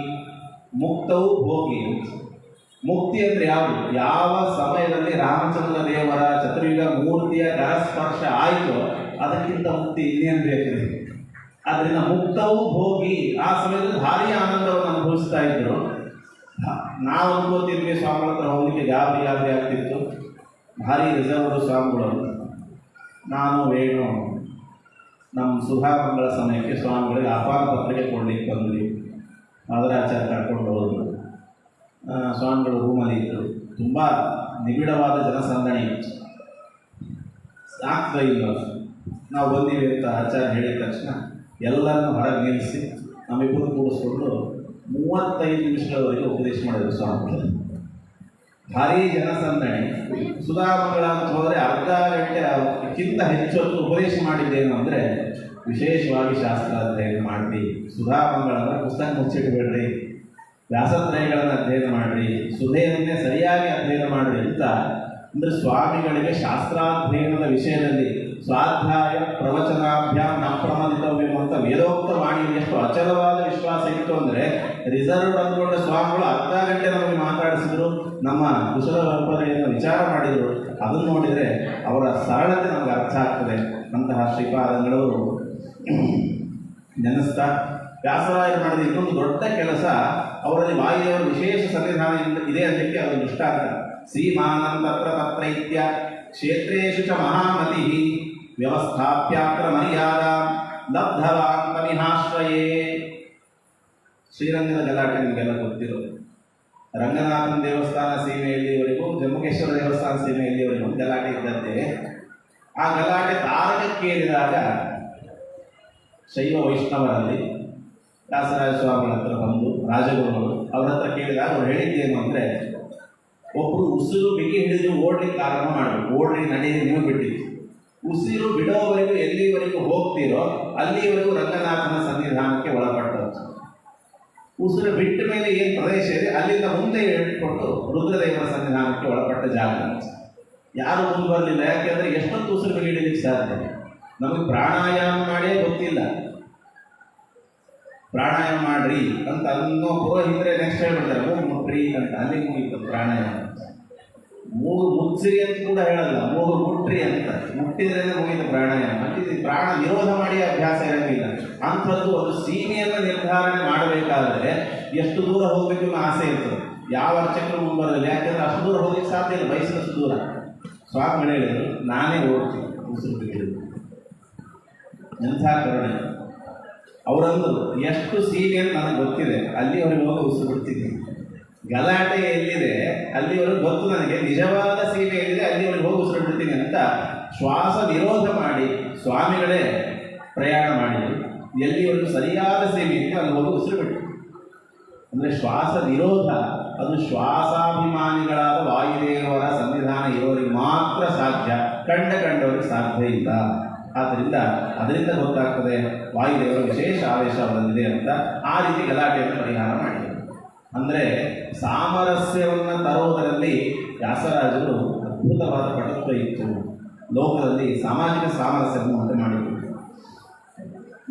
ಮುಕ್ತವು ಭೋಗಿ. ಮುಕ್ತಿ ಅಂದರೆ ಯಾವುದು? ಯಾವ ಸಮಯದಲ್ಲಿ ರಾಮಚಂದ್ರ ದೇವರ ಚತುರ್ಯುಗ ಮೂರ್ತಿಯ ಕರಸ್ಪರ್ಶ ಆಯಿತು, ಅದಕ್ಕಿಂತ ಮುಕ್ತಿ ಇನ್ನೇನು ಬೇಕ್ರಿ? ಅದರಿಂದ ಮುಕ್ತವು ಭೋಗಿ. ಆ ಸಮಯದಲ್ಲಿ ಭಾರಿ ಆನಂದವನ್ನು ಅನುಭವಿಸ್ತಾ ಇದ್ರು. ನಾವು ಅನ್ಕೋತಿದ್ವಿ ಸ್ವಾಮಿಗಳ ಹತ್ರ ಹೋಗಲಿಕ್ಕೆ ಗಾಬರಿ ಆಗ್ತಿತ್ತು, ಭಾರಿ ರಿಸರ್ವ್ಡ್ ಸ್ವಾಮಿಗಳು. ನಾನು ವೇಣು ನಮ್ಮ ಸುಧಾಮಂಗಳ ಸಮಯಕ್ಕೆ ಸ್ವಾಮಿಗಳಿಗೆ ಆಹ್ವಾನ ಪತ್ರಿಕೆ ಕೊಡಲಿಕ್ಕೆ ಬಂದ್ವಿ. ಮಾದರಾಚಾರ್ಯ ಕರ್ಕೊಂಡು ಹೋದ್ರು. ಸ್ವಾಮಿಗಳು ರೂಮಲ್ಲಿ ಇದ್ದರು. ತುಂಬ ನಿಬಿಡವಾದ ಜನಸಂದಣಿ ಇತ್ತು. ಆಗ್ತಾ ಇಲ್ಲ, ನಾವು ಬಂದೀವಿ ಅಂತ ಆಚಾರ್ಯ ಹೇಳಿದ ತಕ್ಷಣ ಎಲ್ಲರನ್ನು ಹೊರಗೆ ನಿಲ್ಲಿಸಿ ನಮ್ಮಿಬ್ಬರು ಕೂಡಿಸ್ಕೊಂಡು 35 ನಿಮಿಷಗಳವರೆಗೆ ಉಪದೇಶ ಮಾಡಿದರು ಸ್ವಾಮಿಗಳು. ಭಾರೀ ಜನಸಂದಣಿ. ಸುಧಾಮಂಗಳ ಅಂತ ಹೋದರೆ ಅರ್ಧ ಗಂಟೆಕ್ಕಿಂತ ಹೆಚ್ಚು ಹೊತ್ತು ಉಪದೇಶ ಮಾಡಿದ್ದೇನು ಅಂದರೆ, ವಿಶೇಷವಾಗಿ ಶಾಸ್ತ್ರಾಧ್ಯಯನ ಮಾಡಿರಿ, ಸುಧಾಮಂಗಳ ಅಂದರೆ ಪುಸ್ತಕ ಮುಚ್ಚಿಟ್ಬೇಡ್ರಿ, ವ್ಯಾಸತ್ರಯಗಳನ್ನು ಅಧ್ಯಯನ ಮಾಡಿರಿ, ಸುಧೆಯನ್ನೇ ಸರಿಯಾಗಿ ಅಧ್ಯಯನ ಮಾಡಿರಿ ಅಂತ. ಅಂದರೆ ಸ್ವಾಮಿಗಳಿಗೆ ಶಾಸ್ತ್ರಾಧ್ಯಯನದ ವಿಷಯದಲ್ಲಿ ಸ್ವಾಧ್ಯಾಯ ಪ್ರವಚನಾಭ್ಯಾಮ್ ನ ಪ್ರಮಾದಿತವ್ಯಂ ಅಂತ ವೇದೋಕ್ತ ವಾಣಿಯಲ್ಲಿ ಎಷ್ಟು ಅಚಲವಾದ ವಿಶ್ವಾಸ ಇತ್ತು ಅಂದರೆ, ರಿಸರ್ವ್ ಅಂದ್ಕೊಂಡ ಸ್ವಾಮಿಗಳು ಅರ್ಧ ಗಂಟೆ ನಮಗೆ ಮಾತಾಡಿಸಿದ್ರು, ನಮ್ಮ ಕುಶಲ ಪರಂಪರೆಯನ್ನು ವಿಚಾರ ಮಾಡಿದರು. ಅದನ್ನು ನೋಡಿದರೆ ಅವರ ಸರಳತೆ ನಮಗೆ ಅರ್ಥ ಆಗ್ತದೆ. ಅಂತಹ ಶ್ರೀಪಾದಂಗಳವರು ನೆನೆಸ್ತಾ, ವ್ಯಾಸರಾಯರು ಮಾಡಿದ ಇನ್ನೊಂದು ದೊಡ್ಡ ಕೆಲಸ, ಅವರಲ್ಲಿ ವಾಯುದೇವರ ವಿಶೇಷ ಸನ್ನಿಧಾನ ಇದೆ ಅದಕ್ಕೆ ಅದು ದೃಷ್ಟಾಂತ. ಶ್ರೀಮಾನಂದತ್ರ ತತ್ರೈತ್ಯ ಕ್ಷೇತ್ರೇಷು ಚ ಮಹಾಮತಿ ವ್ಯವಸ್ಥಾಪ್ಯಾತ್ರ ಮರ್ಯಾದ ಲಬ್ಧವಾಂತಮಿಹಾಶ್ರಯೇ. ಶ್ರೀರಂಗದ ಗಲಾಟೆ ನಿಮಗೆಲ್ಲ ಗೊತ್ತಿರೋ, ರಂಗನಾಥನ ದೇವಸ್ಥಾನ ಸೀಮೆಯಲ್ಲಿವರೆಗೂ, ಜಮ್ಮುಕೇಶ್ವರ ದೇವಸ್ಥಾನ ಸೀಮೆಯಲ್ಲಿವರೆಗೂ ಗಲಾಟೆ ಇದ್ದಂತೆ. ಆ ಗಲಾಟೆ ತಾರಕಕ್ಕೇರಿದಾಗ ಶೈವ ವೈಷ್ಣವರಲ್ಲಿ ವ್ಯಾಸರಾಜ ಸ್ವಾಮಿಗಳ ಹತ್ರ ಬಂದು ರಾಜಗುರುಗಳು ಅವ್ರ ಹತ್ರ ಕೇಳಿದಾಗ ಅವ್ರು ಹೇಳಿದ್ದೇನು ಅಂದರೆ, ಒಬ್ಬರು ಉಸಿರು ಬಿಗಿ ಹಿಡಿದು ಓಡ್ಲಿಕ್ಕೆ ಆರಂಭ ಮಾಡಬೇಕು, ಓಡ್ರಿ ನಡೀರಿ ನೀವು ಬಿಟ್ಟಿದ್ದು. ಉಸಿರು ಬಿಡೋವರೆಗೂ ಎಲ್ಲಿವರೆಗೂ ಹೋಗ್ತೀರೋ ಅಲ್ಲಿವರೆಗೂ ರಂಗನಾಥನ ಸನ್ನಿಧಾನಕ್ಕೆ ಒಳಪಟ್ಟದ್ದು. ಉಸಿರು ಬಿಟ್ಟ ಮೇಲೆ ಏನು ಪ್ರದೇಶ ಇದೆ ಅಲ್ಲಿಂದ ಮುಂದೆ ಇಟ್ಕೊಂಡು ರುದ್ರದೇವರ ಸನ್ನಿಧಾನಕ್ಕೆ ಒಳಪಟ್ಟ ಜಾಗ. ಯಾರು ಮುಂದೆ ಬರಲಿಲ್ಲ, ಯಾಕೆಂದರೆ ಎಷ್ಟೊತ್ತು ಉಸಿರು ಬಿಗಿಡಲಿಕ್ಕೆ ಸಾಧ್ಯ? ನಮಗೆ ಪ್ರಾಣಾಯಾಮ ಮಾಡೇ ಗೊತ್ತಿಲ್ಲ. ಪ್ರಾಣಾಯಾಮ ಮಾಡ್ರಿ ಅಂತ ಅನ್ನೋ ಪುರೋಹಿತರೆ ನೆಕ್ಸ್ಟ್ ಹೇಳ್ಬಿಡ್ತಾರೆ, ಮೂಗು ಮುಟ್ರಿ ಅಂತ. ಅಲ್ಲಿ ಮುಗಿತು ಪ್ರಾಣಾಯಾಮ. ಮೂಗು ಮುಚ್ಚಿರಿ ಅಂತ ಕೂಡ ಹೇಳಲ್ಲ, ಮೂಗು ಮುಟ್ರಿ ಅಂತ. ಮುಟ್ಟಿದ್ರೇ ಮುಗಿತು ಪ್ರಾಣಾಯಾಮ. ಅಲ್ಲಿ ಪ್ರಾಣ ನಿರೋಧ ಮಾಡಿ ಅಭ್ಯಾಸ ಇರೋಂಗಿಲ್ಲ. ಅಂಥದ್ದು ಒಂದು ಸೀಮೆಯನ್ನು ನಿರ್ಧಾರಣೆ ಮಾಡಬೇಕಾದ್ರೆ ಎಷ್ಟು ದೂರ ಹೋಗ್ಬೇಕು ಅನ್ನೋ ಆಸೆ ಇರ್ತದೆ. ಯಾವ ಅರ್ಚಕರು ಮುಂಬರಲ್ಲ, ಯಾಕೆಂದ್ರೆ ಅಷ್ಟು ದೂರ ಹೋಗ್ಲಿಕ್ಕೆ ಸಾಧ್ಯ ಇಲ್ಲ, ಬಯಸಿದಷ್ಟು ದೂರ. ಸ್ವಾಮಿಗಳು ಹೇಳಿದರು, ನಾನೇ ಓಡ್ತೀನಿ ಉಸಿರು ಬಿಟ್ಟಿದ್ದು. ಎಂಥ ಕರುಣೆ! ಅವರಂದು ಎಷ್ಟು ಸೀಮೆಯನ್ನು ನನಗೆ ಗೊತ್ತಿದೆ, ಅಲ್ಲಿವರೆಗೆ ಹೋಗಿ ಉಸಿರು ಬಿಡ್ತೀನಿ. ಗಲಾಟೆ ಎಲ್ಲಿದೆ ಅಲ್ಲಿವರೆಗೂ ಗೊತ್ತು ನನಗೆ, ನಿಜವಾದ ಸೀಮೆ ಎಲ್ಲಿದೆ ಅಲ್ಲಿವರೆಗೆ ಹೋಗಿ ಉಸಿರು ಬಿಡ್ತೀನಿ ಅಂತ ಶ್ವಾಸ ನಿರೋಧ ಮಾಡಿ ಸ್ವಾಮಿಗಳೇ ಪ್ರಯಾಣ ಮಾಡಿ ಎಲ್ಲಿವರೆಗೂ ಸರಿಯಾದ ಸೀಮೆ ಇತ್ತು ಅಲ್ಲಿ ಹೋಗಿ ಉಸಿರು ಬಿಟ್ಟು ಅಂದರೆ ಶ್ವಾಸ ನಿರೋಧ ಅದು ಶ್ವಾಸಾಭಿಮಾನಿಗಳಾದ ವಾಯುದೇವರ ಸನ್ನಿಧಾನ ಇರೋರಿಗೆ ಮಾತ್ರ ಸಾಧ್ಯ, ಕಂಡವರಿಗೆ ಸಾಧ್ಯ ಇಲ್ಲ. ಆದ್ದರಿಂದ ಅದರಿಂದ ಗೊತ್ತಾಗ್ತದೆ ವಾಯುದೇವರ ವಿಶೇಷ ಆವೇಶ ಅವರಲ್ಲಿದೆ ಅಂತ. ಆ ರೀತಿ ಗಲಾಟೆಯನ್ನು ಪರಿಹಾರ ಮಾಡಿದರು. ಅಂದರೆ ಸಾಮರಸ್ಯವನ್ನು ತರುವುದರಲ್ಲಿ ವ್ಯಾಸರಾಜರು ಅದ್ಭುತವಾದ ಪಟುತ್ವ ಇತ್ತು. ಲೋಕದಲ್ಲಿ ಸಾಮಾಜಿಕ ಸಾಮರಸ್ಯವನ್ನು ಉಂಟು ಮಾಡಿದರು.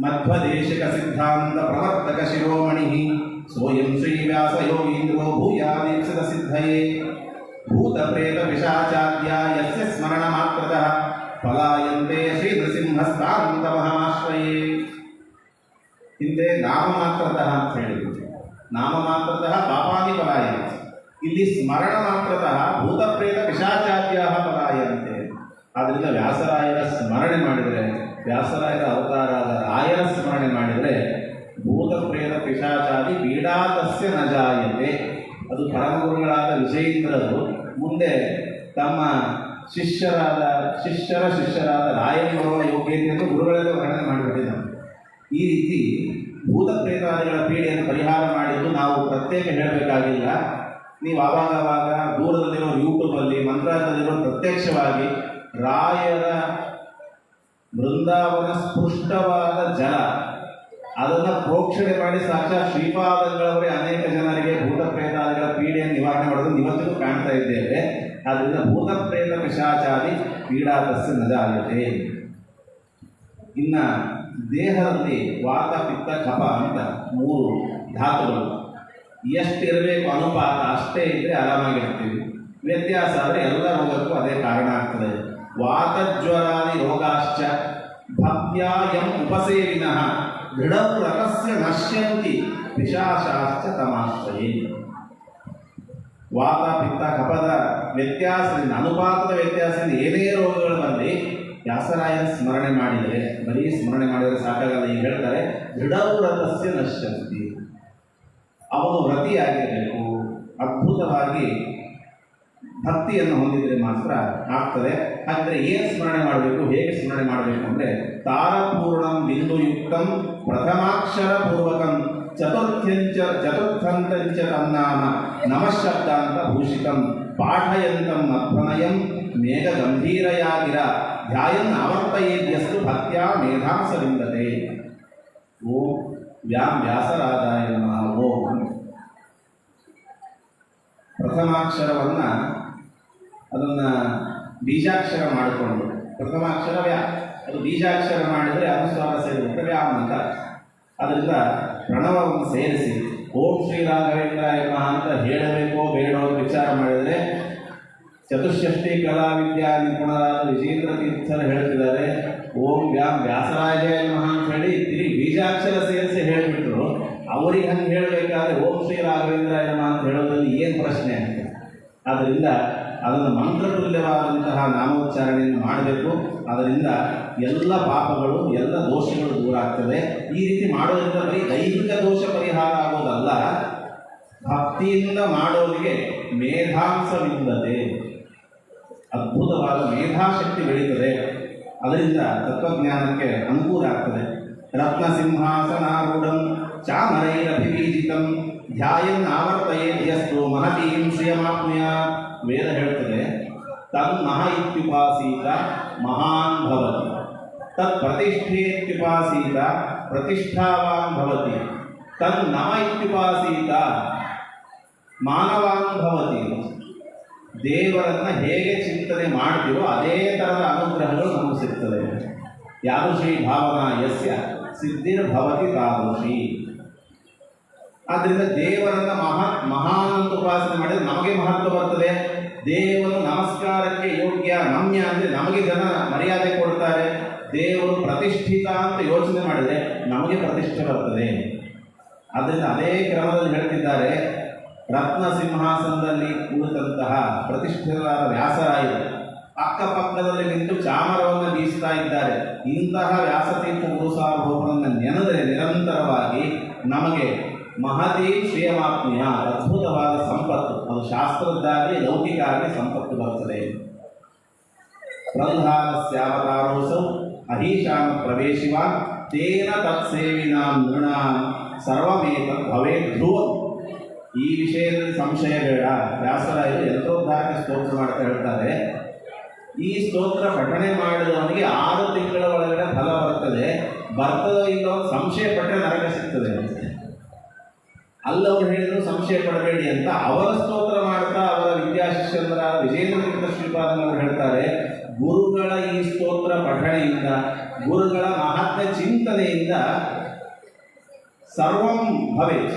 ಮಧ್ವದೇಶಿಕ ಸಿದ್ಧಾಂತ ಪ್ರವರ್ತಕ ಶಿರೋಮಣಿ ಸೋಯಂ ಶ್ರೀ ವ್ಯಾಸ ಯೋಗೀಂದ್ರೋ ಭೂಯಾದೀಕ್ಷಿತ ಸಿದ್ಧಯೇ ಭೂತ ಪ್ರೇತ ಪಿಶಾಚಾದ್ಯ ಯಸ್ಯ ಸ್ಮರಣ ಮಾತ್ರತಃ ಫಲಾಯಂತೆ ಶ್ರೀ ನೃಸಿಂಹಸ್ಥಾಂತ ಮಹಾಶ್ರಯೇ. ಹಿಂದೆ ನಾಮಮಾತ್ರತಃ ಅಂತ ಹೇಳಿದ್ರು. ನಾಮಮಾತ್ರತಃ ಪಾಪಾನಿ ಫಲಾಯಂತೆ. ಇಲ್ಲಿ ಸ್ಮರಣ ಮಾತ್ರತಃ ಭೂತ ಪ್ರೇತ ಪಿಶಾಚಾದ್ಯ ಫಲಾಯಂತೆ. ಆದ್ದರಿಂದ ವ್ಯಾಸರಾಯರ ಸ್ಮರಣೆ ಮಾಡಿದರೆ, ವ್ಯಾಸರಾಯರ ಅವತಾರಾದ ರಾಯರ ಸ್ಮರಣೆ ಮಾಡಿದರೆ ಭೂತ ಪ್ರೇತ ಪಿಶಾಚಾದಿ ಪೀಡಾತಸ್ಯ ನ ಜಾಯತೆ. ಅದು ಪರಮಗುರುಗಳಾದ ವಿಜಯೇಂದ್ರರು ಮುಂದೆ ತಮ್ಮ ಶಿಷ್ಯರ ಶಿಷ್ಯರಾದ ರಾಯನಿರುವ ಯೋಗ್ಯತೆಯನ್ನು ಗುರುಗಳೆಲ್ಲ ವರ್ಣನೆ ಮಾಡಿಬಿಟ್ಟಿದ್ದಾರೆ. ಈ ರೀತಿ ಭೂತ ಪ್ರೇತಾದಿಗಳ ಪೀಡೆಯನ್ನು ಪರಿಹಾರ ಮಾಡಿದ್ದು ನಾವು ಪ್ರತ್ಯೇಕ ಹೇಳಬೇಕಾಗಿಲ್ಲ. ನೀವು ಆವಾಗವಾಗ ದೂರದಲ್ಲಿರೋ ಯೂಟ್ಯೂಬಲ್ಲಿ ಮಂತ್ರಾಲಯದಲ್ಲಿರೋ ಪ್ರತ್ಯಕ್ಷವಾಗಿ ರಾಯರ ಬೃಂದಾವನ ಸ್ಪೃಷ್ಟವಾದ ಜಲ ಅದನ್ನು ಪ್ರೋಕ್ಷಣೆ ಮಾಡಿ ಸಾಕ್ಷಾತ್ ಶ್ರೀಪಾದಂಗಳವರೇ ಅನೇಕ ಜನರಿಗೆ ಭೂತ ಪ್ರೇತಾದಿಗಳ ಪೀಡೆಯನ್ನು ನಿವಾರಣೆ ಮಾಡೋದು ಇವತ್ತಿಗೂ ಕಾಣ್ತಾ ಇದ್ದೇವೆ. ಆದ್ದರಿಂದ ಭೂತ ಪ್ರೇತ ಪಿಶಾಚಾದಿ ಪೀಡಾತಸ್ಯ ನ ಜಾಯತೆ. ಇನ್ನು ದೇಹದಲ್ಲಿ ವಾತ ಪಿತ್ತ ಕಫ ಅಂತ 3 ಧಾತುಗಳು ಎಷ್ಟಿರಬೇಕು ಅನುಪಾತ ಅಷ್ಟೇ ಇದ್ದರೆ ಆರಾಮಾಗಿರ್ತೀವಿ. ವ್ಯತ್ಯಾಸ ಆದರೆ ಎಲ್ಲ ರೋಗಕ್ಕೂ ಅದೇ ಕಾರಣ ಆಗ್ತದೆ. ವಾತಜ್ವರಾದಿ ರೋಗಾಶ್ಚ ಭಕ್ತ್ಯಾ ಯಂ ಉಪಸೇವಿನಃ ದೃಢಂ ರಥಸ್ಯ ನಶ್ಯಂತಿ ಪಿಶಾಚಾಶ್ಚ ತಮಾಶ್ರಯೇ. ವಾತ ಪಿತ್ತ ಕಫದ ವ್ಯತ್ಯಾಸದಿಂದ, ಅನುಪಾತದ ವ್ಯತ್ಯಾಸದಿಂದ ಏನೇ ರೋಗಗಳು ಬಂದು ವ್ಯಾಸರಾಯನ ಸ್ಮರಣೆ ಮಾಡಿದರೆ, ಬರೀ ಸ್ಮರಣೆ ಮಾಡಿದರೆ ಸಾಕಾಗಲ್ಲ. ಈಗ ಹೇಳ್ತಾರೆ ದೃಢಂ ರಥಸ್ಯ ನಶ್ಯಂತಿ. ಅವನು ವ್ರತಿಯಾಗಿರಬೇಕು, ಅದ್ಭುತವಾಗಿ ಭಕ್ತಿಯನ್ನು ಹೊಂದಿದರೆ ಮಾತ್ರ ಆಗ್ತದೆ. ಹಾಗಾದರೆ ಏನು ಸ್ಮರಣೆ ಮಾಡಬೇಕು, ಹೇಗೆ ಸ್ಮರಣೆ ಮಾಡಬೇಕು ಅಂದರೆ ತಾರಪೂರ್ಣಂ ಬಿಂದುಯುಕ್ತಂ ಪ್ರಥಮಾಕ್ಷರ ಪೂರ್ವಕಂ ಚತುರ್ಥಂತಂಚ ತನ್ನಾಮ ನಮಃಶಬ್ದಾಂತ ಭೂಷಿತಂ ಪಾಠಯಂತಂ ಮಧ್ವನಯಂ ಮೇಘ ಗಂಭೀರಯಾಗಿರ ಧ್ಯಾಯನ್ ಆವರ್ತಯೇದ್ಯಸ್ತು ಭಕ್ತ್ಯಾ ಮೇಧಾಂಸವಿಂದತೆ. ಓಂ ವ್ಯಾಸರಾಜಾಯ ನಮಃ. ಓಂ ಪ್ರಥಮಾಕ್ಷರವನ್ನು ಅದನ್ನು ಬೀಜಾಕ್ಷರ ಮಾಡಿಕೊಂಡು, ಪ್ರಥಮಾಕ್ಷರ ವ್ಯಾ, ಅದು ಬೀಜಾಕ್ಷರ ಮಾಡಿದರೆ ಅನುಸ್ವಾರ ಸೇರಿಬಿಟ್ರೆ ವ್ಯಾಮ್ ಅಂತ. ಅದರಿಂದ ಪ್ರಣವವನ್ನು ಸೇರಿಸಿ ಓಂ ಶ್ರೀ ರಾಘವೇಂದ್ರಾಯ ನಮಃ ಅಂತ ಹೇಳಬೇಕೋ ಬೇಡೋ ವಿಚಾರ ಮಾಡಿದರೆ ಚತುಷ್ಷಷ್ಠಿ ಕಲಾ ವಿದ್ಯಾ ನಿಪುಣರಾದ ವಿಜೇಂದ್ರ ತೀರ್ಥರು ಹೇಳ್ತಿದ್ದಾರೆ ಓಂ ವ್ಯಾಸರಾಜಾಯ ನಮಃ ಅಂತ ಹೇಳಿ ತಿರುಗಿ ಬೀಜಾಕ್ಷರ ಸೇರಿಸಿ ಹೇಳಿಬಿಟ್ರು. ಅವರಿಗೆ ಹಂಗೆ ಹೇಳಬೇಕಾದ್ರೆ ಓಂ ಶ್ರೀ ರಾಘವೇಂದ್ರಾಯ ನಮಃ ಅಂತ ಹೇಳೋದ್ರಲ್ಲಿ ಏನು ಪ್ರಶ್ನೆ ಅಂತ. ಆದ್ದರಿಂದ ಅದನ್ನು ಮಂತ್ರತುಲ್ಯವಾದಂತಹ ನಾಮೋಚ್ಚಾರಣೆಯನ್ನು ಮಾಡಬೇಕು. ಅದರಿಂದ ಎಲ್ಲ ಪಾಪಗಳು, ಎಲ್ಲ ದೋಷಗಳು ದೂರ ಆಗ್ತದೆ. ಈ ರೀತಿ ಮಾಡೋದ್ರಿಂದ ಬರೀ ದೈಹಿಕ ದೋಷ ಪರಿಹಾರ ಆಗೋದಲ್ಲ, ಭಕ್ತಿಯಿಂದ ಮಾಡೋರಿಗೆ ಮೇಧಾಂಸವಿಲ್ಲದೆ ಅದ್ಭುತವಾದ ಮೇಧಾಶಕ್ತಿ ಬೆಳೀತದೆ. ಅದರಿಂದ ತತ್ವಜ್ಞಾನಕ್ಕೆ ಅನುಕೂಲ ಆಗ್ತದೆ. ರತ್ನಸಿಂಹಾಸನಾರೂಢಂ ಚಾಮರೈರಭಿಬೀಜಿತಂ ಧ್ಯಾಯನ್ ಆವರ್ತಯೇದ್ಯಸ್ತು ಮಹತೀಂ ಶ್ರಿಯಮಾಪ್ನುಯಾತ್. ವೇದ ಹೇಳ್ತದೆ ತನ್ಮಹ ಇತ್ಯುಪಾಸೀತ ಮಹಾನ್ ಭವತಿ, ತತ್ ಪ್ರತಿಷ್ಠೇತ್ಯುಪಾಸೀತ ಪ್ರತಿಷ್ಠಾವಾನ್ ಭವತಿ, ತನ್ನಮ ಇತ್ಯುಪಾಸೀತ ಮಾನವಾನ್ ಭವತಿ. ದೇವರನ್ನು ಹೇಗೆ ಚಿಂತನೆ ಮಾಡ್ತೀವೋ ಅದೇ ಥರದ ಅನುಗ್ರಹಗಳು ನಮಗೆ ಸಿಗ್ತದೆ. ಯಾದೃಶಿ ಭಾವನಾ ಯಸ್ಯ ಸಿದ್ಧಿರ್ಭವತಿ ತಾದೃಶಿ. ಆದ್ದರಿಂದ ದೇವರನ್ನು ಮಹಾನ್ ಉಪಾಸನೆ ಮಾಡಿದರೆ ನಮಗೆ ಮಹತ್ವ ಬರ್ತದೆ. ದೇವರು ನಮಸ್ಕಾರಕ್ಕೆ ಯೋಗ್ಯ, ನಮ್ಯ ಅಂದರೆ ನಮಗೆ ಜನ ಮರ್ಯಾದೆ ಕೊಡ್ತಾರೆ. ದೇವರು ಪ್ರತಿಷ್ಠಿತ ಅಂತ ಯೋಚನೆ ಮಾಡಿದರೆ ನಮಗೆ ಪ್ರತಿಷ್ಠೆ ಬರ್ತದೆ. ಆದ್ದರಿಂದ ಅದೇ ಕ್ರಮದಲ್ಲಿ ಹೇಳ್ತಿದ್ದಾರೆ, ರತ್ನ ಸಿಂಹಾಸನದಲ್ಲಿ ಕುಳಿತಂತಹ ಪ್ರತಿಷ್ಠಿತರಾದ ವ್ಯಾಸರಾಯರು ಅಕ್ಕಪಕ್ಕದಲ್ಲಿ ನಿಂತು ಚಾಮರವನ್ನು ಬೀಸ್ತಾ ಇದ್ದಾರೆ. ಇಂತಹ ವ್ಯಾಸತೀರ್ಥ ಗುರು ಸಾರ್ವಭೌಮರನ್ನು ನೆನೆದರೆ ನಿರಂತರವಾಗಿ ನಮಗೆ ಮಹತಿ ಶ್ರೇಯಮಾತ್ಮೀಯ ಅದ್ಭುತವಾದ ಸಂಪತ್ತು, ಅದು ಶಾಸ್ತ್ರದ್ದಾಗಲಿ ಲೌಕಿಕ ಆಗಲಿ ಸಂಪತ್ತು ಬರ್ತದೆ. ಪ್ರಧಾನಸ್ಯಾವತಾರೋಸೌ ಅಹೀಶಾನ ಪ್ರವೇಶಿವಾನ್ ತೇನ ತತ್ಸೇವಿನಾಂ ನೃಣಾಂ ಸರ್ವಮೇತತ್ ಭವೇತ್ ಧ್ರುವಂ. ಈ ವಿಷಯದಲ್ಲಿ ಸಂಶಯ ಬೇಡ. ವ್ಯಾಸರಾಯರು ಯಂತ್ರೋದ್ಧಾರಕ ಸ್ತೋತ್ರ ಮಾಡ್ತಾ ಹೇಳ್ತಾರೆ, ಈ ಸ್ತೋತ್ರ ಪಠಣೆ ಮಾಡಿದವನಿಗೆ 6 ತಿಂಗಳ ಒಳಗಡೆ ಫಲ ಬರ್ತದೆ, ಬರ್ತದೋ ಇಲ್ಲೋ ಸಂಶಯ ಪಟ್ಟರೆ ನರಕ ಸಿಗ್ತದೆ. ಅಲ್ಲವರು ಹೇಳಿದ್ರು ಸಂಶಯ ಪಡಬೇಡಿ ಅಂತ. ಅವರ ಸ್ತೋತ್ರ ಮಾಡ್ತಾ ಅವರ ವಿದ್ಯಾಶಿಷ್ಯಂದರಾದ ವಿಜೇಂದ್ರ ತೀರ್ಥ ಶ್ರೀಪಾದನವರು ಹೇಳ್ತಾರೆ, ಗುರುಗಳ ಈ ಸ್ತೋತ್ರ ಪಠಣೆಯಿಂದ, ಗುರುಗಳ ಮಹಾತ್ಮ ಚಿಂತನೆಯಿಂದ ಸರ್ವಂ ಭವೇತ್,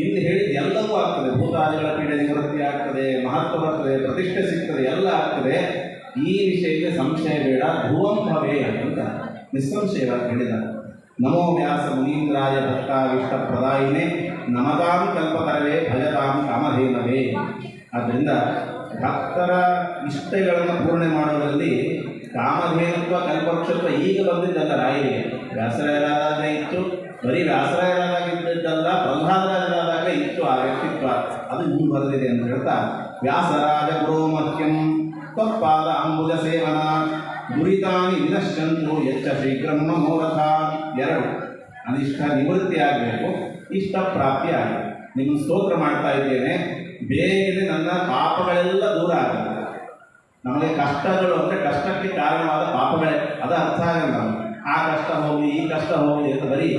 ಇಲ್ಲಿ ಹೇಳಿದ ಎಲ್ಲವೂ ಆಗ್ತದೆ. ಭೂತಾದಿಗಳ ಪೀಡೆ ನಿವೃತ್ತಿ ಆಗ್ತದೆ, ಮಹತ್ವ ಬರ್ತದೆ, ಪ್ರತಿಷ್ಠೆ ಸಿಗ್ತದೆ, ಎಲ್ಲ ಆಗ್ತದೆ. ಈ ವಿಷಯಕ್ಕೆ ಸಂಶಯ ಬೇಡ, ಧ್ರುವಂ ಭವೇ ಅಂತ ನಿಸ್ಸಂಶಯವಾಗಿ ಹೇಳಿದ್ದಾರೆ. ನಮೋ ವ್ಯಾಸ ಮುನೀಂದ್ರಾಯ ಭಕ್ತಾವಿಷ್ಟ ಪ್ರದಾಯಿನೇ ನಮತಾಂ ಕಲ್ಪತರವೇ ಭಜತಾಂ ಕಾಮಧೇನವೇ. ಆದ್ದರಿಂದ ಭಕ್ತರ ಇಷ್ಟಗಳನ್ನು ಪೂರ್ಣೆ ಮಾಡುವುದರಲ್ಲಿ ಕಾಮಧೇನತ್ವ ಕಲ್ಪವೃಕ್ಷತ್ವ ಈಗ ಬಂದಿದ್ದಲ್ಲ ರಾಯರಿಗೆ. ವ್ಯಾಸರಾಯರಾದಾಗ ಇತ್ತು, ಬರೀ ವ್ಯಾಸರಾಯರಾಗಿದ್ದಲ್ಲ, ಪ್ರಹ್ಲಾದರಾಜರಾದಾಗ ಇತ್ತು ಆ ವ್ಯಕ್ತಿತ್ವ. ಅದು ಇನ್ನೂ ಬರೆದಿದೆ ಅಂತ ಹೇಳ್ತಾ, ವ್ಯಾಸರಾಜ ಗುರೋ ಮಹ್ಯಂ ತ್ವತ್ಪಾದ ಅಂಬುಜ ಸೇವನ ದುರಿತಾನಿ ವಿನಶ್ಯಂತು ಎಚ್ಚ ಶೀಘ್ರಂ ಮನೋರಥ. 2 ಅನಿಷ್ಟ ನಿವೃತ್ತಿ ಆಗಬೇಕು, ಇಷ್ಟ ಪ್ರಾಪ್ತಿ ಆಗಬೇಕು. ನಿಮ್ಮ ಸ್ತೋತ್ರ ಮಾಡ್ತಾ ಇದ್ದೇನೆ, ಬೇಗನೆ ನನ್ನ ಪಾಪಗಳೆಲ್ಲ ದೂರ ಆಗಲ್ಲ. ನಮಗೆ ಕಷ್ಟಗಳು ಅಂದರೆ ಕಷ್ಟಕ್ಕೆ ಕಾರಣವಾದ ಪಾಪಗಳೇ, ಅದು ಅರ್ಥ ಆಗಲ್ಲ. ಆ ಕಷ್ಟ ಹೋಗಲಿ, ಈ ಕಷ್ಟ ಹೋಗಲಿ ಅಂತ ಬರೀ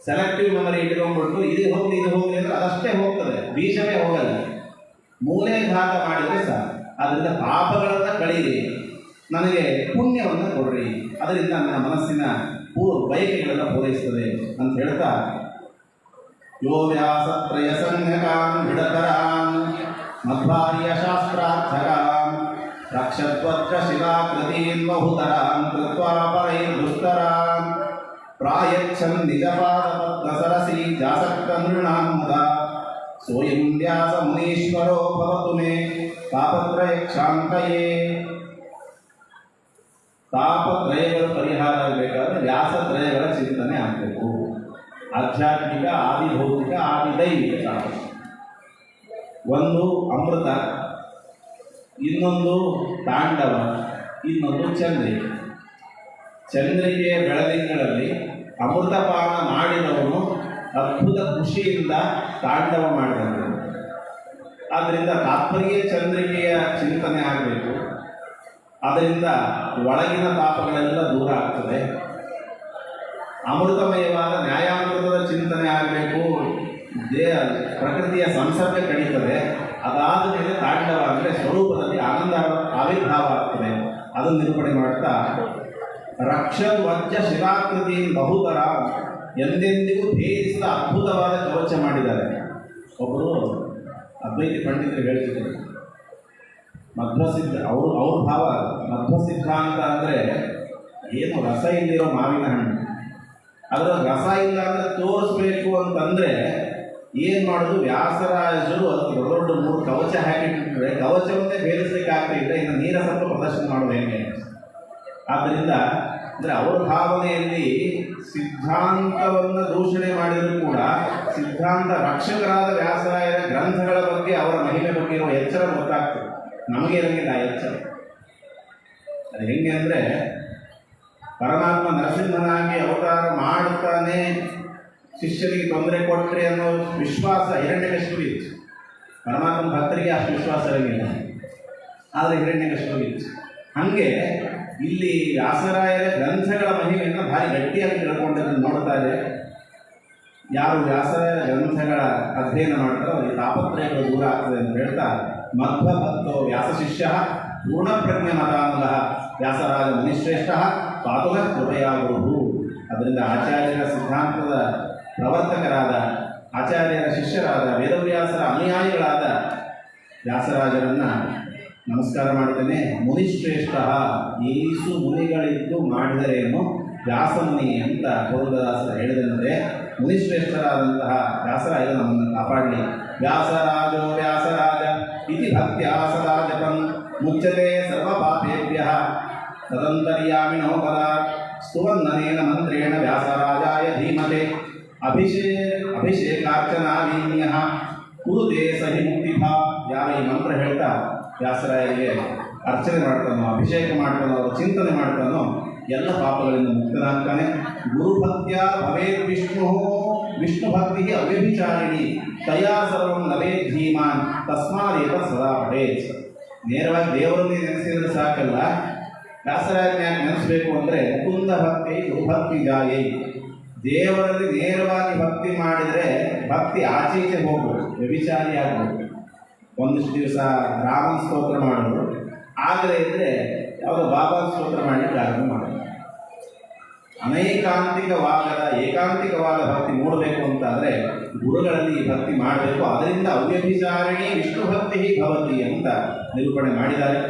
ಸೆಲೆಕ್ಟಿವ್ ಮೆಮರಿ ಇಟ್ಕೊಂಡ್ಬಿಟ್ಟು ಇದು ಹೋಗಲಿ ಅಂದರೆ ಅದಷ್ಟೇ ಹೋಗ್ತದೆ, ಬೀಜವೇ ಹೋಗಲ್ಲ. ಮೂಲೆಘಾತ ಮಾಡಿದರೆ ಸಾಕು. ಅದರಿಂದ ಪಾಪಗಳನ್ನು ಕಳೀರಿ, ನನಗೆ ಪುಣ್ಯವನ್ನು ಕೊಡ್ರಿ, ಅದರಿಂದ ನನ್ನ ಮನಸ್ಸಿನ ಬಯಕೆಗಳೆಲ್ಲ ಪೂರೈಸ್ತದೆ ಅಂತ ಹೇಳ್ತಾ, ಯೋ ವ್ಯಾಸತ್ರಯ ಸಂಜ್ಞಕಾನ್ ಹಿಡಕರಾನ್ ಮಧ್ವಾರ್ಯ ಶಾಸ್ತ್ರಾರ್ಥಕಾನ್ ರಕ್ಷತ್ವತ್ರ ಶಿಲಾಕೃತೀನ್ ಬಹುತರಾನ್ ಕೃತ್ವಾ ಪರೈರ್ದುಸ್ತರಾನ್ ಪ್ರಾಯಚ್ಛನ್ ನಿಜಪಾದಪದ್ಮ ಸರಸಿ ಜಾಸಕ್ತ ನೃಣಾಂ ಮುದಾ ಸೋಯಂ ವ್ಯಾಸ ಮುನೀಶ್ವರೋ ಭವತು ಮೇ ತಾಪತ್ರಯ ಕ್ಷಾಂತಯೇ. ತಾಪತ್ರಯಗಳ ಪರಿಹಾರ ಆಗಬೇಕಾದ್ರೆ ವ್ಯಾಸತ್ರಯಗಳ ಚಿಂತನೆ ಆಗಬೇಕು. ಆಧ್ಯಾತ್ಮಿಕ, ಆದಿಭೌತಿಕ, ಆದಿದೈವಿಕ ತಾಪ. ಒಂದು ಅಮೃತ, ಇನ್ನೊಂದು ತಾಂಡವ, ಇನ್ನೊಂದು ಚಂದ್ರಿಕೆ. ಚಂದ್ರಿಕೆಯ ಬೆಳದಿಂಗಳಲ್ಲಿ ಅಮೃತಪಾನ ಮಾಡಿದವನು ಅದ್ಭುತ ಖುಷಿಯಿಂದ ತಾಂಡವ ಮಾಡಬೇಕು. ಆದ್ದರಿಂದ ತಾತ್ಪರ್ಯ ಚಂದ್ರಿಕೆಯ ಚಿಂತನೆ ಆಗಬೇಕು. ಅದರಿಂದ ಒಳಗಿನ ತಾಪಗಳೆಲ್ಲ ದೂರ ಆಗ್ತದೆ. ಅಮೃತಮಯವಾದ ನ್ಯಾಯಾಮೃತದ ಚಿಂತನೆ ಆಗಬೇಕು. ಪ್ರಕೃತಿಯ ಸಂಸರ್ಗ ಕಳೀತದೆ. ಅದಾದ ಮೇಲೆ ತಾಂಡವ ಅಂದರೆ ಸ್ವರೂಪದಲ್ಲಿ ಆನಂದ ಆವಿರ್ಭಾವ ಆಗ್ತದೆ. ಅದನ್ನು ನಿರೂಪಣೆ ಮಾಡ್ತಾ, ರಕ್ಷವಜ್ಜ ಶಿಲಾಕೃತಿ ಬಹುತರ, ಎಂದೆಂದಿಗೂ ಭೇದಿಸಿದ ಅದ್ಭುತವಾದ ಕವಚ ಮಾಡಿದ್ದಾರೆ. ಒಬ್ಬರು ಅದ್ವೈತಿ ಪಂಡಿತರು ಹೇಳ್ತಿದ್ರು, ಮಧ್ವಸಿದ್ಧ ಅವ್ರ ಭಾವ ಮಧ್ವಸಿದ್ಧಾಂತ ಅಂದರೆ ಏನು ರಸ ಇಲ್ಲಿರೋ ಮಾವಿನ ಹಣ್ಣು, ಅದರ ರಸ ಇಲ್ಲ ಅಂದರೆ ತೋರಿಸ್ಬೇಕು ಅಂತಂದರೆ ಏನು ಮಾಡೋದು? ವ್ಯಾಸರಾಜರು ಅದಕ್ಕೆ ದೊಡ್ಡ 3 ಕವಚ ಹಾಕಿಟ್ಟಿದ್ರೆ ಕವಚವನ್ನೇ ಭೇದಿಸ್ಲಿಕ್ಕೆ ಆಗ್ತಾಯಿದ್ರೆ ಇನ್ನು ನೀರಸತ್ವ ಪ್ರದರ್ಶನ ಮಾಡೋದು ಹೇಗೆ? ಆದ್ದರಿಂದ ಅಂದರೆ ಅವರ ಭಾವನೆಯಲ್ಲಿ ಸಿದ್ಧಾಂತವನ್ನು ದೂಷಣೆ ಮಾಡಿದರೂ ಕೂಡ ಸಿದ್ಧಾಂತ ರಕ್ಷಕರಾದ ವ್ಯಾಸರಾಯರ ಗ್ರಂಥಗಳ ಬಗ್ಗೆ, ಅವರ ಮಹಿಮೆ ಬಗ್ಗೆ ಇರುವ ಎಚ್ಚರ ಗೊತ್ತಾಗ್ತದೆ. ನಮಗೆ ಇರಂಗಿಲ್ಲ ಆ ಎಚ್ಚರ. ಅದು ಹೆಂಗೆ ಅಂದರೆ, ಪರಮಾತ್ಮ ನರಸಿಂಹನಾಗಿ ಅವತಾರ ಮಾಡುತ್ತಾನೆ, ಶಿಷ್ಯನಿಗೆ ತೊಂದರೆ ಕೊಟ್ಟರೆ ಅನ್ನೋ ವಿಶ್ವಾಸ ಹಿರಣ್ಯಕಶಿಪುವಿತ್ತು. ಪರಮಾತ್ಮನ ಭಕ್ತರಿಗೆ ಅಷ್ಟು ವಿಶ್ವಾಸ ಇರಲಿಲ್ಲ, ಆದರೆ ಹಿರಣ್ಯಕಶಿಪುವಿತ್ತು. ಹಾಗೆ ಇಲ್ಲಿ ವ್ಯಾಸರಾಯರ ಗ್ರಂಥಗಳ ಮಹಿಮೆಯನ್ನು ಭಾರಿ ಗಟ್ಟಿಯಾಗಿ ತಿಳ್ಕೊಂಡಿದ್ದನ್ನು ನೋಡ್ತಾ ಇದೆ. ಯಾರು ವ್ಯಾಸರಾಯರ ಗ್ರಂಥಗಳ ಅಧ್ಯಯನ ಮಾಡ್ತಾರೋ ಅವರಿಗೆ ತಾಪತ್ರಯಗಳು ದೂರ ಆಗ್ತದೆ ಅಂತ ಹೇಳ್ತಾ, ಮಧ್ವಭಕ್ತೋ ವ್ಯಾಸ ಶಿಷ್ಯ ಪೂರ್ಣಪ್ರಜ್ಞ ಮತಾನುಗಃ ವ್ಯಾಸರಾಜ ಮುನಿಶ್ರೇಷ್ಠ ಪಾತುಲ ಕೃಪಯಾ ಗುರು. ಅದರಿಂದ ಆಚಾರ್ಯರ ಸಿದ್ಧಾಂತದ ಪ್ರವರ್ತಕರಾದ, ಆಚಾರ್ಯರ ಶಿಷ್ಯರಾದ, ವೇದವ್ಯಾಸರ ಅನುಯಾಯಿಗಳಾದ ವ್ಯಾಸರಾಜರನ್ನು ನಮಸ್ಕಾರ ಮಾಡ್ತೇನೆ. ಮುನಿಶ್ರೇಷ್ಠ, ಏಸು ಮುನಿಗಳಿದ್ದು ಮಾಡಿದರೇನು ವ್ಯಾಸಮುನಿ ಅಂತ ಪುರಂದರದಾಸರು ಹೇಳಿದಂತೆ ಮುನಿಶ್ರೇಷ್ಠರಾದಂತಹ ವ್ಯಾಸರಾಜ ನಮ್ಮನ್ನು ಕಾಪಾಡಲಿ. ವ್ಯಾಸರಾಜೋ ವ್ಯಾಸರಾಜ ಇತಿ ಭಕ್ತ್ಯಾ ಸದಾ ಜಪಂ ಮುಚ್ಯತೆ ಸರ್ವ ಪಾಪೇಭ್ಯಃ ತದಂತರ್ಯಾಮಿನೋ ಪದ ಸ್ತುವನ್ನನೇನ ಮಂತ್ರೇಣ ವ್ಯಾಸರಾಜಾಯ ಧೀಮತೆ ಅಭಿಷೇಕಾರ್ಚನಾವೀನ್ಯಃ ಕುರುತೆ ಸಹಿ ಮುಕ್ತಿಭಾ. ಯಾವ ಈ ಮಂತ್ರ ಹೇಳ್ತಾ ವ್ಯಾಸರಾಯರಿಗೆ ಅರ್ಚನೆ ಮಾಡ್ತಾನೋ, ಅಭಿಷೇಕ ಮಾಡ್ತಾನೋ, ಅವರ ಚಿಂತನೆ ಮಾಡ್ತಾನೋ ಎಲ್ಲ ಪಾಪಗಳಿಂದ ಮುಕ್ತನಾಗ್ತಾನೆ. ಗುರುಭಕ್ತ್ಯ ಭವೇತ್ ವಿಷ್ಣು ವಿಷ್ಣು ಭಕ್ತಿ ಅವ್ಯಭಿಚಾರಿಣಿ ತಯಾ ಸರ್ವಂ ಲಭೇತ್ ಧೀಮಾನ್ ತಸ್ಮಾದೇವ ಸದಾ ಪಠೇತ್. ನೇರವಾಗಿ ದೇವರನ್ನೇ ನೆನೆಸಿದ್ರೆ ಸಾಕಲ್ಲ, ದಾಸರಾಜ್ಞೆ ನೆನೆಸಬೇಕು ಅಂದರೆ ಮುಕುಂದ ಭಕ್ತಿ ದುರ್ಭಕ್ತಿ ಜಾಯೈ. ದೇವರಲ್ಲಿ ನೇರವಾಗಿ ಭಕ್ತಿ ಮಾಡಿದರೆ ಭಕ್ತಿ ಆಚೀಚೆ ಹೋಗ್ಬೋದು, ವ್ಯಭಿಚಾರಿ ಆಗ್ಬೋದು. ಒಂದಿಷ್ಟು ದಿವಸ ರಾಮನ ಸ್ತೋತ್ರ ಮಾಡೋದು, ಆಗದೇ ಇದ್ದರೆ ಯಾವುದೋ ಬಾಬಾ ಸ್ತೋತ್ರ ಮಾಡಲಿಕ್ಕೆ ಆರಂಭ ಮಾಡೋದು. ಅನೈಕಾಂತಿಕವಾದ ಏಕಾಂತಿಕವಾದ ಭಕ್ತಿ ಮೂಡಬೇಕು ಅಂತಾದರೆ ಗುರುಗಳಲ್ಲಿ ಈ ಭಕ್ತಿ ಮಾಡಬೇಕು. ಅದರಿಂದ ಅವ್ಯಭಿಚಾರಿಣಿ ವಿಷ್ಣು ಭಕ್ತಿ ಭವತಿ ಅಂತ ನಿರೂಪಣೆ ಮಾಡಿದ್ದಾರೆ.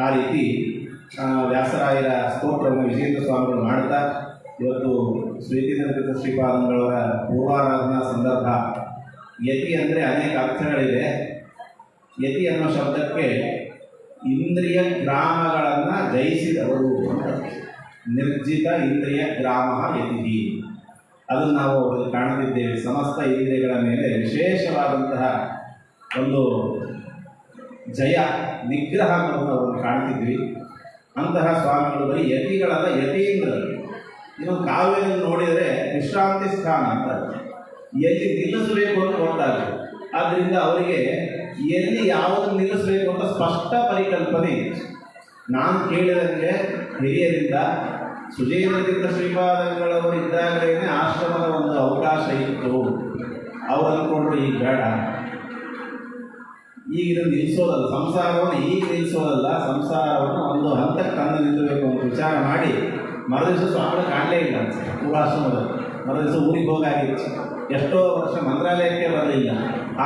ಆ ರೀತಿ ವ್ಯಾಸರಾಯರ ಸ್ತೋತ್ರವನ್ನು ವಿಜೇಂದ್ರ ಸ್ವಾಮಿಗಳು ಮಾಡ್ತಾ ಇವತ್ತು ಶ್ರೀತೀರ್ಥ ಶ್ರೀಪಾದಂಗಳವರ ಪೂರ್ವಾರಾಧನಾ ಸಂದರ್ಭ. ಯತಿ ಅಂದರೆ ಅನೇಕ ಅರ್ಥಗಳಿವೆ. ಯತಿ ಅನ್ನೋ ಶಬ್ದಕ್ಕೆ ಇಂದ್ರಿಯ ಗ್ರಾಮಗಳನ್ನು ಜಯಿಸಿದವರು ಅಂತ. ನಿರ್ಜಿತ ಇಂದ್ರಿಯ ಗ್ರಾಮ ಯತಿ, ಅದನ್ನು ನಾವು ಕಾಣುತ್ತಿದ್ದೇವೆ. ಸಮಸ್ತ ಇಂದ್ರಿಯಗಳ ಮೇಲೆ ವಿಶೇಷವಾದಂತಹ ಒಂದು ಜಯ ನಿಗ್ರಹ ಅನ್ನೋದನ್ನು ಕಾಣ್ತಿದ್ವಿ. ಅಂತಹ ಸ್ವಾಮಿಗಳು ಬರೀ ಯತಿಗಳಲ್ಲ, ಯತೀಂದ್ರರು. ಇನ್ನೊಂದು ಕಾವ್ಯದಲ್ಲಿ ನೋಡಿದರೆ ವಿಶ್ರಾಂತಿ ಸ್ಥಾನ ಅಂತ, ಎಲ್ಲಿ ನಿಲ್ಲಿಸಬೇಕು ಅಂತ ಗೊತ್ತಾಗುತ್ತೆ. ಆದ್ದರಿಂದ ಅವರಿಗೆ ಎಲ್ಲಿ ಯಾವುದನ್ನು ನಿಲ್ಲಿಸಬೇಕು ಅಂತ ಸ್ಪಷ್ಟ ಪರಿಕಲ್ಪನೆ ಇದೆ. ನಾನು ಕೇಳಿದಂಗೆ ಹಿರಿಯರಿಂದ ಸುಜೇಂದ್ರ ಶ್ರೀಪಾದಂಗಳವರು ಇದ್ದಾಗಲೇ ಆಶ್ರಮದ ಒಂದು ಅವಕಾಶ ಇತ್ತು. ಅವರು ಅಂದ್ಕೊಂಡ್ರು ಈಗ ಬೇಡ, ಈಗ ಇದನ್ನು ನಿಲ್ಲಿಸೋದಲ್ಲ, ಸಂಸಾರವನ್ನು ಈಗ ನಿಲ್ಲಿಸೋದಲ್ಲ, ಸಂಸಾರವನ್ನು ಒಂದು ಹಂತಕ್ಕೆ ತಂದು ನಿಲ್ಲಬೇಕು ಅಂತ ವಿಚಾರ ಮಾಡಿ ಮರುದಿವಸ ಸ್ವಾಮಿಗಳು ಕಾಣಲೇ ಇಲ್ಲ ಅನ್ಸುತ್ತೆ ಪೂರ್ವಾಶ್ರಮದಲ್ಲಿ. ಮರುದಿವಸ ಊರಿಗೆ ಹೋಗಾಗಿತ್ತು, ಎಷ್ಟೋ ವರ್ಷ ಮಂತ್ರಾಲಯಕ್ಕೆ ಬರಲಿಲ್ಲ.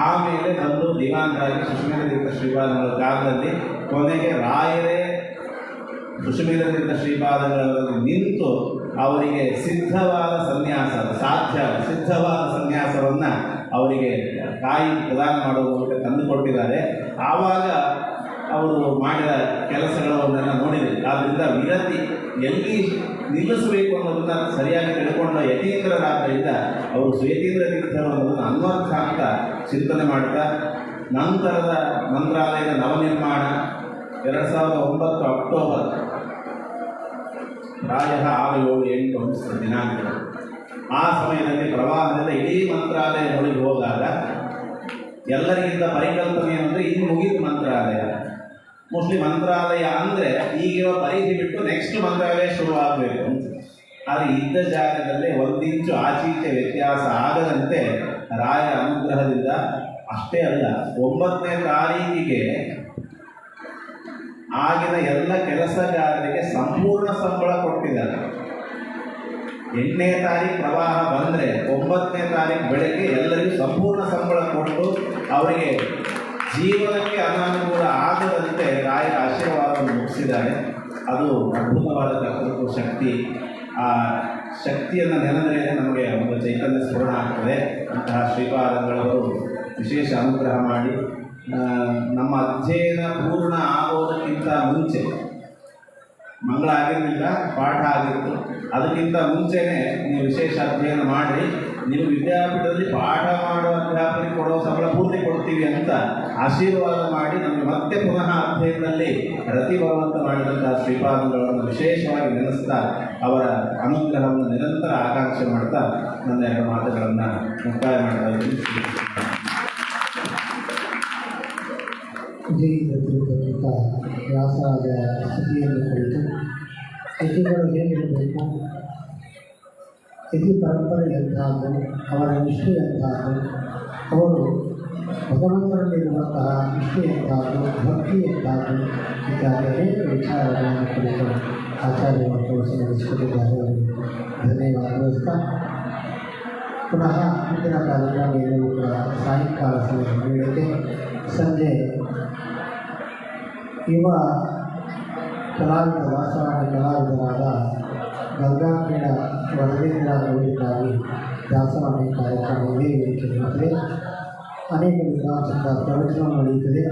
ಆಮೇಲೆ ಬಂದು ದಿವಾನರಾಗಿ ಸುಶ್ಮೇಧ ಶ್ರೀಪಾದಂಗಳ ಕಾಲದಲ್ಲಿ ಕೊನೆಗೆ ರಾಯರೇ ಸುಶ್ಮೇಧ ಶ್ರೀಪಾದಂಗಳವರಲ್ಲಿ ನಿಂತು ಅವರಿಗೆ ಸಿದ್ಧವಾದ ಸನ್ಯಾಸವನ್ನು ಅವರಿಗೆ ತಾಯಿ ಪ್ರದಾನ ಮಾಡುವ ಮೂಲಕ ತಂದುಕೊಟ್ಟಿದ್ದಾರೆ. ಆವಾಗ ಅವರು ಮಾಡಿದ ಕೆಲಸಗಳನ್ನೆಲ್ಲ ನೋಡಿದೆ. ಆದ್ದರಿಂದ ವಿರತಿ ಎಲ್ಲಿ ನಿಲ್ಲಿಸಬೇಕು ಅನ್ನೋದನ್ನು ಸರಿಯಾಗಿ ತಿಳ್ಕೊಂಡ ಯತೀಂದ್ರರಾದ್ದರಿಂದ ಅವರು ಸುಯತೀಂದ್ರ ತೀರ್ಥರು ಅನ್ನೋದನ್ನು ಅನ್ವರ್ಥ ಅಂತ ಚಿಂತನೆ ಮಾಡ್ತಾ ನಂತರದ ಮಂತ್ರಾಲಯದ ನವನಿರ್ಮಾಣ 2009 ಅಕ್ಟೋಬರ್ ಪ್ರಾಯ 6-7-8 ದಿನಾಂಕ. ಆ ಸಮಯದಲ್ಲಿ ಪ್ರವಾಹದಿಂದ ಇಡೀ ಮಂತ್ರಾಲಯ ಮುಳುಗಿ ಹೋದಾಗ ಎಲ್ಲರಿಗಿಂತ ಪರಿಕಲ್ಪನೆ ಅಂದರೆ ಇನ್ನು ಮುಗಿದ ಮಂತ್ರಾಲಯ, ಮೋಸ್ಟ್ಲಿ ಮಂತ್ರಾಲಯ ಅಂದರೆ ಈಗಿರೋ ಪರಿಧಿ ಬಿಟ್ಟು ನೆಕ್ಸ್ಟ್ ಮಂತ್ರಾಲಯ ಶುರುವಾಗಬೇಕು ಅಂತ. ಆದರೆ ಇದ್ದ ಜಾಗದಲ್ಲೇ ಒಂದಿಂಚು ಆಚೀಚೆ ವ್ಯತ್ಯಾಸ ಆಗದಂತೆ ರಾಯರ ಅನುಗ್ರಹದಿಂದ, ಅಷ್ಟೇ ಅಲ್ಲ 9ನೇ ತಾರೀಕಿಗೆ ಆಗಿನ ಎಲ್ಲ ಕೆಲಸಗಾರರಿಗೆ ಸಂಪೂರ್ಣ ಸಂಬಳ ಕೊಟ್ಟಿದ್ದಾರೆ. 8ನೇ ತಾರೀಕು ಪ್ರವಾಹ ಬಂದರೆ 9ನೇ ತಾರೀಕು ಬೆಳಗ್ಗೆ ಎಲ್ಲರಿಗೂ ಸಂಪೂರ್ಣ ಸಂಬಳ ಕೊಟ್ಟು ಅವರಿಗೆ ಜೀವನಕ್ಕೆ ಅನಾನುಕೂಲ ಆಗದಂತೆ ರಾಯರ ಆಶೀರ್ವಾದವನ್ನು ಮುಗಿಸಿದ್ದಾರೆ. ಅದು ಅದ್ಭುತವಾದ ಕರ್ತೃತ್ವ ಶಕ್ತಿ. ಆ ಶಕ್ತಿಯನ್ನು ನೆನೆದರೆ ನಮಗೆ ಒಂದು ಚೈತನ್ಯ ಸ್ಫುರಣ ಆಗ್ತದೆ. ಅಂತಹ ಶ್ರೀಪಾದಂಗಳವರು ವಿಶೇಷ ಅನುಗ್ರಹ ಮಾಡಿ ನಮ್ಮ ಅಧ್ಯಯನ ಪೂರ್ಣ ಆಗೋದಕ್ಕಿಂತ ಮುಂಚೆ, ಮಂಗಳ ಆಗಿರಲಿಲ್ಲ, ಪಾಠ ಆಗಿತ್ತು, ಅದಕ್ಕಿಂತ ಮುಂಚೆನೇ ನೀವು ವಿಶೇಷ ಅಧ್ಯಯನ ಮಾಡಿ ನೀವು ವಿದ್ಯಾಪೀಠದಲ್ಲಿ ಪಾಠ ಮಾಡುವ ಅಧ್ಯಾಪಕರಿಗೆ ಕೊಡೋ ಸಂಬಳ ಪೂರ್ತಿ ಕೊಡ್ತೀವಿ ಅಂತ ಆಶೀರ್ವಾದ ಮಾಡಿ ನಮಗೆ ಮತ್ತೆ ಪುನಃ ಅಧ್ಯಯನದಲ್ಲಿ ರತಿ ಬರುವಂತ ಮಾಡಿದಂತಹ ಶ್ರೀಪಾದಂಗಳನ್ನು ವಿಶೇಷವಾಗಿ ನೆನೆಸ್ತಾ ಅವರ ಅನುಗ್ರಹವನ್ನು ನಿರಂತರ ಆಕಾಂಕ್ಷೆ ಮಾಡ್ತಾ ನನ್ನ 2 ಮಾತುಗಳನ್ನು ಮುಕ್ತಾಯ ಮಾಡ್ತಾ ಇದ್ದೀನಿ. ವಿಜಯೀಂದ್ರ ವ್ಯಾಸರಾಜ ಸ್ಥಿತಿಯನ್ನು ಕುರಿತು ಯತಿಗಳು ಹೇಗಿರಬೇಕು, ಯತಿ ಪರಂಪರೆ ಎಂಥದ್ದು, ಅವರ ನಿಷ್ಠೆ ಎಂಥದ್ದು, ಅವರು ಭಗವಂತರಲ್ಲಿರುವಂತಹ ನಿಷ್ಠೆ ಎಂಥದ್ದು, ಭಕ್ತಿ ಎಂಥದ್ದು ಇತ್ಯಾದಿ ಅನೇಕ ವಿಚಾರಗಳನ್ನು ಕುರಿತು ಆಚಾರ್ಯರು ತೋರಿಸಿ ನಡೆಸಿಕೊಟ್ಟಿದ್ದಾರೆ. ಅವರಿಗೆ ಧನ್ಯವಾದ. ಪುನಃ ಮುಂದಿನ ಕಾರ್ಯಕ್ರಮ ಎಲ್ಲವೂ ಕೂಡ ಸಾಯಂಕಾಲ ಸಮಯ ವೇಳೆಗೆ ಸಂಜೆ ಯುವ ಕಲಾವಿದ ವಾಸವಾಣಿ ಕಲಾವಿದರಾದ ಗಂಗಾಕ್ರೀಡ ವರದೇಂದ್ರ ಅವರಿಗಾಗಿ ದಾಸವಾಣಿ ಕಾರ್ಯಕ್ರಮ ಇದೇ ವೇದಿಕೆ ಇರುತ್ತದೆ. ಅನೇಕ ವಿದ್ವಾಂಸರ ಪ್ರವಚನ ನಡೆಯುತ್ತದೆ.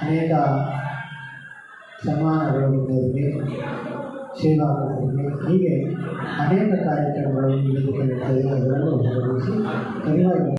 ಅನೇಕ ಸನ್ಮಾನಗಳು ಬಂದವರಿಗೆ, ಸೇವಾಕರಿಗೆ, ಹೀಗೆ ಅನೇಕ ಕಾರ್ಯಕ್ರಮಗಳು ವೇದಿಕೆ ಇರುತ್ತದೆ. ಅದರಲ್ಲೂ ಭಾಗವಹಿಸಿ